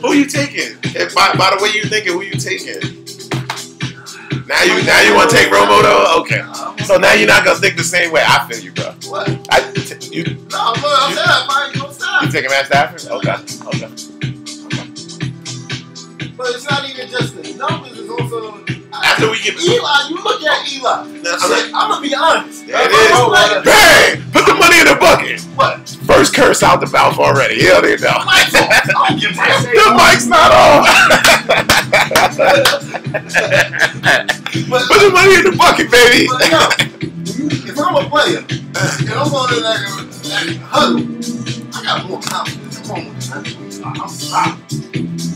Who you taking? If by the way you thinking, who you taking? Now you want to take Romo though? Okay. So now you're not gonna think the same way. I feel you, bro. What? You taking Matt Stafford? Okay. But it's not even just the numbers, it's also After we get Eli, you look at Eli. I'm gonna be honest. There it is. Bang! Put the money in the bucket. What? First curse out the mouth already. Hell, they know. The mic's not on. Put the money in the bucket, baby. But yo, if I'm a player and I'm going to that huddle, I got more confidence in Romo. I'm stopped.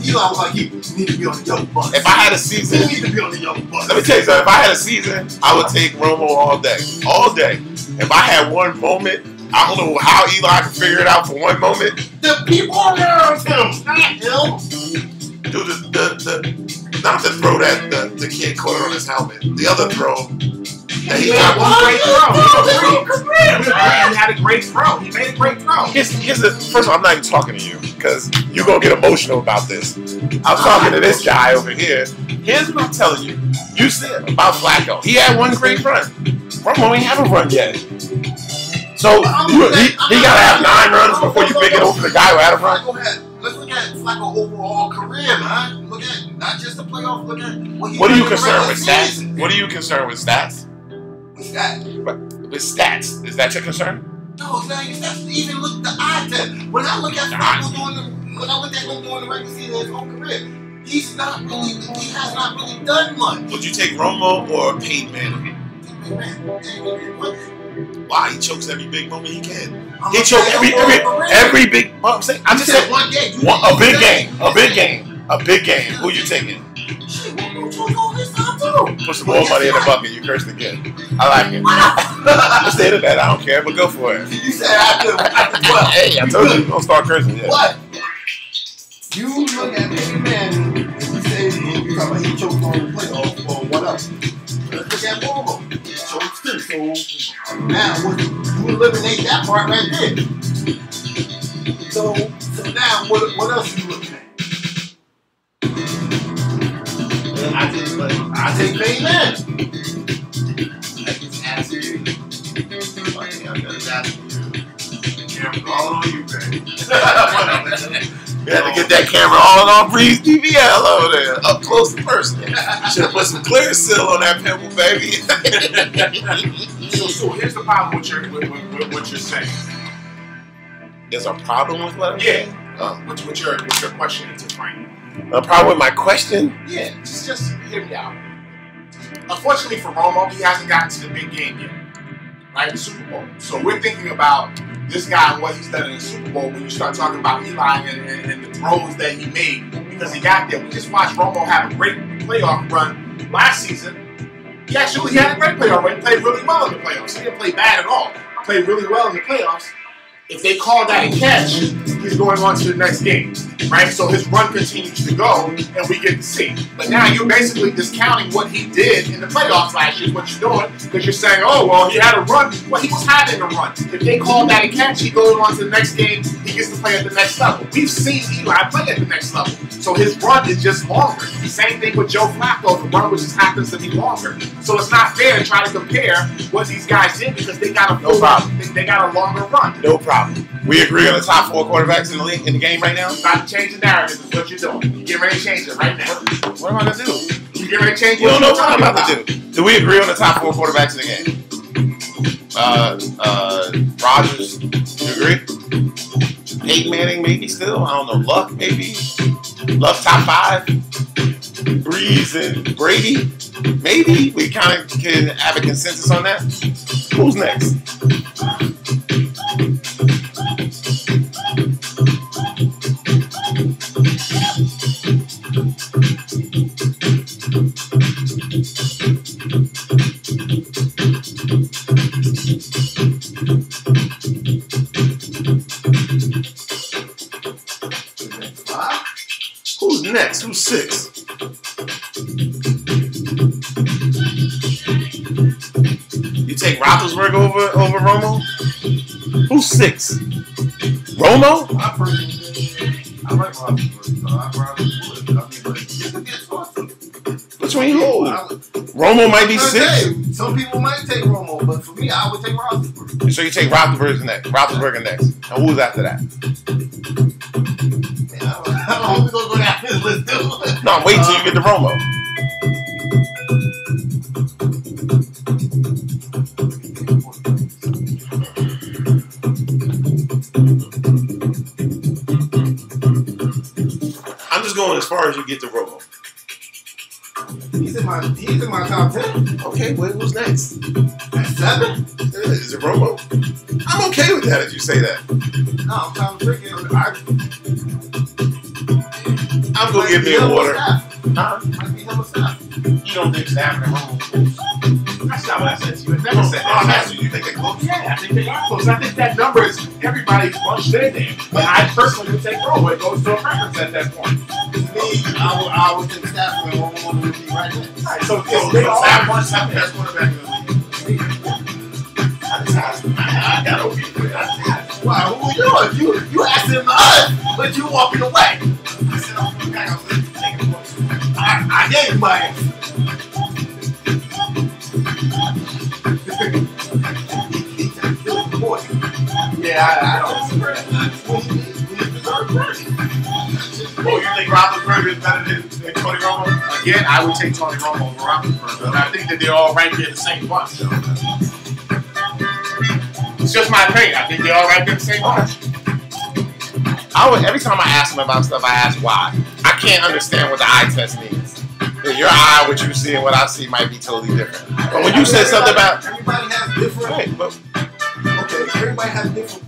Eli was like, you need to be on the young bus. If I had a season, You need to be on the young bus. let me tell you something. If I had a season, I would take Romo all day. All day. If I had one moment, I don't know how Eli can figure it out for one moment. The people around him, not him. Dude, not the throw that the kid caught on his helmet. The other throw that he got one great throw. He had a great throw. He made a great throw. First of all, I'm not even talking to you because you're going to get emotional about this. I'm talking to this guy over here. Here's what I'm telling you. You said about Flacco. He had one great run. Romo ain't have a run yet. So he got to have 9 runs before you pick it over the guy who had a run. Let's look at Flacco's overall career, man. Look at not just the playoff. Look at What are you concerned with stats? What are you concerned with stats? What's that? With stats. Is that your concern? No, that's even look at the eye test. When I look at Flacco when I look at him during the regular season in his whole career, he has not really done much. Would you take Romo or Peyton Manning? Why? He chokes every big moment he can. He choked every big. Well, I'm saying, I just said one game. A big game. Who you taking? Put some more money in the bucket. You cursed again. I like it. Let's stay to that. I don't care, but go for it. You said after what? Hey, I told you you're gonna start cursing. Yeah. What? You look at Peyton Manning and you say you talking about he choked on the playoff or what else? Let's look at Romo. He choked too. So now you eliminate that part right there. So now what else are you looking at? I take Peyton Manning. I just answer you. I'm gonna ask you. The camera's all on you, baby. We had to get that camera all on Breeze DVL over there, up close and personal. Should have put some clear seal on that pimple, baby. So here's the problem with what you're saying. There's a problem with what? Yeah. What's your question to Frank? A problem with my question? Yeah, just hear me out. Unfortunately for Romo, he hasn't gotten to the big game yet, right? The Super Bowl. So we're thinking about this guy and what he's done in the Super Bowl when you start talking about Eli and the throws that he made because he got there. We just watched Romo have a great playoff run last season. He actually had a great playoff run. He played really well in the playoffs. He didn't play bad at all. He played really well in the playoffs. If they call that a catch, he's going on to the next game, right? So his run continues to go, and we get to see. But now you're basically discounting what he did in the playoffs last year, is what you're doing, because you're saying, oh, well, he had a run. Well, he was having a run. If they call that a catch, he goes on to the next game, he gets to play at the next level. We've seen Eli play at the next level. So his run is just longer. Same thing with Joe Flacco, the run which just happens to be longer. So it's not fair to try to compare what these guys did because they got a full run. They got a longer run. No problem. We agree on the top 4 quarterbacks in the league in the game right now. About to change the narrative is what you're doing. You get ready to change it right now. What am I gonna do? You get ready to change it. You don't know what I'm about to do. Do we agree on the top 4 quarterbacks in the game? Rodgers, you agree? Peyton Manning, maybe still. I don't know. Luck, maybe. Luck top 5. Breeze and Brady, maybe. We kind of can have a consensus on that. Who's next? Who's next? Who's 6? You take Roethlisberger over Romo? Who's 6? Romo? I like Roethlisberger. I'd rather would. I mean, but you could get saucy. Between who? Romo might be 6. Some people might take Romo, but for me, I would take Roethlisberger. So you take Roethlisberger next. And who's after that? Man, I don't know who's going to go down this list, dude. No, wait till you get to Romo. I'm just going as far as you get to Romo. He's in my top 10. Okay, wait, who's next? At 7? Is it Romo? I'm okay with that if you say that. No, I'm trying to trick it. I'm going to give me a water. Might be him or Staff. You don't think Stafford and Romo close? That's not what I said to you. I never said that. That's what you think they're close? Yeah, I think they are close. I think that number is everybody's bunched in there. But I personally would take Romo. It goes to a preference at that point. Me, I would think Stafford and Romo would be right there. Right, so they all have one second. Best quarterback in the league. I got to be clear. Wow, who are you? You asking us, but you walking away. I said, I'm going back. I was thinking, I gave you my answer. Yeah, I don't disagree. Oh, you think Roethlisberger is better than Tony Romo? Again, I would take Tony Romo over Roethlisberger. But I think that they're all right there in the same bunch. So. It's just my opinion. I think they're all right there in the same bunch. Every time I ask them about stuff, I ask why. I can't understand what the eye test means. Your eye, what you see and what I see might be totally different. But when you said something about... Everybody has different... Right, but... Okay, everybody has different...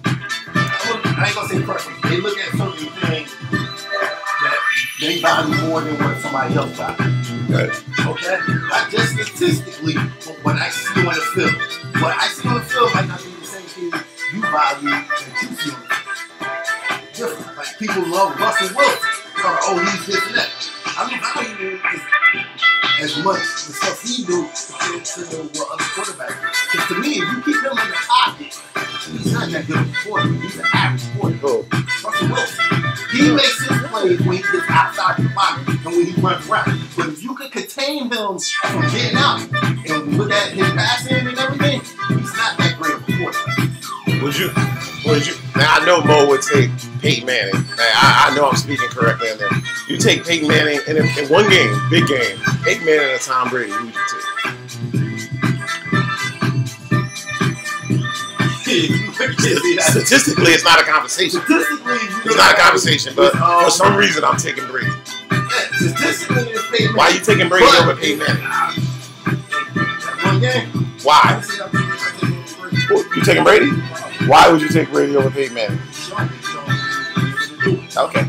I ain't gonna say preference. They look at certain things that they value more than what somebody else values. Right. Okay? Not just statistically, but what I see on the field. What I see on the field might not be the same thing you value that you see on the field. Different. Like people love Russell Wilson. Oh, he's this and that. I don't value as much the stuff he do compared to what other quarterbacks do. Because to me, if you keep him in the pocket, he's not that good of a quarterback. He's an average quarterback. Russell Wilson. He makes his plays when he gets outside the pocket and when he runs around. But if you could contain him from getting out and look at his passing and everything, he's not that great of a quarterback. Would you? Now I know Mo would take Peyton Manning. Now, I know I'm speaking correctly on that. You take Peyton Manning in one game, big game. Peyton Manning and Tom Brady. Who would you take? Statistically, it's not a conversation. It's not a conversation, but for some reason, I'm taking Brady. Statistically, it's Peyton Manning. Why are you taking Brady over Peyton Manning? One game. Why? You taking Brady? Why would you take Brady over Peyton Manning? Okay.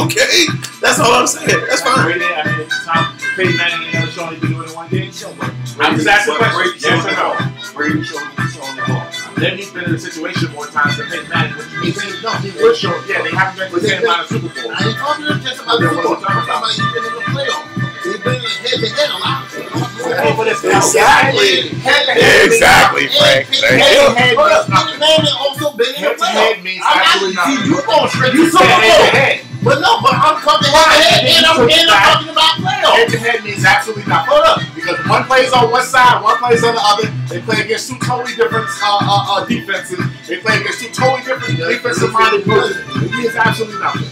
Okay. That's all I'm saying. That's fine. Peyton Manning ain't never shown he can do it in one game. I'm just asking a question. Yes or no? Brady showed the ball. Then he's been in a situation more times than Peyton Manning. He would show. Yeah, they haven't been to the same amount of Super Bowls. I ain't talking just about the Super Bowl. I'm talking about he's been in the playoffs. He's been head-to-head a lot. Exactly. Exactly, Frank. Thank you. Peyton Manning also been in the playoffs. Head-to-head means absolutely nothing. See, you going straight to Super Bowl. But no, I'm coming head-to-head and I'm talking about playoffs. Head-to-head means absolutely nothing. Hold up. Because the One plays on one side, one plays on the other. They play against two totally different defenses. They play against two totally different defensive-minded coaches. It means absolutely nothing.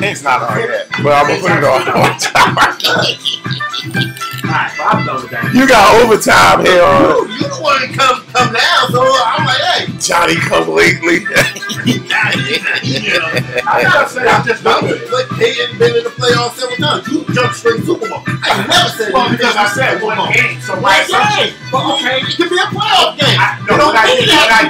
It's not on yet, but I'm gonna put it on overtime. Alright, I'm done with that. You got overtime here on. You the one that come down, so I'm like, hey. Johnny come lately. I gotta say, I'm just done with it. Like, they ain't been in the playoffs several times. You jumped straight Super Bowl. I never said Well, because I said one game, so One my game. But okay, it could be a playoff game. What I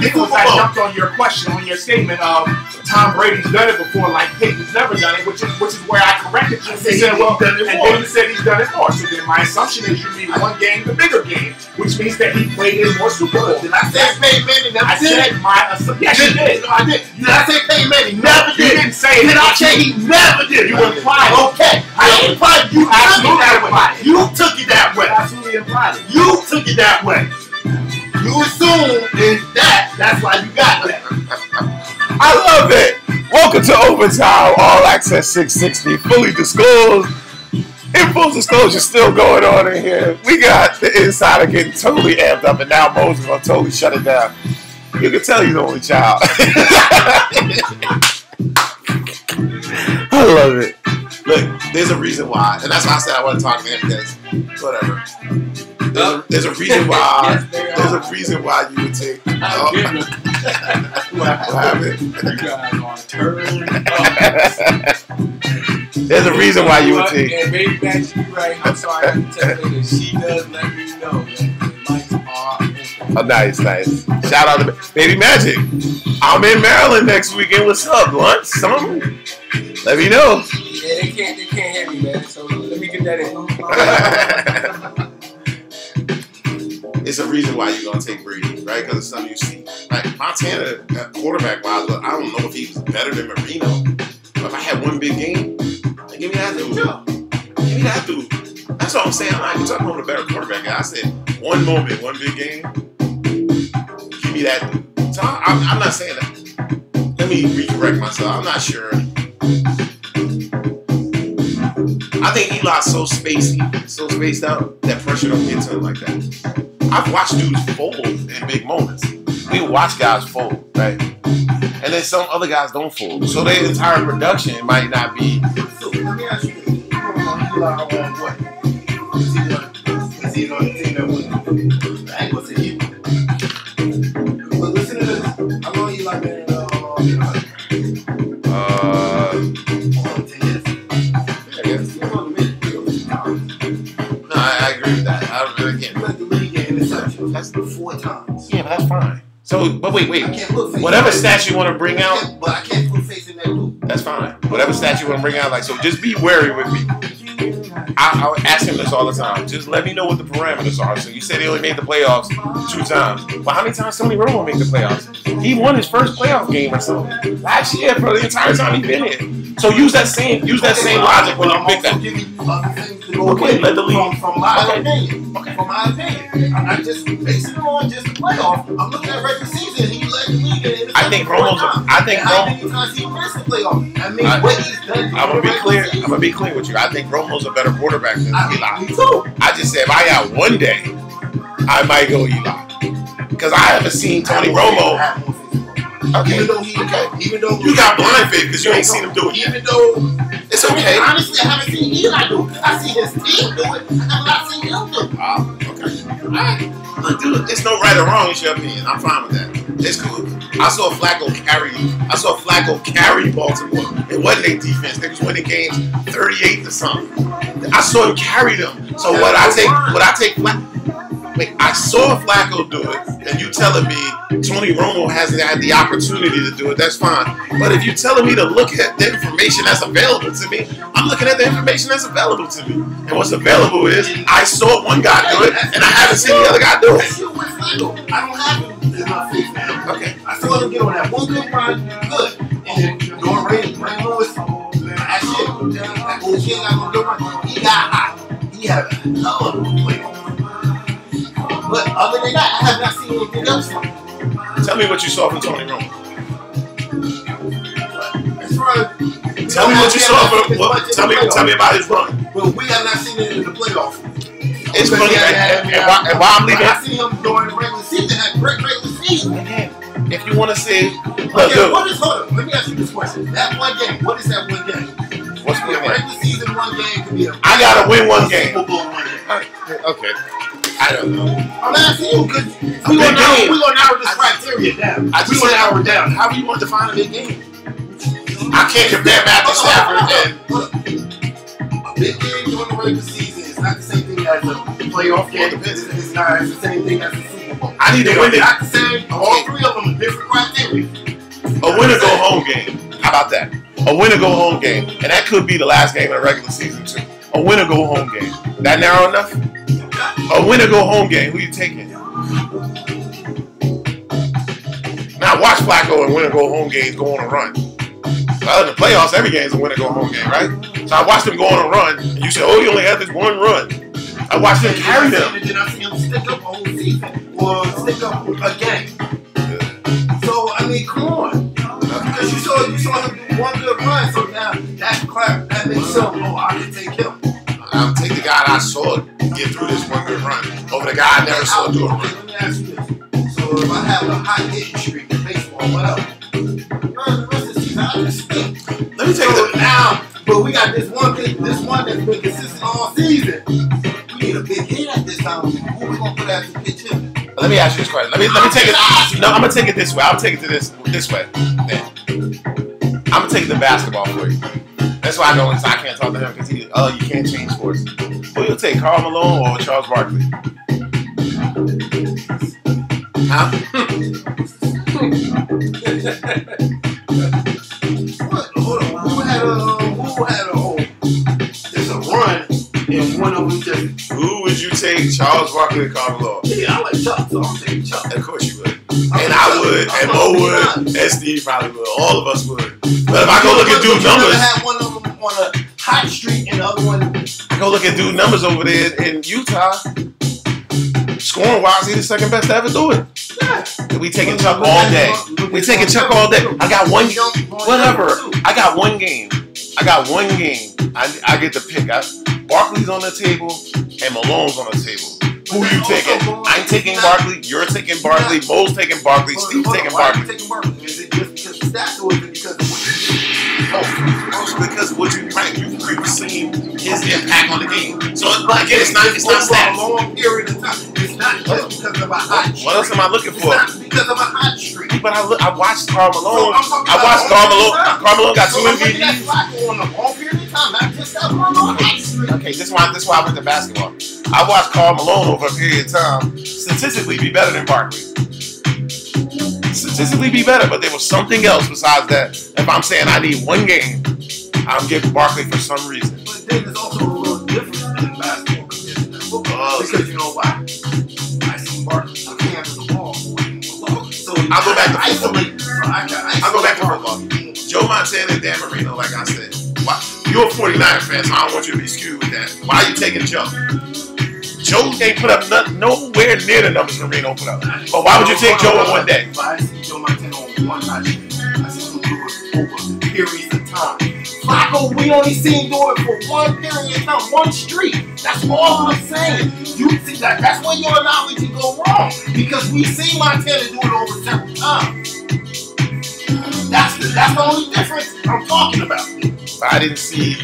did was I jumped on your question, on your statement of Tom Brady's done it before, like Peyton's never done it, which is where I corrected you. You said, well, and then you said he's done it more. So then my assumption is you mean one game, the bigger game, which means that he played in more Super Bowls. Did I say Peyton Manning never I did said it? my assumption. Yes, you did. No, I did. Did I say Peyton Manning never You did it? didn't say it. Did I say he never did it? You implied it. Okay. I implied you Absolutely took it that implied way. it. You took it that way. Absolutely implied it. You took it that way. You assumed that's why you got that. I love it. Welcome to Overtime, All Access 660, fully disclosed. In full disclosure, still going on in here. We got the insider getting totally amped up, and now Moses gonna totally shut it down. You can tell he's the only child. I love it. Look, there's a reason why, and that's why I said I want to talk to him because whatever. There's a reason why. There's a reason why you would take. What happened? You guys are turned up. There's a reason why you would take. And Baby Magic, you right. I'm sorry, I have to tell you that she does let me know that the lights are open. Oh, nice. Shout out to Baby Magic. I'm in Maryland next weekend. What's up? Lunch? Something? Let me know. Yeah, they can't hear me, man. So let me get that in. It's a reason why you're gonna take Brady, right? Because it's something you see. Like Montana, quarterback wise, but I don't know if he was better than Marino. But if I had one big game, like, give me that dude. Give me that dude. That's what I'm saying. I'm not even talking about a better quarterback. I said one moment, one big game. Give me that dude. So I'm not saying that. Let me recorrect myself. I'm not sure. I think Eli's so spaced out that pressure don't get to him like that. I've watched dudes fold in big moments. We watch guys fold, right? And then some other guys don't fold. So their entire production might not be. So let me ask you this. You don't know Eli on what? Is he on the team that wins? I ain't gonna say he won. But listen to this. How long Eli been in 10 years? I guess. No, I agree with that. I really can't. Led the league in interceptions. That's 4 times. Yeah, but that's fine. So, but wait. I can't put face Whatever in that. stats you want to bring out, But I can't put face in that loop. that's fine. Whatever stats you want to bring out, like, so just be wary with me. I would ask him this all the time. Just let me know what the parameters are. So you said he only made the playoffs 2 times. Well, how many times Tony Romo made the playoffs? He won his first playoff game or something last year for the entire time he's been here. So use that same logic when you pick that. I'm giving you other things to go Okay, with let the league. from my opinion. Okay. From my opinion. I'm not just basing it on just the playoff. I'm looking at regular season. He led the league in interceptions. I think Romo's. How many times he missed the playoff? I mean, what he's done. I'm gonna be clear. I'm gonna be clear with you. I think Romo's a better quarterback than Me Eli. too. I just said if I got one day, I might go Eli because I haven't seen Tony Romo. Okay. Even though You got blind faith because you ain't seen him do it yet. Even though It's okay. honestly, I haven't seen Eli do it. I see his team do it. I have not seen him do it. Okay. All right. Look, dude, it's no right or wrong. It's your opinion. I'm fine with that. It's cool. I saw Flacco carry Baltimore. It wasn't their defense. They was winning games 38 to something. I saw him carry them. So I saw Flacco do it, and you telling me Tony Romo hasn't had the opportunity to do it, that's fine. But if you're telling me to look at the information that's available to me, I'm looking at the information that's available to me. And what's available is I saw one guy do it, and I haven't seen the other guy do it. I don't have enough faith in him. Okay. I saw him get on that one good run, good. And then doing Ray Lewis, that shit. That OG got on good run. He got hot. He had a hell of a playoff. But other than that, I have not seen anything else from him. Tell me what you saw from Tony Romo. As far as Tell me what you saw from. Tell me about his run. well, we have not seen it in the playoffs. It's funny, and why I'm leaving. I see him during the regular season. At regular season. Again, if you want to say, okay, what is? Hold on. Let me ask you this question. That one game. What is that one game? What's one game? Regular season one game could be. I gotta win one game. Super Bowl one game. Okay. I don't know. I'm asking you because we're gonna narrow this criteria down. We're gonna narrow it down. How do you want to define a big game? I can't compare Matthew Stafford and a big game during the regular season is not the same thing as a playoff game. It's not the same thing as a Super Bowl. I need to win it. Not the same. All three of them are different criteria. A win or go home game. How about that? A win or go home game, and that could be the last game of the regular season too. A win or go home game. That narrow enough? A win or go home game. Who you taking? Now watch Flacco and win or go home games go on a run. Other than the playoffs, every game is a win or go home game, right? So I watched them go on a run, and you said, "Oh, you only had this one run." I watched them carry them. And then I see him stick up a whole season or stick up a game. So I mean, come on, because you saw him do one good run, so now that makes him. Oh, I can take him. I'll take the guy I saw get through this one good run over the guy I never saw do a run. Let me ask you this. So if I have a hot hitting streak in baseball, what else? The rest of the season, I just speak. Let me take So now, but we got this one that's been consistent all season. We need a big hit at this time. Who we gonna put as the pitch hitter? Let me ask you this question. Let me take it. No, I'm gonna take it this way. I'll take it to this way. Then I'm gonna take it to basketball for you. That's why I know I can't talk to him because you can't change sports. Who you'll take, Karl Malone or Charles Barkley? Huh? Hold on. Who had a hole? There's a run, and one of them just. Who would you take, Charles Barkley or Karl Malone? Yeah, I like Chuck, so I'm taking Chuck. Of course you would. And I would, and Mo would, and Steve probably would. All of us would. But if I go look at dude numbers, I had one of them on a hot streak, and the other one. I go look at dude numbers over there in Utah. Scoring wise, he's the second best to ever do it. Yeah. We taking Chuck all day. We taking Chuck all day. I got one. Whatever. I got one game. I get to pick. Barkley's on the table and Malone's on the table. Who you taking? I'm taking Barkley. You're taking Barkley. Mo's taking Barkley. Steve's taking Barkley. Is it just because of stats or is it because of what you did? Because what you've seen his impact on the game. So again, it's not stats. A long period of time. It's not just because of a hot streak. What else am I looking for? It's not because of a hot streak. But I watched Karl Malone. I watched Karl Malone. Karl Malone got 2 MVPs. On a long period of time, not just that one hot streak. Okay, this is why I went to basketball. I watched Karl Malone over a period of time statistically be better than Barkley. Statistically be better, but there was something else besides that. If I'm saying I need one game, I'm giving Barkley for some reason. But then there's also a little difference in basketball compared to football. Because you know why? I see Barkley looking after the ball. So I'll go back to isolate. I'll go back to football. Joe Montana and Dan Marino, like I said. Why? You're a 49 fan, so I don't want you to be skewed with that. Why are you taking Joe? Joe ain't put up nowhere near the numbers Marino put up. But why would you take Joe in one day? I see Joe Montana on one hot streak. I see him do it over periods of time. Flacco, we only seen do it for one period of time, one streak. That's all I'm saying. You see that's where your analogy go wrong. Because we seen Montana do it over several times. That's the only difference I'm talking about. But I didn't see.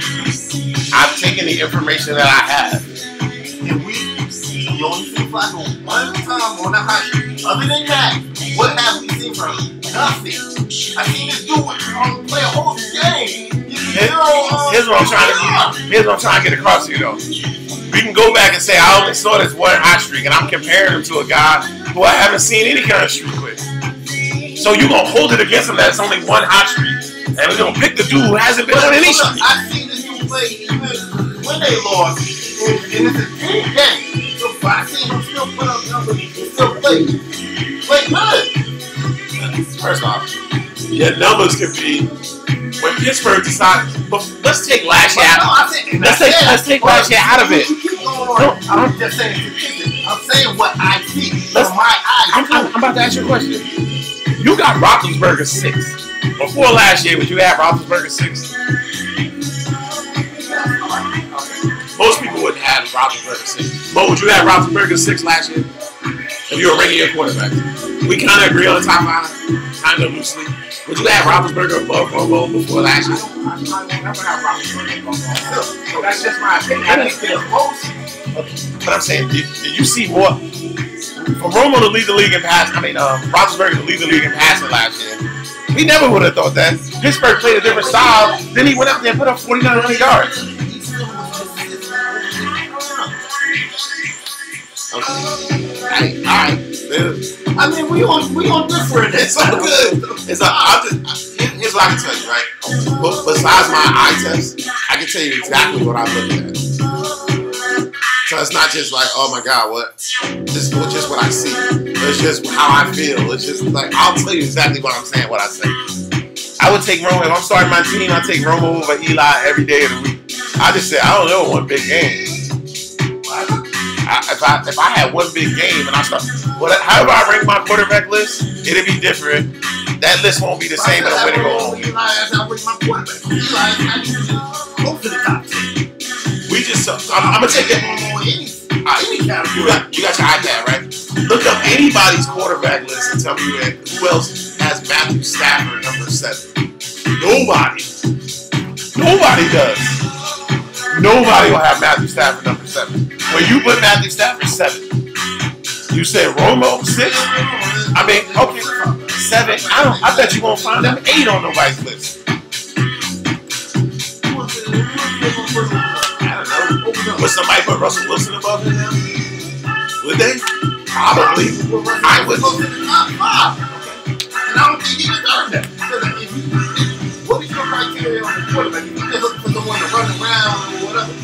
I've taken the information that I have. And we only seen Flacco one time on the hot streak. Other than that, what have we seen from him? Nothing. I seen this dude play a whole game. Here's what I'm trying to get across to you though. We can go back and say I only saw this one hot streak, and I'm comparing him to a guy who I haven't seen any kind of streak with. So you're gonna hold it against him that it's only one hot streak, and we're gonna pick the dude who hasn't been on any streak. I've seen this dude play even when they lost, and it's a team game. So I seen him still put up numbers and still play good. First off, your numbers can be when Pittsburgh decides. But let's take last year out. Let's take last year out of it. I'm just saying statistics. I'm saying what I see from my eyes. I'm about to ask you a question. You got Roethlisberger 6. Before last year, would you have Roethlisberger 6? Most people wouldn't have Roethlisberger 6. Mo, would you have Roethlisberger 6 last year? If you were ranking your quarterback, we kind of agree on the top 5, kind of loosely. Would you have Roethlisberger above Romo before last year? I'm not gonna have Roethlisberger above Romo. That's just my opinion. I think they're close. Okay. But I'm saying, did you see more for Romo to lead the league in passing? I mean, Roethlisberger to lead the league in passing last year. We never would have thought that. Pittsburgh played a different style. Then he went out there and put up 4,900 yards. Okay. All right. I mean, we on different. It's all good. Here's what I can tell you, right? Besides my eye test, I can tell you exactly what I'm looking at. So it's not just like, oh my God, what? This is just what I see. It's just how I feel. It's just like, I'll tell you exactly what I'm saying, what I say. I would take Romo. If I'm starting my team, I'd take Romo over Eli every day of the week. I just say, I don't know, one big game. If I had one big game and I start, however I rank my quarterback list, it'd be different. That list won't be the same in a winning goal. Eli, that's how I rank my quarterback. Eli is not close to the top 10. We just, I'm gonna take it. Any category. You got your iPad, right? Look up anybody's quarterback list and tell me who else has Matthew Stafford number 7. Nobody. Nobody does. Nobody will have Matthew Stafford number 7. When you put Matthew Stafford 7, you said Romo 6. I mean, okay, 7. I bet you won't find them 8 on nobody's list. Would somebody put Russell Wilson above him now? Would they? Probably. I would. And I don't think he deserves that. What is your criteria on the quarterback? If you're just looking for someone to run around or whatever,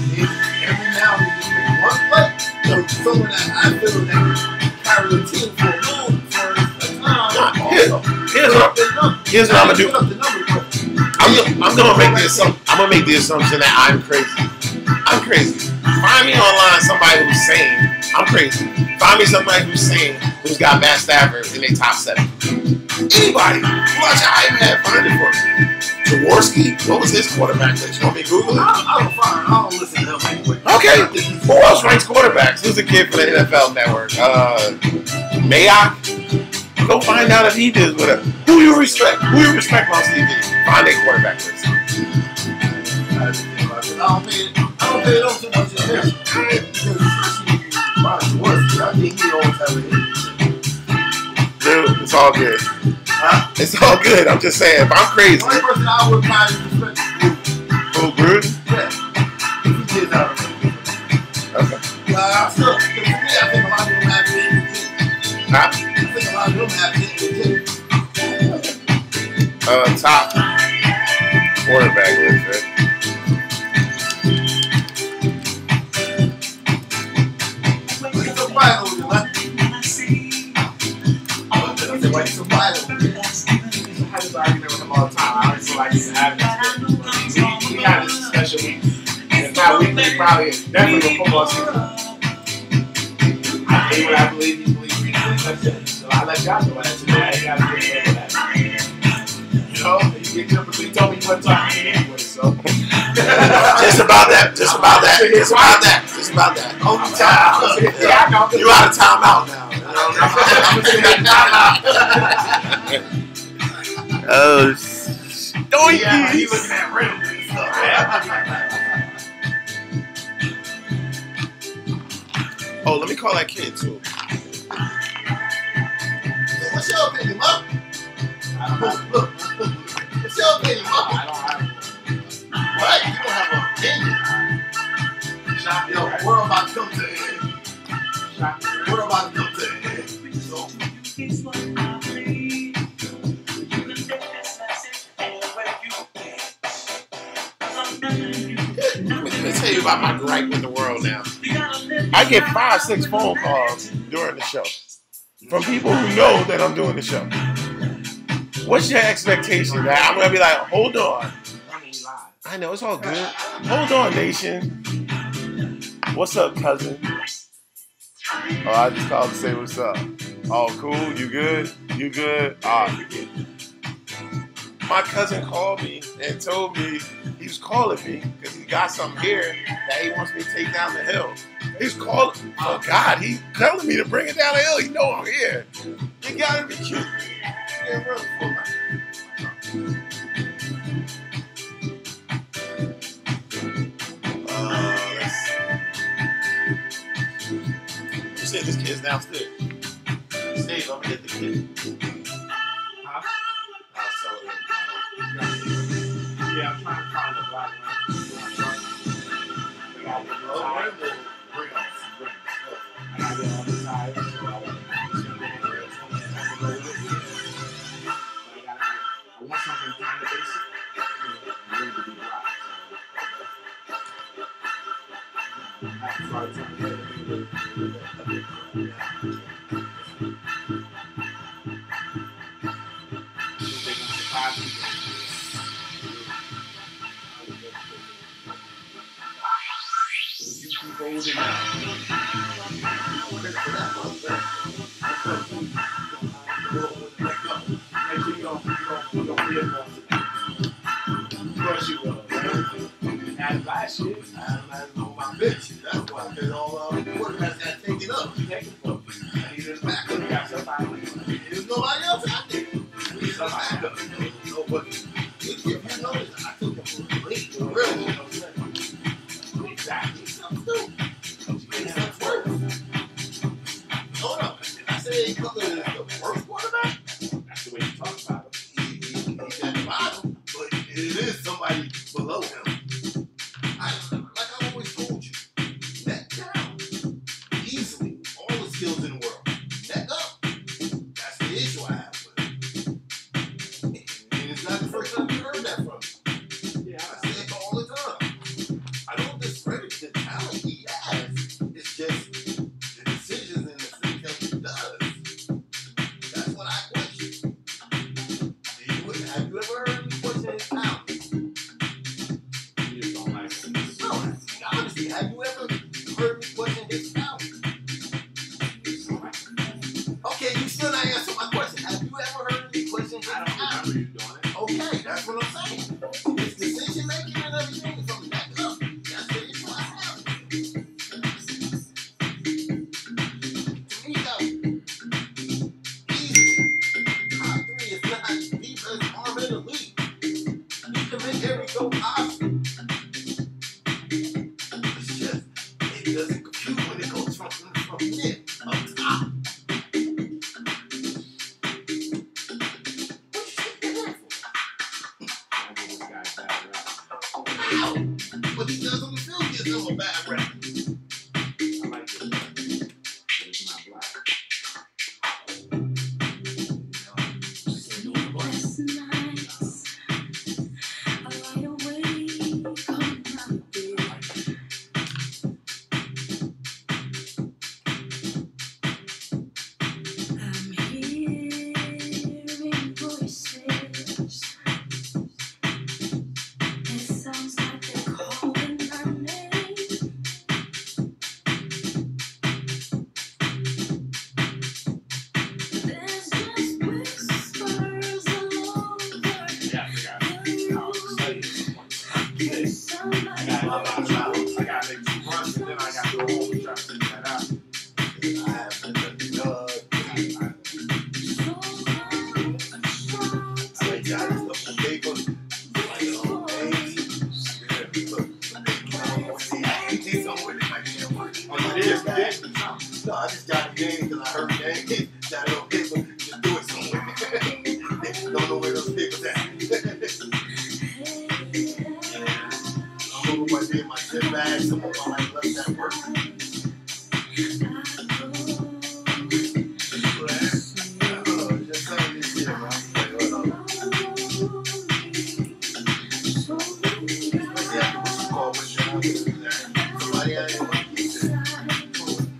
every now and then you make one play, so someone that I feel that carry the team for a long Here's what I'm gonna do. I'm gonna make the assumption that I'm crazy. I'm crazy. Find me online somebody who's sane. I'm crazy. Find me somebody who's sane who's got Matt Stafford in their top 7. Anybody. Pull out your iPad, find it for me. Jaworski, what was his quarterback list? You want me to Google it? I don't listen to him anyway. Okay. Who else ranks quarterbacks? Who's the kid for the NFL Network? Mayock? Go find out if he did whatever. Who you respect on TV? Find their quarterback list. I don't pay those too much attention. I think he always have a hit. Dude, it's all good. Huh? It's all good. I'm just saying, if I'm crazy. The only person I would find respect is Who, Gruden? Yeah. He did that. Okay. I think a lot of them have hit. Huh? I think a lot of them have hit. Top quarterback list, right? I had this argument with him all the time. I always feel like he's having this. We had this special week. And it's not weekly, probably definitely a football season. I hate what I believe he believes. So I let y'all know that today. I ain't got to get away with that. You know, he told me he wasn't talking to me anyway, so. Just about that. Only time. Yeah, I know. You out of timeout now. I'm going to take that timeout. Oh, don't yeah, he looking at rims and stuff. Oh, let me call that kid too. What's your opinion, Mom? Look. What's your opinion, Mom? I don't have What? You don't have an opinion. Yo, we're about to come to an end. We're about to come to an end. So, Let me tell you about my gripe with the world now. I get 5-6 phone calls during the show from people who know that I'm doing the show. What's your expectation? That I'm gonna be like, hold on. I know it's all good. Hold on, nation. What's up, cousin? Oh, I just called to say what's up. Oh, cool. You good? You good? My cousin called me and told me he was calling me because he got something here that he wants me to take down the hill. He's calling. Oh God, he's telling me to bring it down the hill. You know I'm here. You gotta be cute. Yeah, bro. You said this kid's downstairs. Steve, I'm gonna get the kid. Huh? I'll sell it. Yeah, I'm trying to find a black man. I got it on the side, so I want something kind of basic. I need to be black. So I have to try to get it. Holding out. Of course you will, right? And last year, I had on my bench. That's why I did all quarterbacks got taken up. I needed a backup. Got somebody. There's nobody else out there. We need a backup. Nobody. If you notice, I took him for a break. For real. Exactly. Hold up. Did I say Cutler is the worst quarterback? That's the way you talk about him. He's at the bottom, but it is somebody below him. Like I always told you, neck down. Easily. All the skills in the world. Neck up. That's the issue I have with him. And it's not the first time you heard that from me. Yeah, I say it all the time. I don't discredit the talent he has. It's just the decisions and the things that he does. That's what I question. Have you ever heard me question his talent? You just don't like him. No, honestly, have you ever heard me question his talent? Okay, you still not answering my question. Have you ever heard me question his I don't talent? remember you doing it. Okay, that's what I'm saying. His decision making and everything is from neck up. That's the issue I have. To me, though, easily, top three is not defense arm in the league. He can make every go possible. It's just, it doesn't compute when it goes from mid up top. What you think that for? I give this guy a bad rap. How? What he does on the field gives him a bad rap. I like this guy, but it's not black. Yeah, I forgot. I was studying this morning. I got maybe 2 months, and then I got to go home and try to figure that out. I have been I like that stuff on paper. Like it on names. Anything somewhere that might be at work. Oh, you did? No, I just got a name because I heard names. Got it on paper. Just do it somewhere. Don't know where those papers at. I'm moving my day, my zip bag. Some of my life left at work. Just saying this shit, man. Like, hold on. Especially after what you call with your somebody I didn't want to keep it.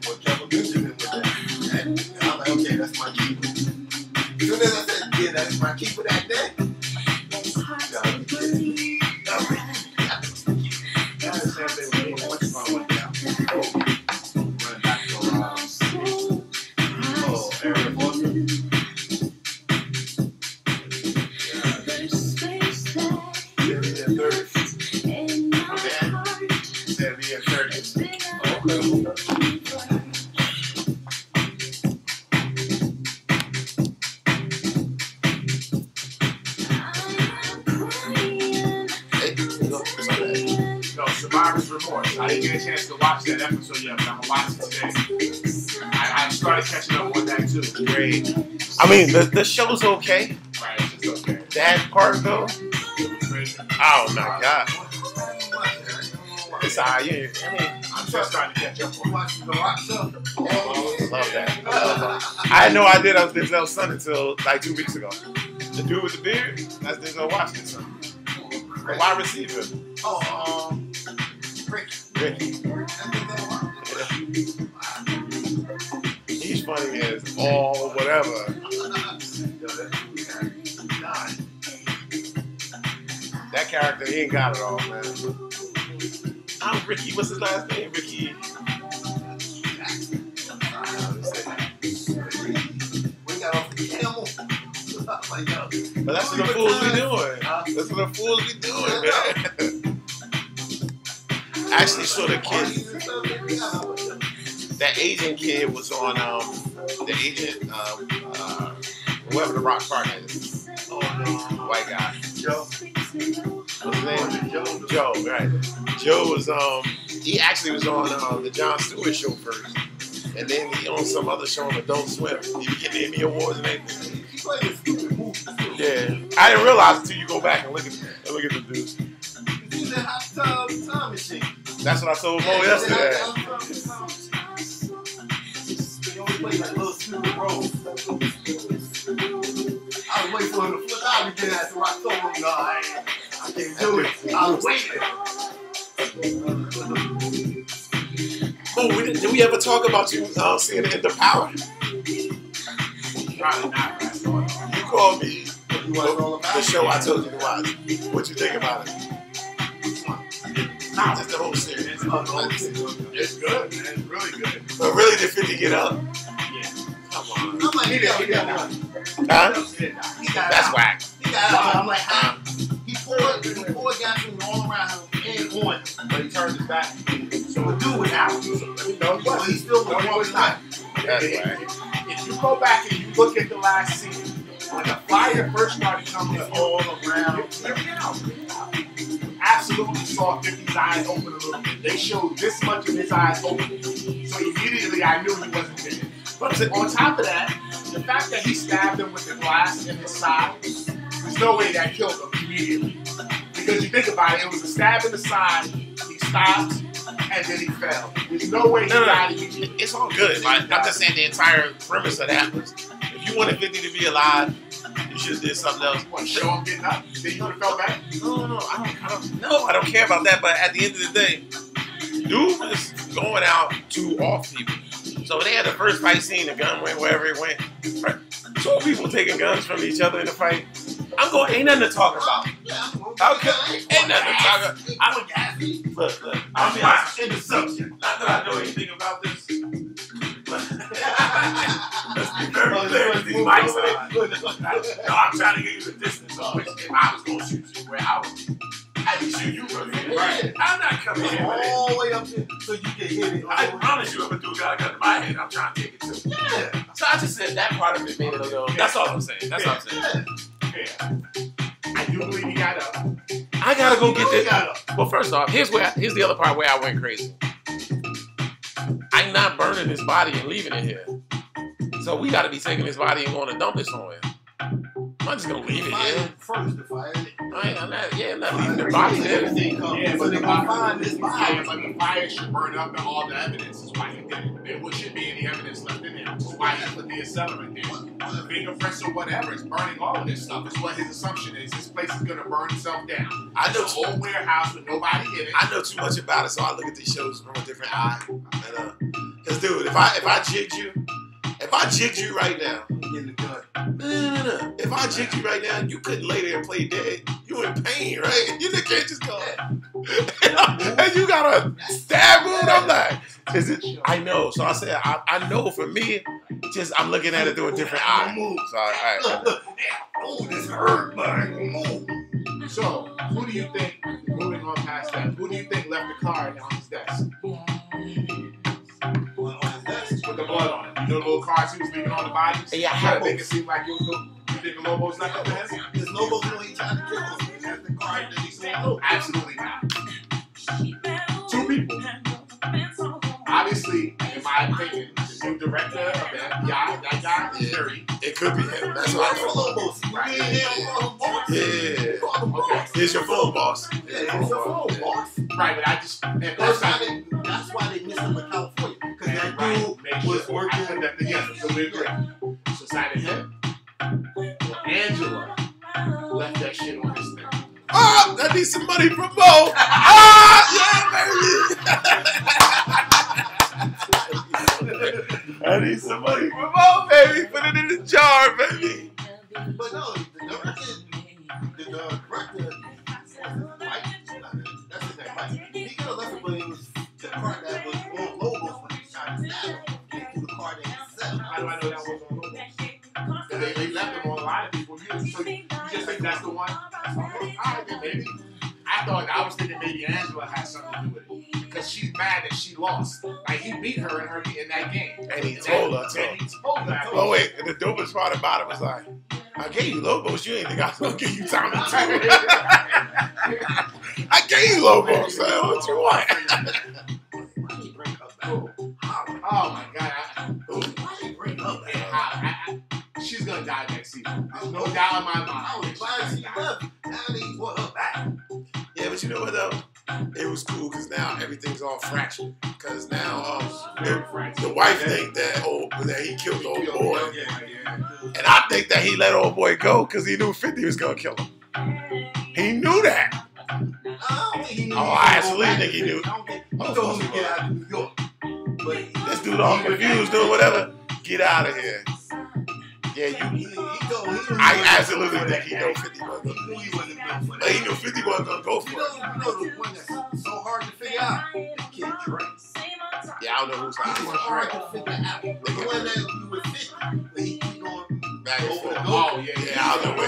Or Kevin Benjamin with that. And I'm like, okay, that's my keeper. As soon as I said, yeah, that's my keeper that day. That's the same thing with me. What's going on down? Survivor's Remorse. I didn't get a chance to watch that episode yet, but I'm gonna watch it today. I started catching up on that too. Great. I mean, the show's okay. Right, it's okay. That part though, Great. oh my god, it's alright. Yeah, I mean, I'm just starting to catch up on it. Watching the Rock show. I love that. I had no idea that was Denzel's son until like 2 weeks ago. The dude with the beard, that's Denzel Washington's son. The wide receiver. Ricky. He's funny as all whatever. That character, he ain't got it all, man. I'm Ricky. What's his last name? Ricky. But that's what the fools be doing. That's what the fools be doing, man. I actually saw the kid. That Asian kid was on the agent, whoever the Rock partner is. White guy. Joe. What's his name? Joe, right. Joe was he actually was on the Jon Stewart show first. And then he on some other show on Adult Swim. He be getting Emmy Awards and everything. Yeah. I didn't realize it until you go back and look at the dude. He's in Hot Time Machine. That's what I told Mo yesterday. He only plays like little stupid roles. I was waiting for him to flip out again after I told him, no, I can't do it. I was waiting. Oh, did we ever talk about you seeing the end of Power? Probably not. You called me You watched all about the it? show I told you to watch. What you think about it? Just the whole series. It's good, man. It's really good. But really, did 50 get up? Yeah. Come on. I'm like, he got one. Huh? He got That's out. whack. He got out. I'm like, how? He poured gasoline all around him and on him, but he turned his back. So the dude was out. So he still was one time. That's whack. If you go back and you look at the last scene, when the fire first started coming all around, you absolutely saw 50's eyes open a little bit. They showed this much of his eyes open. So immediately I knew he wasn't dead. But on top of that, the fact that he stabbed him with the glass in his side, there's no way that killed him immediately. Because you think about it, it was a stab in the side, he stopped, and then he fell. There's no way he died immediately. It's all good. Like, I'm just saying the entire premise of that was if you wanted 50 to be alive, you should have did something else. What, show him getting up? Then you would have felt bad? No, I don't care about that. But at the end of the day, dude was going out to off people. So when they had the first fight scene, the gun went wherever it went. Right? 2 people taking guns from each other in the fight. I'm going, ain't nothing to talk about. Okay, ain't nothing to talk about. Look, I'll be honest in the subject. Not that I know anything about this. Let's be very clear with these mics. No, I'm trying to get you the distance of which if I was going to shoot you where I would be. I'd be shooting you from here. Right. I'm not coming here with it. All the way up there so you can hit it. I promise you, if a dude got a gun to my head, I'm trying to take it too. Yeah. So I just said that part of it made it a little. That's all I'm saying. That's all I'm saying. Yeah. I do believe he got up. I gotta go get this. Well, first off, here's the other part where I went crazy. I'm not burning this body and leaving it here. So we gotta be taking this body and going to dump it somewhere. I'm just gonna leave it here. First, the fire. I'm not leaving the body there. Yeah, but they can find this body. Yeah, but the fire should burn up and all the evidence is why he did it. There shouldn't be any evidence left in there. That's why he put the accelerant there. Fingerprints or whatever, it's burning all of this stuff. It's what his assumption is. This place is gonna burn itself down. I know It's a whole warehouse with nobody in it. I know too much about it, so I look at these shows from a different eye. Cause dude, if I jigged you right now, In the gun. no. If I jigged you right now, you couldn't lay there and play dead. You in pain, right? You can't just go. And you got a stab wound. I'm like, is it? I know. So I said, I know for me, just I'm looking at it through a different eye. So all right. Oh, this hurt, man. So, who do you think, moving on past that, who do you think left the card on his desk? With the blood on it. You know the little cards he was leaving on the bodies? Yeah, I think it seemed like it was you think the Lobo's left up to him? Because Lobo knew he tried to kill him. And that's the card that he said no. Absolutely not. It could be him. That's what I know. Yeah. Here's your phone boss. Right, but I just That's why they missed him in California. Because that dude was working. I put that together, so we agree. So it's either him or Angela left that shit on his thing. Ah, I need some money from Mo. Ah, yeah, baby. I need some money from Mo, baby. Put it in the jar, baby. But no, the director, that's his name, Mike. He could have left it, but it was the car that was on logos when he was trying to stab him. They threw the car that he set. How do I know that was on logos? They left them on a lot of people. So you just think that's the one? Alright, then maybe. I was thinking maybe Angela had something to do with it. Because she's mad that she lost. Like, he beat her in that game. And he told her. Oh, wait. And the dopest part about it was like, I gave you Lobos. You ain't think I was going to give you Tommy too. I gave you Lobos, son. What you want? Oh, my God. She's going to die next season. There's no doubt in my mind. I was glad she left. Now they want her back. Yeah, but you know what, though? It was cool because now everything's all fractured. Because now the wife think that he killed the old boy. And I think that he let old boy go because he knew 50 was going to kill him. He knew that. I don't think he knew. I absolutely think he knew. He told him to get out of New York. But this dude all confused, doing whatever. Get out of here. Yeah, I absolutely think he knew 50 wasn't going to go. He knew 50 wasn't going to go for it. You know the one that's so hard to figure out? The kid Drake. Yeah, I don't know who's He's hard to figure out. The one that you was 50, but he keep going back and forth. Oh, yeah. I don't know.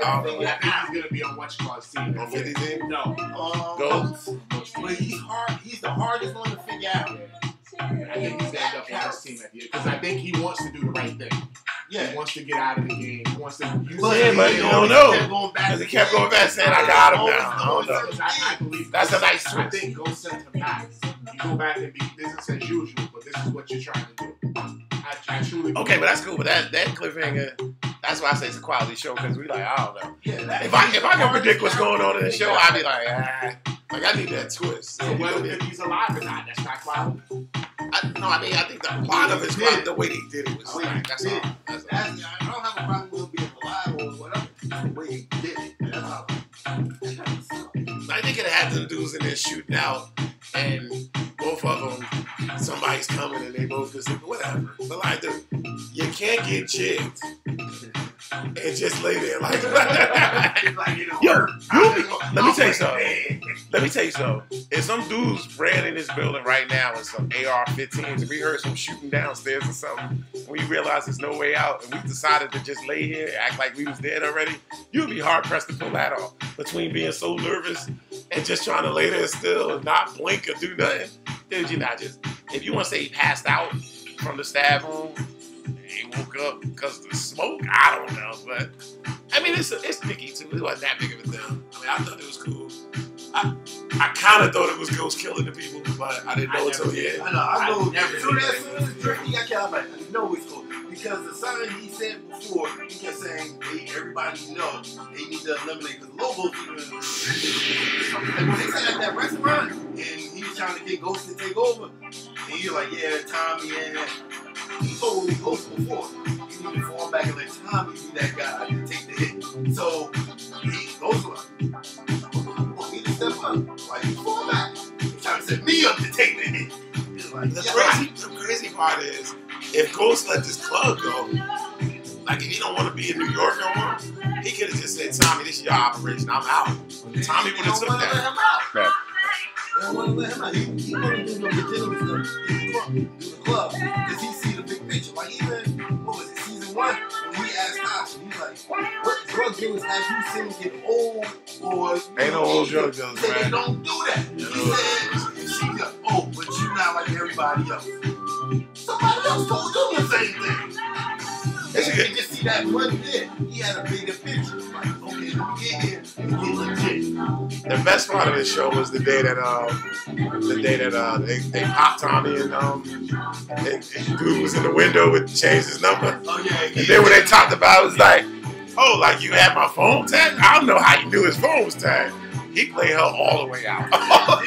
I think he's going to be on what's called team. On 50's team? No. Ghost. But he's the hardest one to figure out. I think he's going to end up on his team at the end because I think he wants to do the right thing. Yeah. He wants to get out of the game. He wants to use but you don't know. Because he kept going back saying, I got him now. I don't know. I believe that's a nice twist. I think Ghost sent him back. You go back and be business as usual, but this is what you're trying to do. I truly okay, but that's cool. But that cliffhanger, that's why I say it's a quality show because we like, I don't know. Yeah, if I can predict what's going on in the show, I'd be like, like I need that twist. So whether if he's alive or not, that's not quality. I think the plot of his plot, the way they did it was like, that's all. I don't have a problem with him being alive or whatever. The way he did it. That's all. I think it had them dudes in there shooting out, and both of them, somebody's coming, and they both just like, whatever. But like, dude, you can't get chicked and just lay there like, yo, let me tell you something. If some dudes ran in this building right now with some AR-15s, if we heard some shooting downstairs or something, we realized there's no way out, and we decided to just lay here, act like we was dead already, you'd be hard-pressed to pull that off. Between being so nervous and just trying to lay there still and not blink or do nothing. Dude, you're not just, if you want to say he passed out from the stab wound, he woke up because of the smoke, I don't know, but I mean, it's picky too. It wasn't that big of a deal. I mean, I thought it was cool. I kind of thought it was Ghost killing the people, but I didn't know until the end. I know. As soon as Drake got killed, I know it's cool. Because the sign he said before, he kept saying, hey, everybody knows they need to eliminate the logos. And when they said at that restaurant, and he was trying to get Ghost to take over, and you're like, yeah, Tommy, and he told Ghost before, you need to fall back and let Tommy be that guy to take the hit. So, Ghost was like, need to step up. Why you fall back? He's trying to set me up to take the hit. Like, the crazy part is, if Ghost let this club go, like if he don't want to be in New York no more, he could have just said, Tommy, this is your operation, I'm out. Tommy would have took that. They don't want to let him out. He want to do the legitimate stuff. Do the club. Because he see the big picture. Like even, what was it, season 1? When we asked Tasha, he's like, what drug dealers have you seen get old or... Ain't no old drug dealers, man. They don't do that. He said, she got old, but you're not like everybody else. Somebody else told you the same thing. They just see that one there. He had a bigger picture. Like, okay, let me get here and get legit. The best part of the show was the day that they popped Tommy and dude was in the window with changed his number. Oh yeah. And then when they talked about it, it was like, oh, like you had my phone tagged? I don't know how you knew his phone was tagged. He played her all the way out. All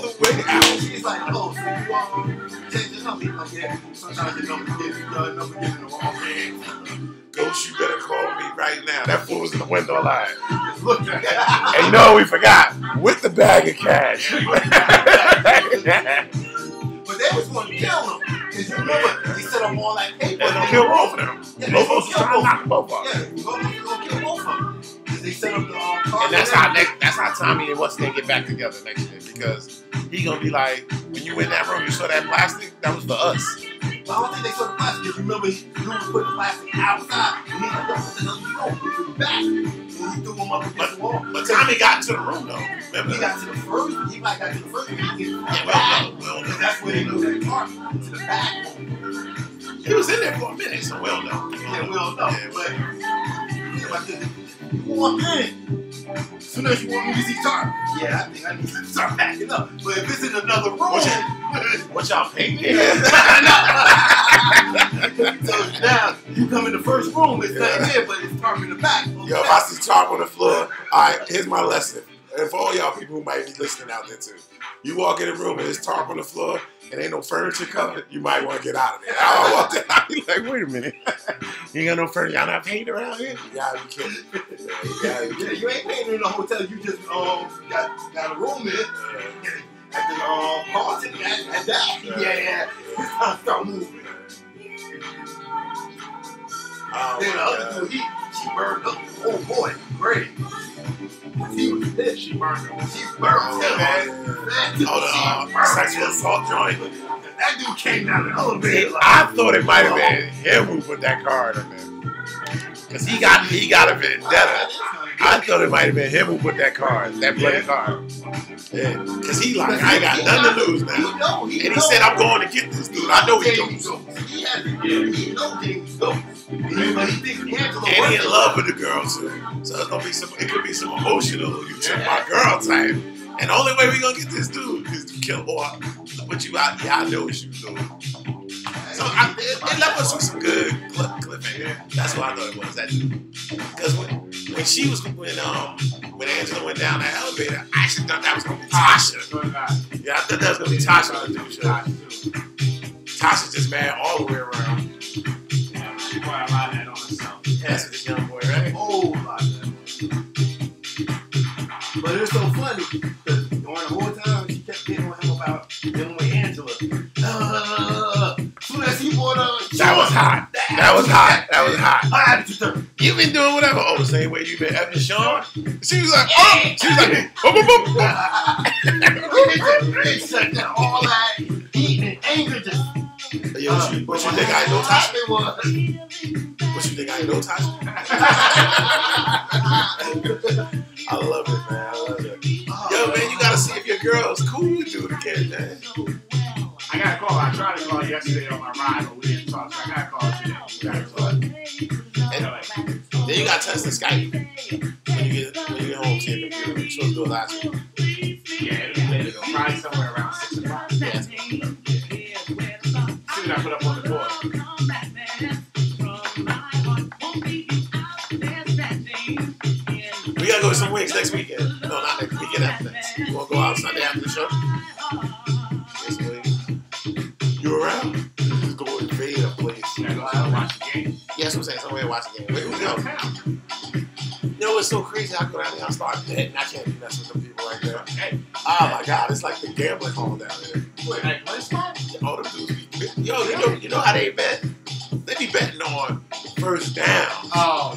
the way out. He's like, oh, so you change your number? He's like, yeah. Sometimes your number given the wrong man. Ghost, you better call me right now. That fool was in the window line. Just look at it. And you know what we forgot? With the bag of cash. But they was going to kill him. Because you remember, they set up all that paper. They're going to kill both of them. Yeah, Both was trying to knock both off. Yeah, they're going to kill both of them. They set up the car. And that's how Tommy and what's they get back together next year, because he gonna be like, when you in that room, you saw that plastic, that was for us. But I don't think they saw the plastic, because remember, he was putting the plastic outside, and he's like, what the hell you doing? Put it back. And he threw him up against the wall. But Tommy got into the room though. Remember? He got to the first, he might got to the first, and he get Yeah, well, no. because that's where they moved that car to the back. He was in there for a minute, so we don't know. Yeah, we don't know. But you walk in. As soon as you want me to see Tar, yeah, I think I need to start backing up. But if it's in another room, What y'all painting? So now you come in the first room, it's nothing there, but it's Tar in the back. Yo, if I see tarp on the floor, alright, here's my lesson. And for all y'all people who might be listening out there too. You walk in the room and there's tarp on the floor and ain't no furniture covered, you might want to get out of there. I walked in, I be like, wait a minute. You ain't got no furniture, y'all not painting around here? Yeah, you kidding. Yeah, you ain't paying in the hotel, you just got a room in at the Carlton at that. Yeah. It's time to start moving. Then the other dude, she burned up. Oh boy, great. He was pissed. She burned him. She burned him, man. Oh, the sexual assault joint. That dude came down the elevator. Like, I thought it might have been him who put that card in there. Because he got a vendetta. I thought it might have been him who put that card, that bloody card. Yeah. Because he like, I ain't got nothing to lose now. And he said, I'm going to get this dude. I know he's going to. He knows James Stokes. And he in love with the girl too. So it's gonna be it could be some emotional, you took my girl type. And the only way we gonna get this dude is to kill or put you out. Yeah, I know what you doing. So it left us with some good cliffhanger. That's what I thought it was. That because when she was when Angela went down that elevator, I actually thought that was gonna be Tasha. Yeah, I thought that was gonna be Tasha on the dude show. Tasha's just mad all the way around. She brought a lot of that on herself. That's this young boy, right? Oh, lot of that. But it's so funny because during the whole time she kept getting on him about dealing with Angela. Soon as he brought her, that was hot. That was hot. How did you do? You been doing whatever. Oh, the same way you been effing Sean. She was like, oh. She was like, boop, boop, boop. He shut down all that heat and anger just. Yo, what you think I know Tasha? What you think I know Tasha? I love it, man. I love it. Yo, man, you gotta see if your girl's cool with you again, man. I got to call. I tried to call yesterday on my ride, but we didn't talk. So I got to call today. And then you gotta test the Skype when you get home to your computer. You're supposed to do it last week. Yeah, it'll be later though. Probably somewhere around 6 o'clock. Yeah. See what I put up on the board. We gotta go to some wings next weekend. No, not next weekend after next. You wanna go out Sunday after the show? Get some wings. You around? Just go invade a place. Yeah, go out and watch the game. Yeah, that's what I'm saying. Somewhere to watch the game. Where we go? You know what's so crazy? I go down there and start betting. I can't be messing with them people right there. Hey, Oh my God, it's like the gambling hall down there. wait, like, what is that? All them dudes be yo, you know how they bet? They be betting on first down. Oh,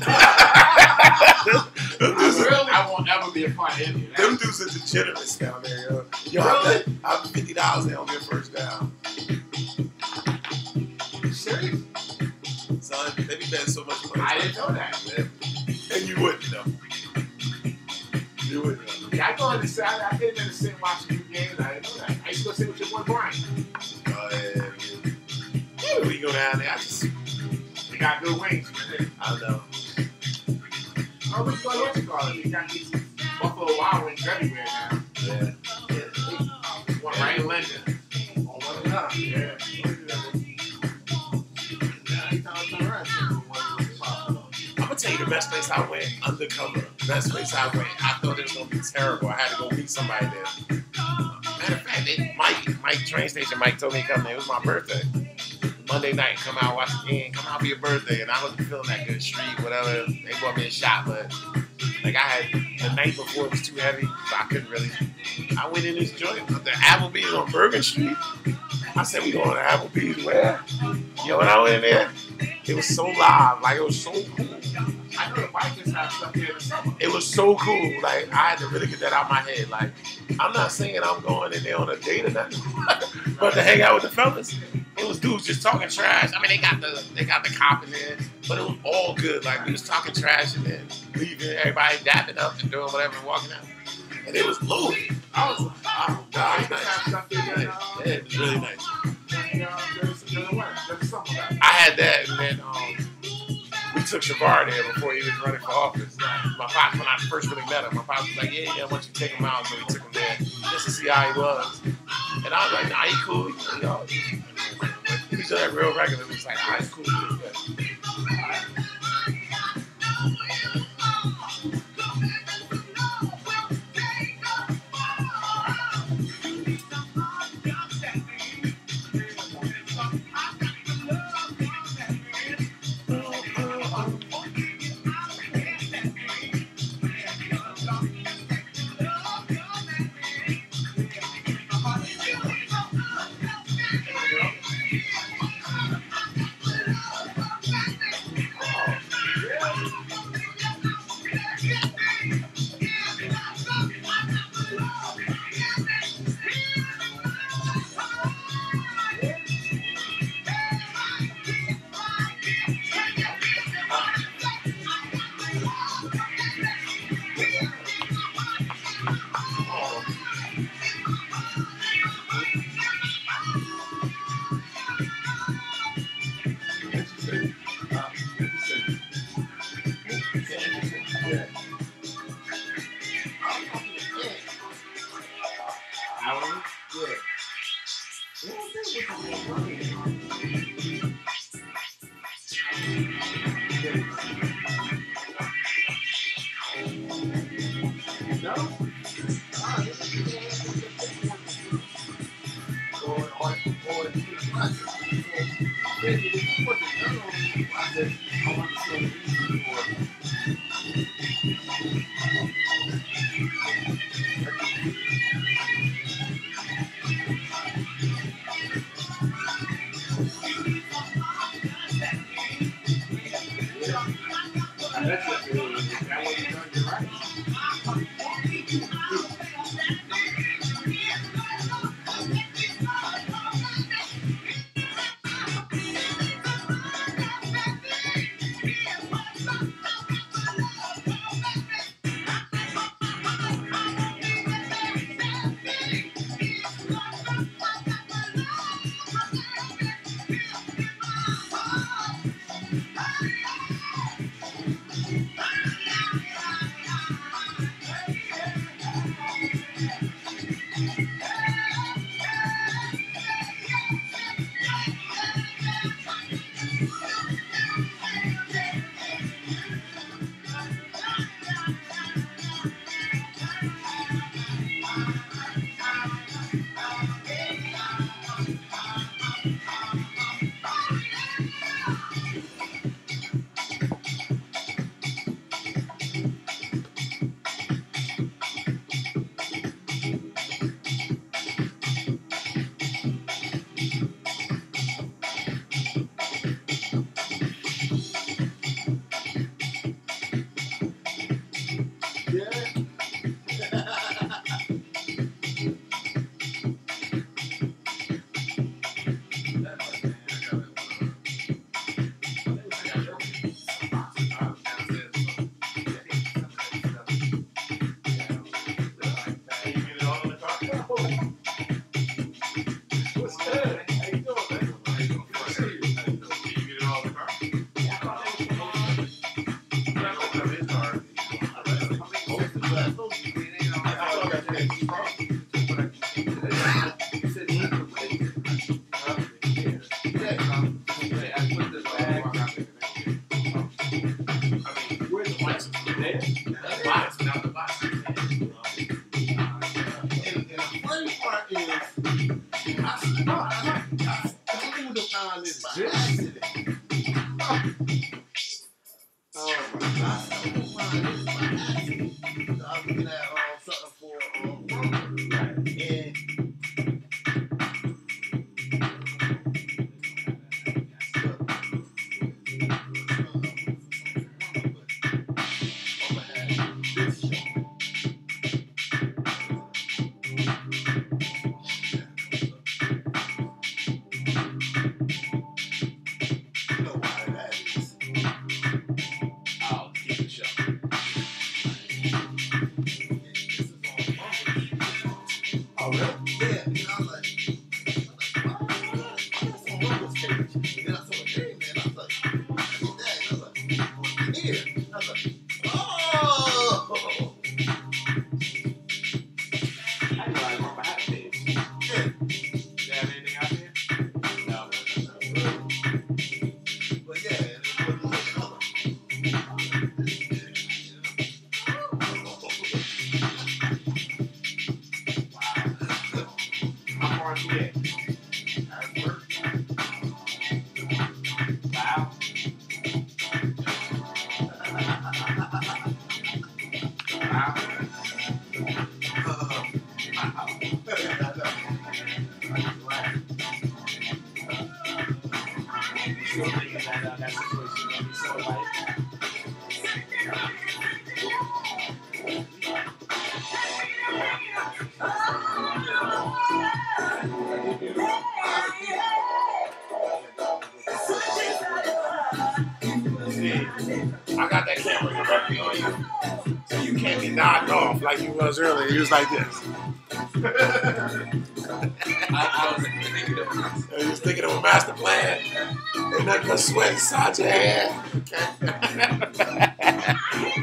Them dudes are- really? I won't ever be a part of any of Them that. dudes are degenerates down there, yo. Yo, Really? I'm $50 they don't get first down. Serious? Son, they be betting so much money. I didn't know that. Man. And you wouldn't know. You wouldn't know. Yeah, I go on the side. I didn't understand watching the games. I didn't know that. I used to go sit with your boy Brian. Yeah, we go down there. They got good wings, man. I don't know. Oh, what you call it? You got these Buffalo Wild Wings. everybody there. On one at a time. Yeah. I'm gonna tell you the best place I went undercover. Best place I went. I thought it was gonna be terrible. I had to go meet somebody there. Matter of fact, Mike train station. Mike told me to come there. It was my birthday. Monday night, come out, watch the game. Come out for your birthday, and I wasn't feeling that good. Street, whatever. They bought me a shot, but like I had the night before it was too heavy, so I couldn't really. I went in this joint, the Applebee's on Bergen Street. I said, we going to Applebee's where? Yo, when I went in there, it was so live, like it was so cool. I know the Vikings have stuff here in the summer. It was so cool. Like I had to really get that out of my head. Like I'm not saying I'm going in there on a date or nothing, but to hang out with the fellas. It was dudes just talking trash. I mean, they got the cop in there, but it was all good. Like we was talking trash and then leaving, everybody dapping up and doing whatever, and walking out. And it was loaded. Oh God, it was nice. Yeah, it was really nice. I had that, and then we took Shavar there before he was running for office. My pops, when I first really met him, my pops was like, yeah, why don't you take him out? So we took him there just to see how he was. And I was like, nah, he cool. You know, he's that real regular. It was like, ah, he's cool. Who defined this? Oh my God. I'm looking at something for right. And I got that camera directly on you, so you can't be knocked off like you was earlier. You was like this. I was thinking of You was thinking of a master plan. Ain't nothing but sweat inside your head.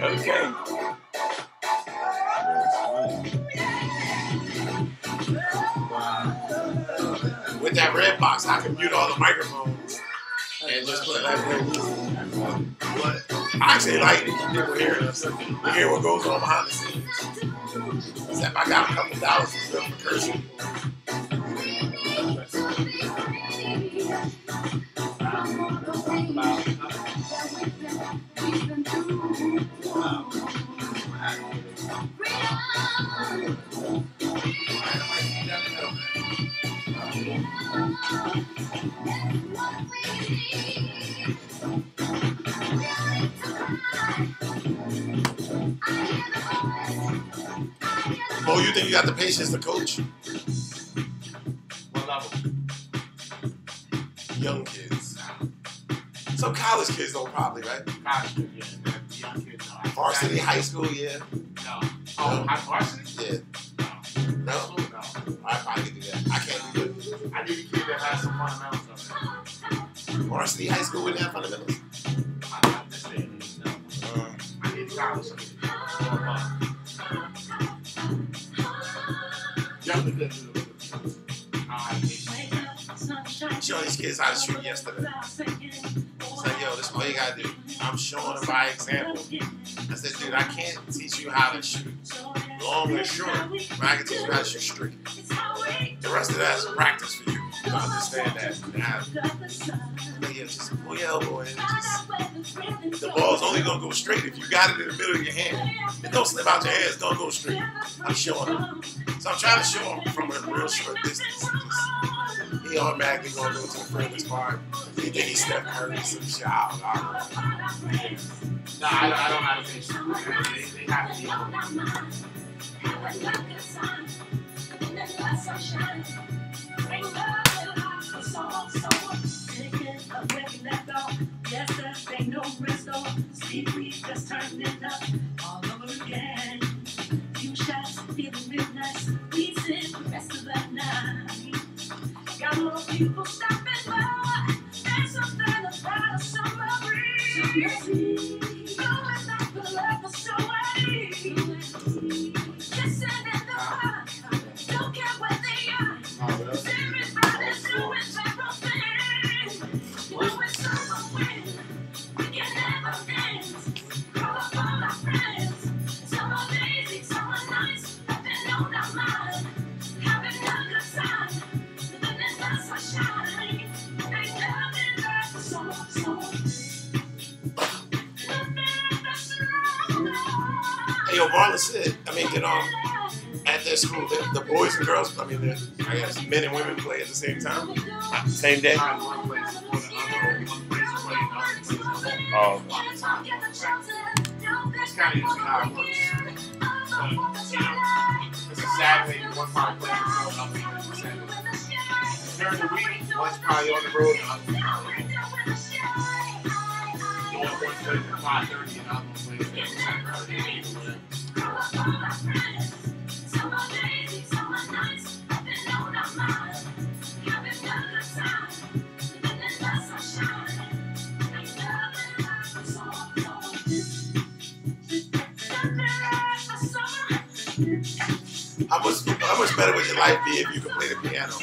Okay. With that red box, I can mute all the microphones and just put that play music. I actually like it. People hear it. You hear what goes on behind the scenes. Except I got a couple dollars for cursing. Mo, you think you got the patience to coach? What level? Young kids. Some college kids don't probably, right? College kid, yeah. Young kid, no. Varsity, high school, yeah. No. Oh, high varsity? Yeah. No. No? No. I probably can do that. I can't do it. I need a kid that has some fundamentals of it. Varsity, high school, with that fundamentals. I'm just saying, no. I need college kid. Young kid. Showing these kids how to shoot yesterday. It's like, yo, this is all you gotta do. I'm showing them by example. I said, dude, I can't teach you how to shoot long or short, but I can teach you how to shoot straight. The rest of that's practice for you. You understand that. But yeah, just pull your elbow in. The ball's only gonna go straight if you got it in the middle of your hand. It don't slip out your hand, it's gonna go straight. I'm showing them. So I'm trying to show them from a real short distance. He automatically gonna go to the furthest part. He think he's Steph Curry, some shit. I don't know. No, I don't know how to finish. They have to be able Got more people stopping by. There's something about a summer breeze. Going up the level so easy. Listen in the heart. Don't care where they are. Everybody's doing several things. Doing summer wind. We can never dance. Call up all our friends. Summer lazy, summer nights. Nothing on our mind. Having a good time. yo, Marlon said, at their school, the boys and girls, I guess men and women play at the same time? Same day? One plays before the other, one plays before the other, one plays before the Oh. That's kind of usually how it works. But, it's a Saturday, one probably plays before the other, it's a Saturday. During the week, one's probably on the road, the other's on the road. One plays at 5:30 and the other one plays at 7:30. How much better would your life be if you could play the piano?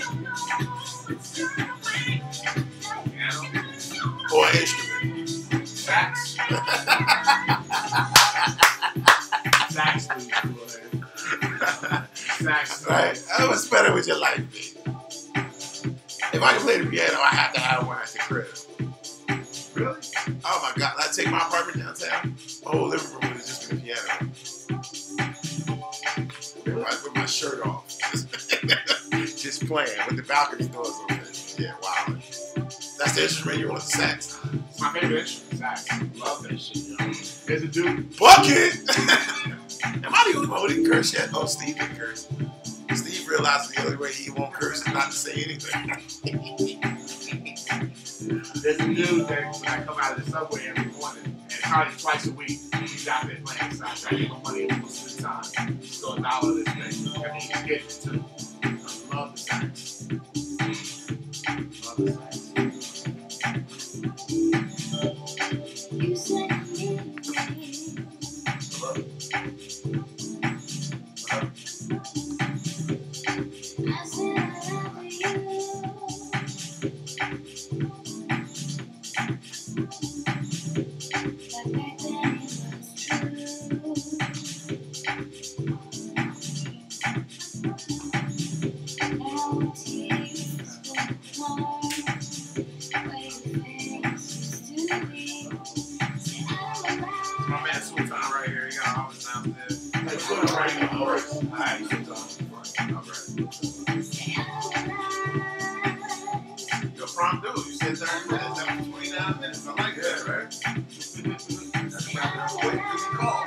Or an instrument? Sax. Sax, please, Sax. Right. How much better would your life be? If I could play the piano, I have to have one at the crib. Really? Oh my God. I take my apartment downtown. My whole living room would have just been a piano. I put my shirt off. Just playing with the balcony doors open. Yeah, wow. That's the instrument you want, the sax. It's my favorite instrument, sax. Love that shit, yo. There's a dude. Bucket! Am I the only one who didn't curse yet? Oh, Steve didn't curse. Steve realizes the only way he won't curse is not to say anything. There's a dude that when I come out of the subway every morning, and probably twice a week, he's out there playing sax. I give him money most of the time. So $1 this thing. I mean, he's getting it too. I love the sax. Love the sax. You said I said I love you. But back then it was true. Now tears will come. Way things used to be. Say I'm alive. My man Sultan right here. He got all his sounds there. Hey, Sultan right here. All right, Sultan. All right. Say I'm alive. Yo, prom dude, you said 30 minutes. That was 29 minutes. I like that, right? That's wrapping up quick. This is call.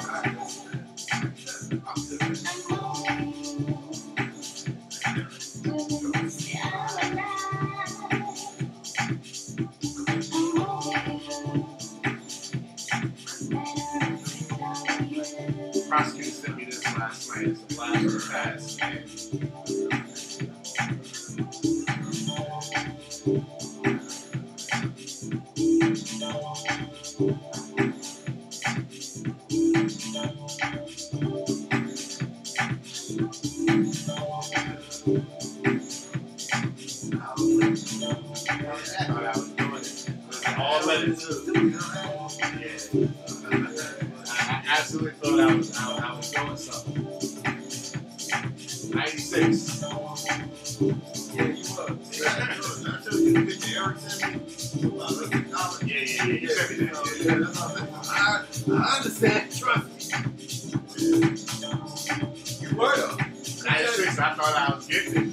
Prosecutor sent me this last night. It's a blast from the past. All letters. I absolutely thought I was doing something. 96. Yeah, you was. I told you the picture Eric sent me. Yeah. You sent me that. Yeah, that's what I'm saying. I understand. Trust me. You were though. 96. I thought I was getting it.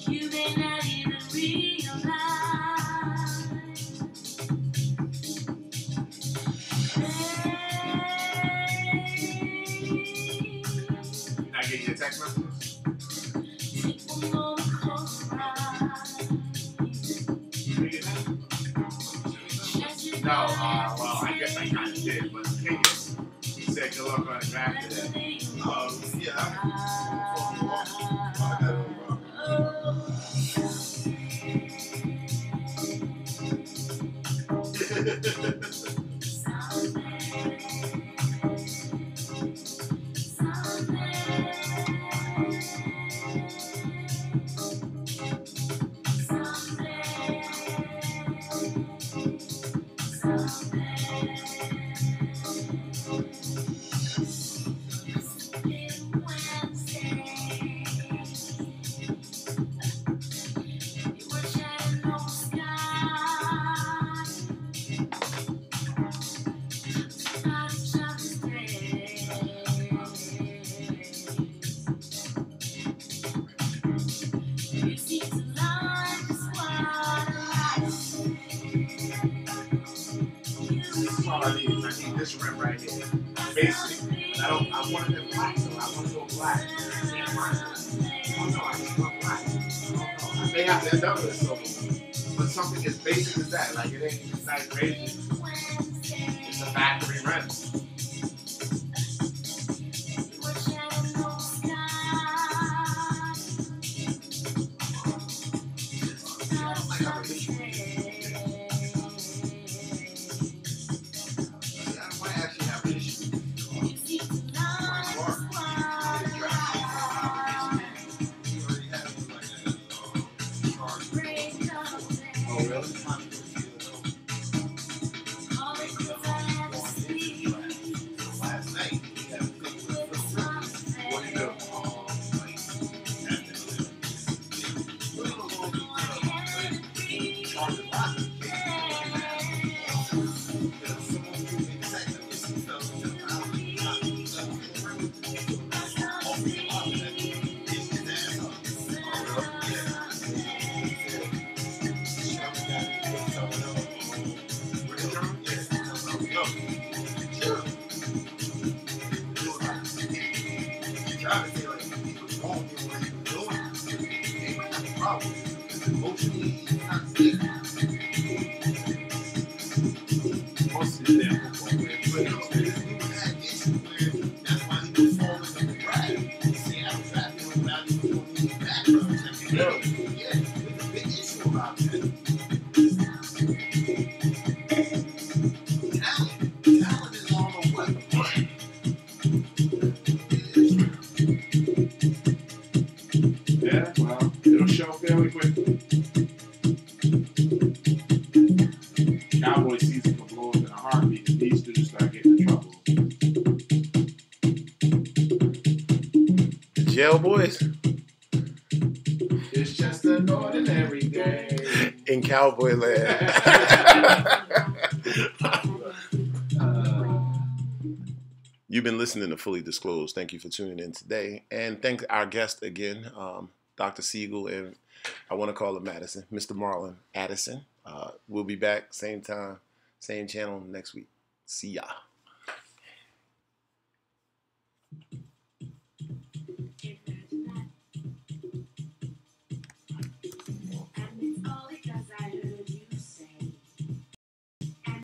You may not even realize. Did I get you a text message? People gonna close their eyes. You get that? No, well, I guess I kind of did, but he said good luck on the draft today. Yeah. basic. I want to be black, so I want to go black. I can't find it. Oh no, I just want black. I may have to end up with silver. But something as basic as that, like it ain't it's not crazy. It's a factory rent. Yeah, well, it'll show fairly quickly. Cowboy season can blow up in a heartbeat if these dudes start getting in trouble. The Jail Boys It's just an ordinary day. in Cowboy Land. You've been listening to Fully Disclosed. Thank you for tuning in today. And thank our guest again, Dr. Siegel, and I want to call him Madison, Mr. Marlon Addison. We'll be back, same time, same channel next week. See ya.